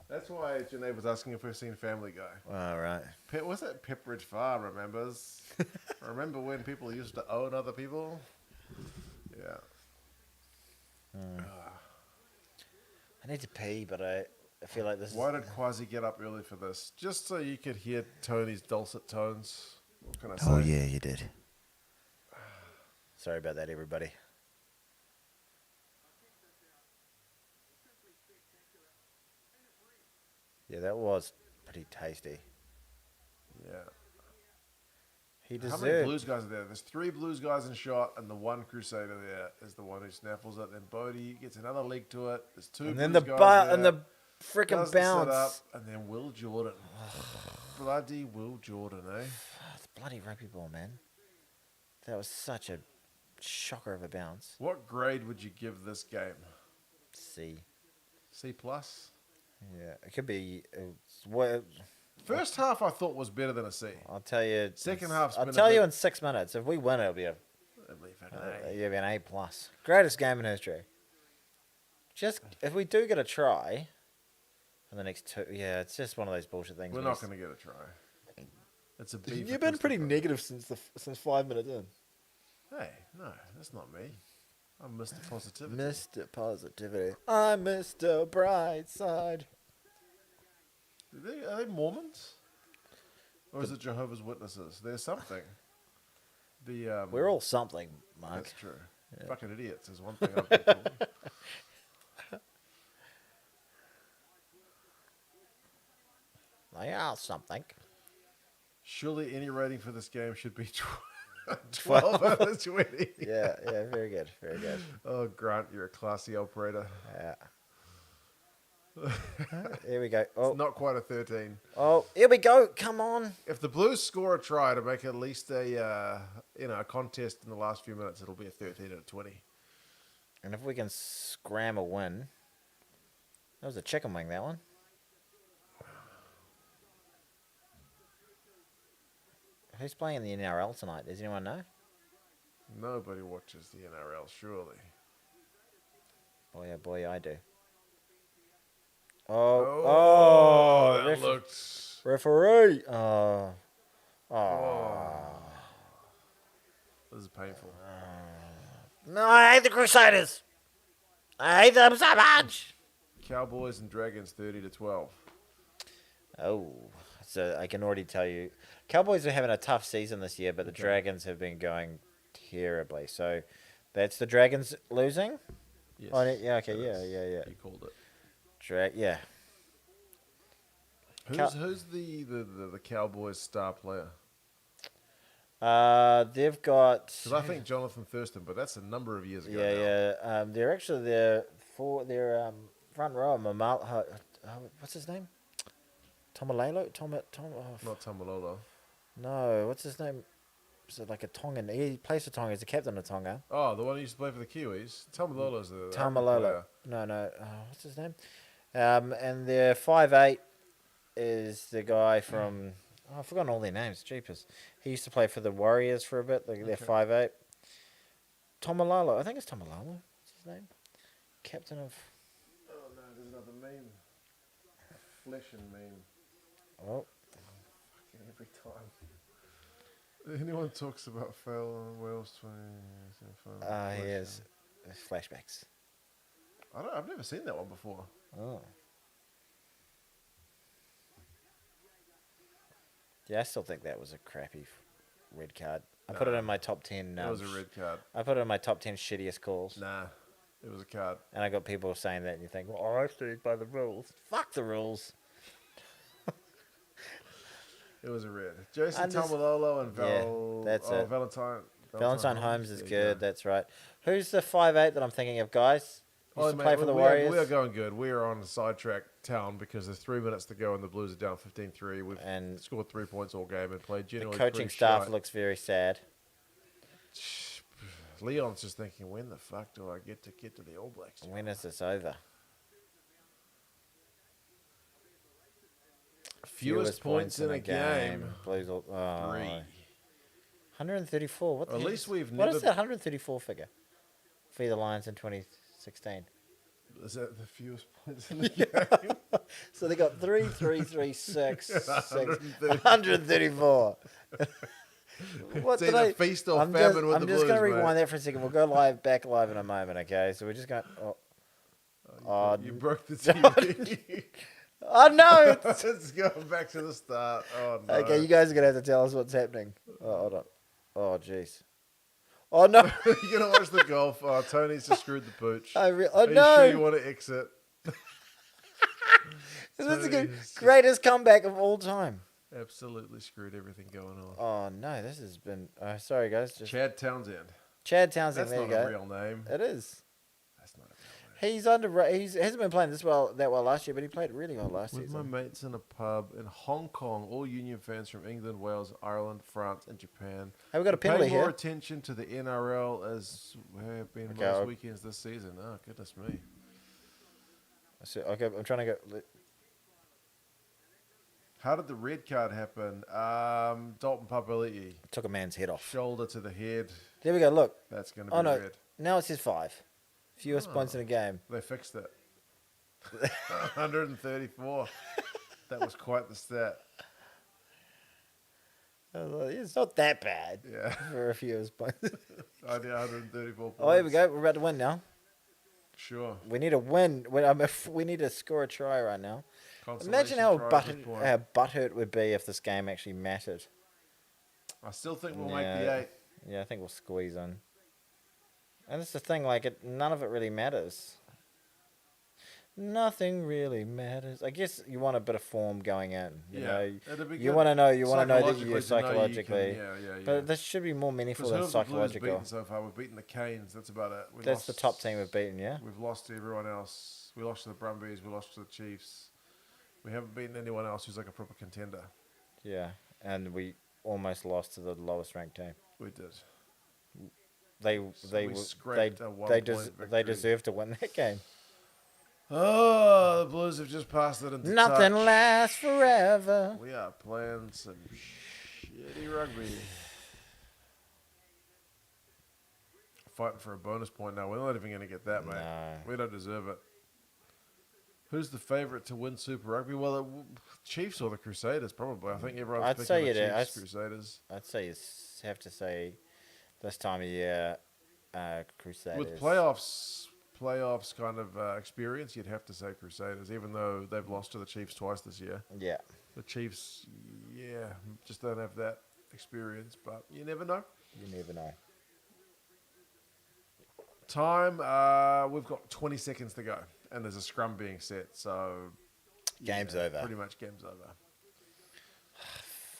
That's why Junaid was asking if we've seen Family Guy. All right. Was it Pepperidge Farm remembers? Remember when people used to own other people? Yeah. I need to pee, but I feel like this Why is. did Quasi get up early for this? Just so you could hear Tony's dulcet tones. What can I say? Oh, yeah, you did. Sorry about that, everybody. Yeah, that was pretty tasty. Yeah. He How many deserved. Blues guys are there? There's 3 Blues guys in shot, and the one Crusader there is the one who snaffles it. Then Bodie gets another leg to it. There's 2 And then Blues the guys bar there. and the freaking Does the setup, bounce. and then Will Jordan. Bloody Will Jordan, eh? It's bloody rugby ball, man. That was such a shocker of a bounce. What grade would you give this game? C. C plus. Yeah, it could be. Well, First half I thought was better than a C. I'll tell you. Second half's I'll been a tell you bit- in 6 minutes. If we win, it'll be a At least an A. it'll be an A plus. Greatest game in history. Just if we do get a try, in the next 2, yeah, it's just one of those bullshit things. We're where not it's- going to get a try. It's a B. You've been pretty negative since 5 minutes in. Hey, no, that's not me. I'm Mr. Positivity. Mr. Positivity. I'm Mr. Brightside. Are they Mormons? Or is it Jehovah's Witnesses? There's something. We're all something, Mark. That's true. Fucking idiots is one thing I've been told. They are something. Surely any rating for this game should be 12 out of 20. Yeah, very good, very good. Oh, Grant, you're a classy operator. Yeah. Here we go. Oh, Not quite a 13. oh, here we go. Come on. If the Blues score a try to make at least a contest in the last few minutes, it'll be a 13 out of 20. And if we can scram a win. That was a chicken wing, that one. Who's playing in the NRL tonight? Does anyone know? Nobody watches the NRL, surely. Boy, oh boy, I do. Oh, that looked... referee. Oh. This is painful. No, I hate the Crusaders. I hate them so much. Cowboys and Dragons 30-12. Oh, so I can already tell you, Cowboys are having a tough season this year, but the Dragons have been going terribly. So that's the Dragons losing. Yes. Oh, yeah. Okay. Yes. Yeah. You called it. Yeah. Who's the Cowboys star player? They've got. Because I think Jonathan Thurston, but that's a number of years ago. Yeah. They're actually their front row. What's his name? Tomalolo? Not Tamalolo. No, what's his name? Is it like a Tongan? He plays for Tonga. He's the captain of Tonga. Oh, the one who used to play for the Kiwis. Tamalolo's the Tamalolo. No. What's his name? And their 5'8" is the guy from. Oh, I've forgotten all their names. Jeepers. He used to play for the Warriors for a bit. They're 5'8". Tomalolo. I think it's Tomalolo. What's his name? Captain of. Oh no, there's another meme. Flesh and meme. Oh. Fucking every time. Anyone talks about fail on Wales 20. He is. Flashbacks. I've never seen that one before. Oh. Yeah, I still think that was a crappy red card. I put it in my top 10. It was a red card. I put it in my top 10 shittiest calls. Nah, it was a card. And I got people saying that, and you think, well, I studied by the rules. Fuck the rules. It was a red. Jason And this- Tamalolo and that's it. Valentine Holmes is there you good. go. That's right. Who's the 5'8" that I'm thinking of, guys? Used to mate, play for the we Warriors. we are going good. We are on a sidetrack town because there's 3 minutes to go and the Blues are down 15-3. We've And scored 3 points all game and played the generally coaching pretty staff shite. looks very sad. Leon's just thinking, when the fuck do I get to the All Blacks? When is this over? Fewest points in a game. Blues 3. 134. What the At heck least we've What never- is that 134 figure for the Lions in 2016? Is that the fewest points in the game? So they got 3, 3, 3, 6, 6 130. 134. What It's did either I? feast or I'm famine just, with I'm the just Blues, going to rewind mate. that for a second. We'll go back live in a moment, okay? So we're just going. You broke the TV. Oh no! It's going back to the start. Oh no. Okay, you guys are going to have to tell us what's happening. Oh, hold on. Oh jeez. Oh no! You're going to watch the golf. Oh, Tony's just screwed the pooch. Oh Are you no! sure you want to exit? This is the Tony's greatest comeback of all time. absolutely screwed everything going on. Oh no! This has been. Sorry guys. Just Chad Townsend. Chad Townsend. That's there not you a go. real name. It is. That's not a real name. He's under. He hasn't been playing that well last year, but he played really well last With my season. mates in a pub in Hong Kong, all Union fans from England, Wales, Ireland, France, and Japan. Hey, we got a Pay penalty more here. attention to the NRL as have been Okay, most weekends this season. Oh, goodness me. So, okay, I'm trying to go. How did the red card happen? Dalton Papali'i. Took a man's head off. Shoulder to the head. There we go. Look. That's going to be Oh no. red. Now it says 5. Fewest points in a game. They fixed it. 134. That was quite the stat. It's not that bad. Yeah. For a fewest points. I did 134 points. Oh, here we go. We're about to win now. Sure. We need a win. We need to score a try right now. Imagine Consolation how try at this point. butthurt it would be if this game actually mattered. I still think we'll make the 8. Yeah, I think we'll squeeze in. And that's the thing, like, none of it really matters. Nothing really matters. I guess you want a bit of form going in. You know, it'd be you good want to know that you're to know you psychologically. can- But this should be more meaningful than Because who have the Blues psychological. beaten so far? We've beaten the Canes. That's about it. That's the top team we've beaten, yeah? We've lost to everyone else. We lost to the Brumbies. We lost to the Chiefs. We haven't beaten anyone else who's like a proper contender. Yeah, and we almost lost to the lowest ranked team. We did. They we scraped a 1 they point they victory. deserve to win that game. Oh, the Blues have just passed it into Nothing touch. lasts forever. We are playing some shitty rugby. Fighting for a bonus point now. We're not even going to get that, mate. No. We don't deserve it. Who's the favourite to win Super Rugby? Well, Chiefs or the Crusaders, probably. I think everyone's I'd picking say the you do. Chiefs, Crusaders. I'd say you have to say this time of year, Crusaders. With playoffs kind of experience, you'd have to say Crusaders, even though they've lost to the Chiefs twice this year. Yeah. The Chiefs, just don't have that experience, but you never know. You never know. Time, we've got 20 seconds to go, and there's a scrum being set, so... Game's over. Pretty much game's over.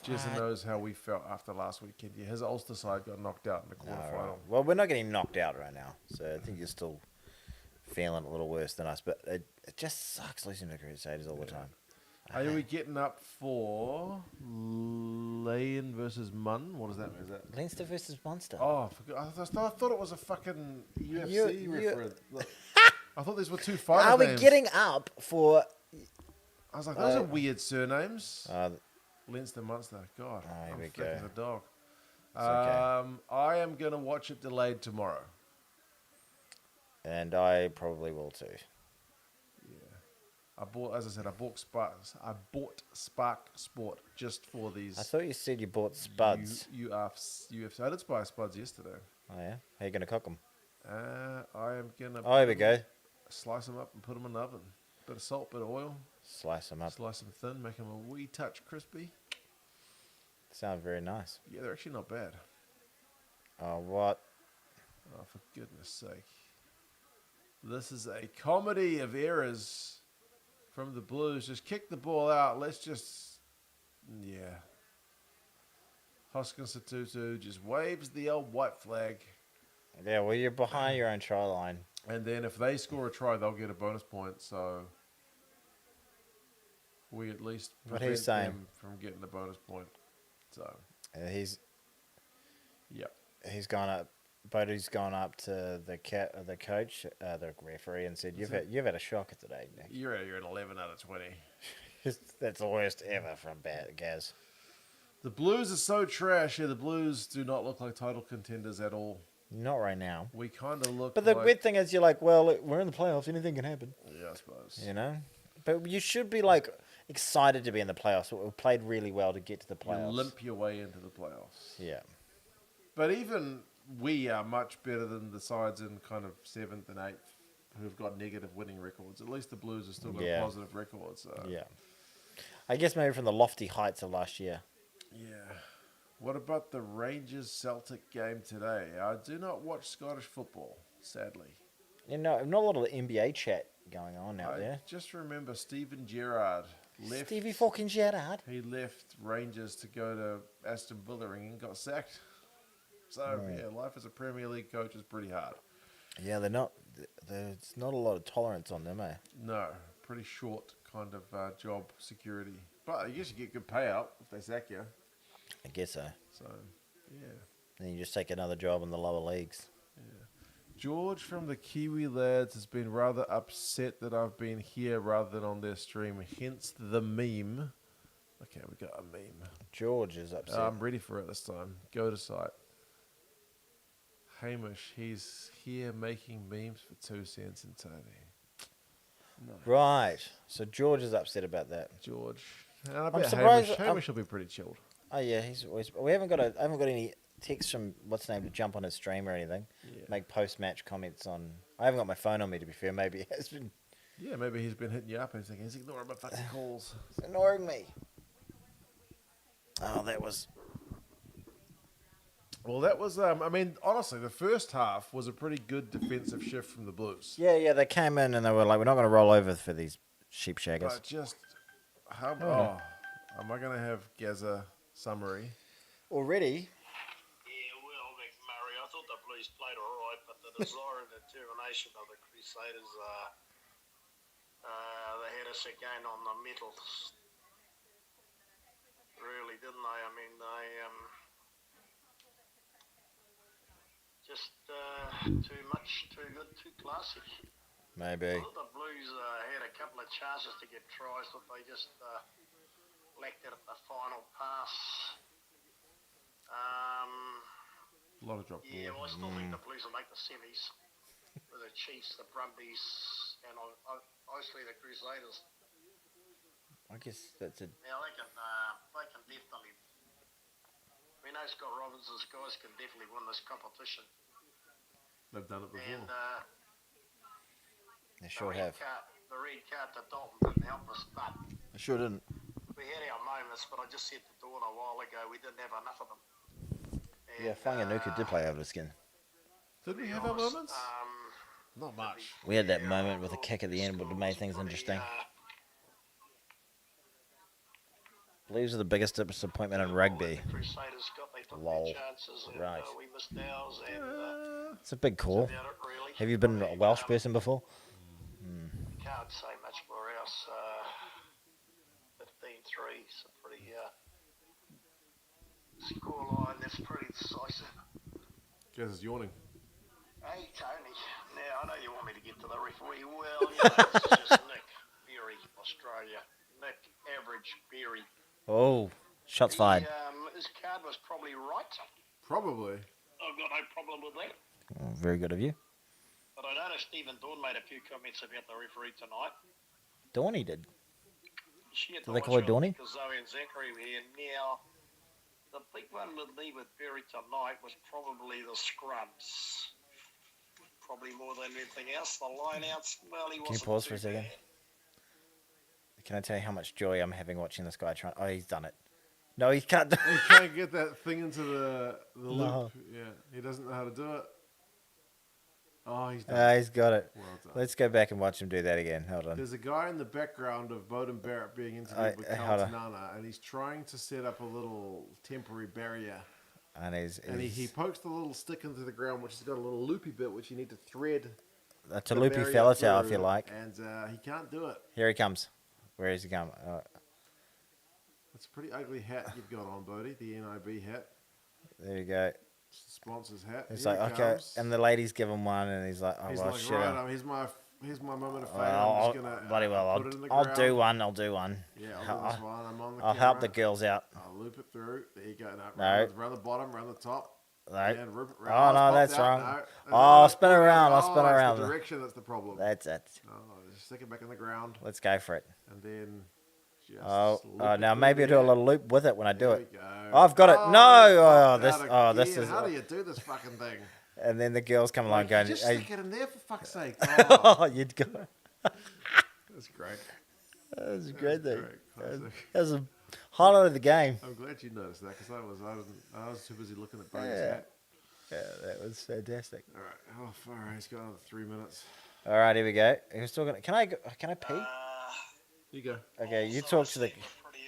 Jason knows how we felt after last weekend. Yeah, his Ulster side got knocked out in the quarterfinal. Well, we're not getting knocked out right now, so I think you're still feeling a little worse than us, but it just sucks losing to Crusaders all the time. Are we getting up for Leyen versus Munn? What does that mean? Is that... Leinster versus Munster. Oh, I thought it was a fucking UFC You- reference. I thought these were two fighters' Are we names. getting up for... I was like, those are weird surnames. Uh, Leinster, Munster. God, here I'm we thick go. as a dog. okay. I am going to watch it delayed tomorrow. and I probably will too. I bought Spark Sport just for these. I thought you said you bought spuds. UFC. I did buy spuds yesterday. Oh, yeah? How you going to cook them? I am going to... Oh, here we go. Slice them up and put them in the oven. Bit of salt, bit of oil. Slice them up. Slice them thin, make them a wee touch crispy. Sounds very nice. Yeah, they're actually not bad. Oh, what? Oh, for goodness sake. This is a comedy of errors from the Blues. Just kick the ball out. Let's just... Yeah. Hoskins Satutu just waves the old white flag. Yeah, well, you're behind your own try line. And then if they score a try, they'll get a bonus point. So we at least What prevent he's saying. them from getting a bonus point. So, He's yep. gone up. Bodie's gone up to the coach, the referee, and said, "You've had a shocker today, Nick. You're an 11 out of 20. That's the worst ever from Gaz." The Blues are so trash. Yeah, the Blues do not look like title contenders at all. Not right now. We kind of look But the like... weird thing is, you're like, well, look, we're in the playoffs. Anything can happen. Yeah, I suppose. You know? But you should be, like, excited to be in the playoffs. We played really well to get to the You playoffs. limp your way into the playoffs. Yeah. But even we are much better than the sides in kind of 7th and 8th who've got negative winning records. At least the Blues have still got a positive record. So. Yeah. I guess maybe from the lofty heights of last year. Yeah. What about the Rangers-Celtic game today? I do not watch Scottish football, sadly. You know, not a lot of the NBA chat going on out there. Just remember Stephen Gerrard left. Stevie fucking Gerrard. He left Rangers to go to Aston Villa and got sacked. So, yeah, life as a Premier League coach is pretty hard. Yeah, they're not. There's not a lot of tolerance on them, eh? No, pretty short kind of job security. But I guess you get good payout if they sack you. I guess so. So, yeah. Then you just take another job in the lower leagues. George from the Kiwi Lads has been rather upset that I've been here rather than on their stream, hence the meme. Okay, we got a meme. George is upset. I'm ready for it this time. Go to site. Hamish, he's here making memes for 2 cents in Tony. No. Right. So George is upset about that. George. And I bet surprised- Hamish will be pretty chilled. Oh yeah, he's always. I haven't got any text from what's his name to jump on his stream or anything. Yeah. Make post match comments on. I haven't got my phone on me to be fair. Maybe he has been Yeah, maybe he's been hitting you up and he's thinking, he's ignoring my fucking calls. ignoring me. Oh, that was. Well, that was, I mean, honestly, the first half was a pretty good defensive shift from the Blues. Yeah. They came in and they were like, "We're not going to roll over for these sheep shaggers." But just, am I going to have Gaza summary? Already. Yeah, well, McMurray, I thought the Blues played all right, but the desire and determination of the Crusaders, they had us again on the metals. Really, didn't they? I mean, they just too much, too good, too classy. Maybe. I thought the Blues had a couple of chances to get tries, but they just lacked it at the final pass. A lot of drop Yeah, ball. well, I still think the Blues will make the semis with the Chiefs, the Brumbies, and obviously the Crusaders. I guess that's it. Now they can definitely. We know Scott Robinson's guys can definitely win this competition. They've done it before. And They sure have. the red card to Dalton didn't help us, but They sure didn't. we had our moments. But I just said to Dawn a while ago, we didn't have enough of them. And, Yeah, Whanganuku did play over the skin. Did we have our moments? Not much. We had that moment with a kick at the end, but it made things interesting. Blues are the biggest disappointment in rugby. The Crusaders got they took Lol. their chances, and Right. we missed ours, and It's a big call. about it really. Have you been a Welsh person before? Can't say much for us. 15-3, so pretty scoreline. That's pretty decisive. Gaz is yawning. Hey Tony, now I know you want me to get to the referee. Well, you know, this is just Nick Berry, Australia. Nick Average Berry. Oh, shots fired. His card was probably right. Probably. I've got no problem with that. Oh, very good of you. But I noticed Stephen Dawn made a few comments about the referee tonight. Dawny did. She had Do to they watch call her out Dawny? because Zoe and Zachary were here. Now, the big one with me with Berry tonight was probably the scrubs. Probably more than anything else. The line-outs, well, he Can you wasn't pause too for a second? bad. Can I tell you how much joy I'm having watching this guy trying? Oh, he's done it. No, he can't do He it. can't get that thing into the loop. No. Yeah, he doesn't know how to do it. Oh, he's done it. He's got it. Well done. Let's go back and watch him do that again. Hold on. There's a guy in the background of Bowden Barrett being interviewed with hold on. Kaltanana, and he's trying to set up a little temporary barrier. And He pokes the little stick into the ground, which has got a little loopy bit, which you need to thread. it's a the loopy barrier fella tail, if through, you like. And he can't do it. Here he comes. Where is he coming? It's a pretty ugly hat you've got on, Bodie, the NIB hat. There you go. It's the sponsor's hat. He's Here like, he okay. comes. And the ladies give him one, and he's like, oh, He's well, like, shit. right, here's my moment of fame. Well, I'm just gonna bloody well, put it in the I'll ground. do one. I'll do one. Yeah, I'll do this one. I'm on the I'll help the camera. girls out. I'll loop it through. There you go. No. Around the bottom, around the top. No. And rip it Oh, round. no, It's that's popped out. wrong. No. Oh, It's spin popped around. out. I'll spin it's around. the direction that's the problem. That's it. Oh, just stick it back in the ground. Let's go for it. And then just Oh, loop it now through maybe I'll do a there. little loop with it when I do There it. we go. I've got it. Oh, No! it's popped out This again. is. How do you do this fucking thing? And then the girls come along Like, going, just hey, stick it in there for fuck's sake. Oh, oh, you'd go. that's great. That was a great thing. Great. Classic. That was a highlight of the game. I'm glad you noticed that because I was too busy looking at Bodie's Yeah. hat. Yeah, that was fantastic. All right. Oh, far away. He's got another 3 minutes. All right, here we go. Who's still gonna? Can I pee? You go. Okay, you Also, talk to the. Steve was pretty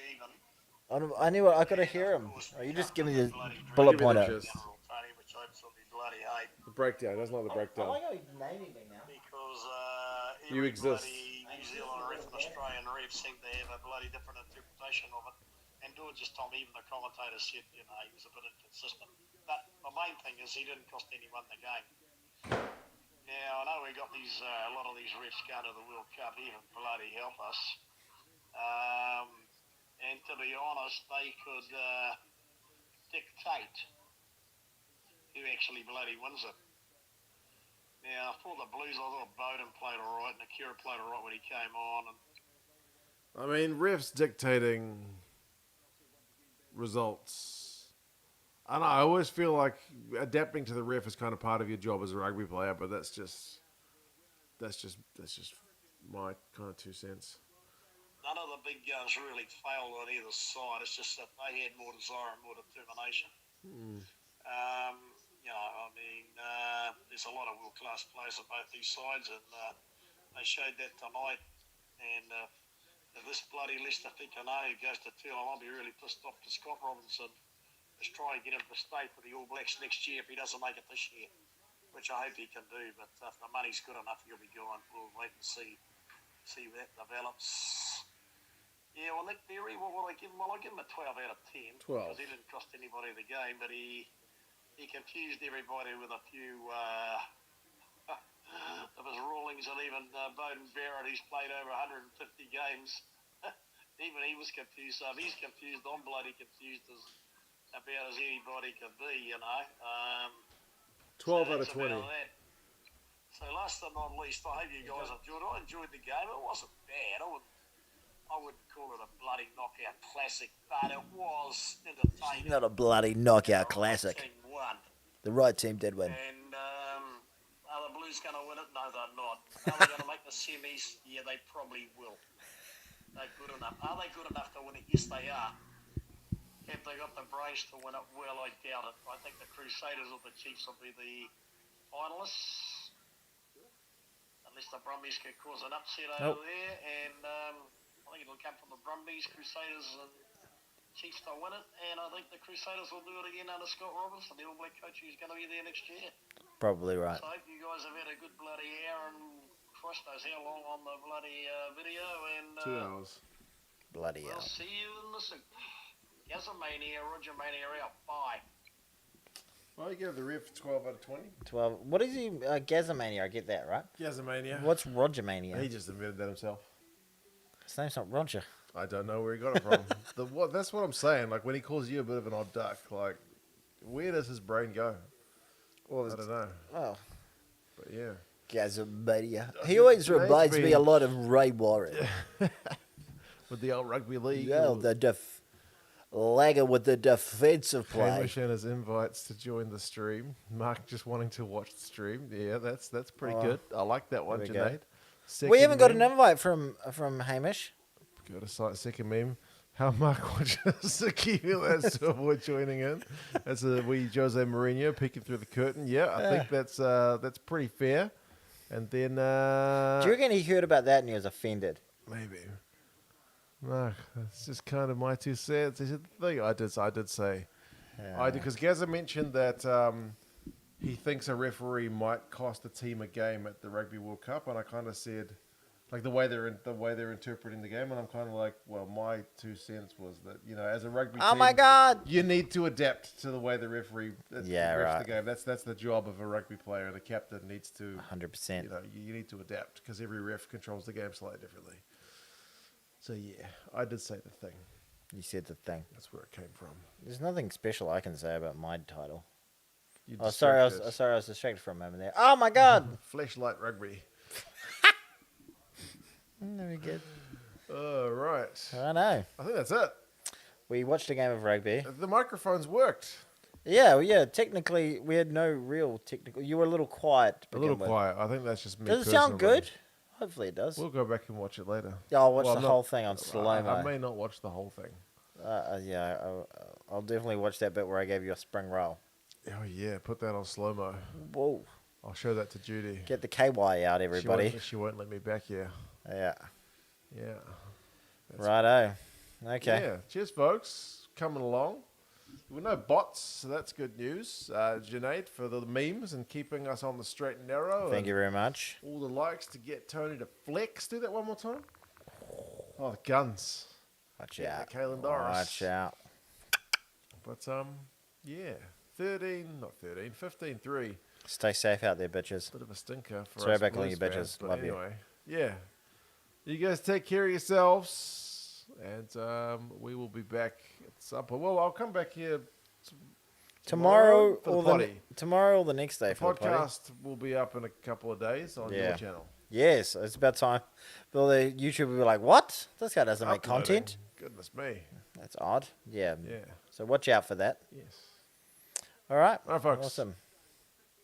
even. I knew. I gotta hear him. Oh, you just give me the Bloody bullet Give me the pointer. gist. General Tony, which I absolutely bloody hate. tape The breakdown. Doesn't like the breakdown. how he's naming me now. because You every exist. bloody New Zealand ref and Australian ref seem to have a bloody different interpretation of it. And do it just Tom, even the commentator said, he was a bit inconsistent. But the main thing is he didn't cost anyone the game. Now, I know we got these a lot of these refs going to the World Cup, even bloody help us. And to be honest, they could dictate who actually bloody wins it. Now, for the Blues, I thought Bowden played all right, and Akira played all right when he came on. And I mean, refs dictating results. I don't know. I always feel like adapting to the ref is kind of part of your job as a rugby player, but that's just my kind of 2 cents. none of the big guns really failed on either side. It's just that they had more desire and more determination. There's a lot of world-class players on both these sides, and they showed that tonight. And if this bloody Lester Fikanahu goes to Teal, I'll be really pissed off to Scott Robinson. Let's try and get him to stay for the All Blacks next year if he doesn't make it this year, which I hope he can do. But if the money's good enough, he'll be gone. We'll wait and see where that develops. Yeah, well, Nick Berry, what will I give him? Well, I'll give him a 12 out of 10. 12. Because he didn't cost anybody the game, but he confused everybody with a few of his rulings, and even Bowden Barrett, who's played over 150 games, even he was confused. So if he's confused, I'm bloody confused about as anybody can be, 12 so out of that's 20. about that. So last but not least, I hope you guys enjoyed it. I enjoyed the game. It wasn't bad. I wouldn't call it a bloody knockout classic, but it was entertaining. Not a bloody knockout The classic. right team won. The right team did win. And are the Blues going to win it? No, they're not. Are they going to make the semis? Yeah, they probably will. They're good enough. Are they good enough to win it? Yes, they are. Have they got the brains to win it? Well, I doubt it. I think the Crusaders or the Chiefs will be the finalists. Unless the Brumbies can cause an upset over there. And I think it'll come from the Brumbies, Crusaders, and Chiefs to win it. And I think the Crusaders will do it again under Scott Robinson, the All Black coach who's going to be there next year. Probably right. So I hope you guys have had a good bloody hour and Christ knows how long on the bloody video. And 2 hours. Bloody we'll hell. see you in the soup. Yazamania, Roger Mania out. Bye. Well, you give the ref 12 out of 20. 12. What is he? Gazamania, I get that, right? Gazamania. What's Roger Mania? He just invented that himself. His name's not Roger. I don't know where he got it from. That's what I'm saying. Like, when he calls you a bit of an odd duck, like, where does his brain go? Well, I don't know. Oh, But yeah. Gazamania. He always reminds me a lot of Ray Warren. With the old rugby league. Yeah, the lagger with the defensive play. Hamish and his invites to join the stream. Mark just wanting to watch the stream. Yeah, that's pretty good. I like that one, there we go. Junaid. We Second haven't got an meme. invite from Hamish. Got a second meme. How Mark watches the Kiwis to avoid joining in. That's a wee Jose Mourinho peeking through the curtain. Yeah, I think that's pretty fair. And then Do you reckon he heard about that and he was offended? maybe. Mark, that's just kind of my 2 cents. Is it the thing? I did say. I did, because Gazza mentioned that he thinks a referee might cost a team a game at the Rugby World Cup, and I kind of said, like, the way they're interpreting the game, and I'm kind of like, well, my 2 cents was that, as a rugby team, Oh my God! you need to adapt to the way the referee Yeah, refs right. the game. That's the job of a rugby player. The captain needs to 100%. you need to adapt, because every ref controls the game slightly differently. So yeah, I did say the thing. You said the thing. That's where it came from. There's nothing special I can say about my title. You Oh, sorry, I was distracted for a moment there. Oh my God! Flashlight rugby. Very good. Oh, right. I know. I think that's it. We watched a game of rugby. The microphones worked. Yeah. Technically, we had no real technical. You were a little quiet. To A little begin with. quiet. I think that's just me. Does it sound personally. good? Hopefully it does. We'll go back and watch it later. Yeah, I'll watch Well, the I'm not- whole thing on slow-mo. I may not watch the whole thing. Yeah, I'll definitely watch that bit where I gave you a spring roll. Oh yeah, put that on slow mo. Whoa. I'll show that to Judy. Get the KY out, everybody. She won't let me back here. Yeah. Yeah. Righto. Okay. Yeah. Cheers, folks. Coming along. Well, no bots, so that's good news. Junaid for the memes and keeping us on the straight and narrow. Thank you very much. All the likes to get Tony to flex. Do that one more time. Oh, the guns. Watch Getting out. the Kalen Doris. Watch out. But, yeah. 15-3. Stay safe out there, bitches. Bit of a stinker for Sorry us about calling you Blues fans, bitches. but Love you. anyway, yeah. You guys take care of yourselves, and we will be back at some point. Well, I'll come back here Tomorrow for the or potty. tomorrow or the next day The for the potty. podcast will be up in a couple of days on your channel. Yes, it's about time. Well, the YouTube will be like, what? This guy doesn't make Uploading. content. Goodness me. That's odd. Yeah. Yeah. So watch out for that. Yes. All right. All right, folks. Awesome.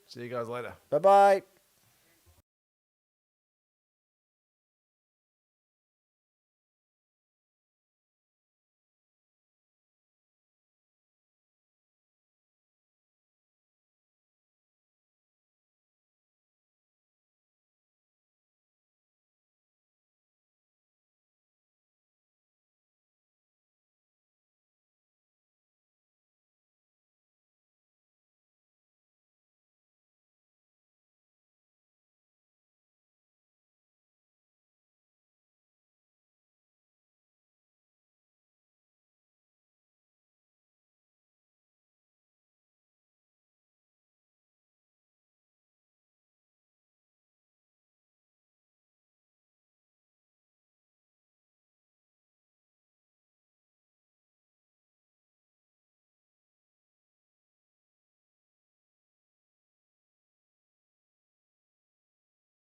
See you guys later. Bye-bye.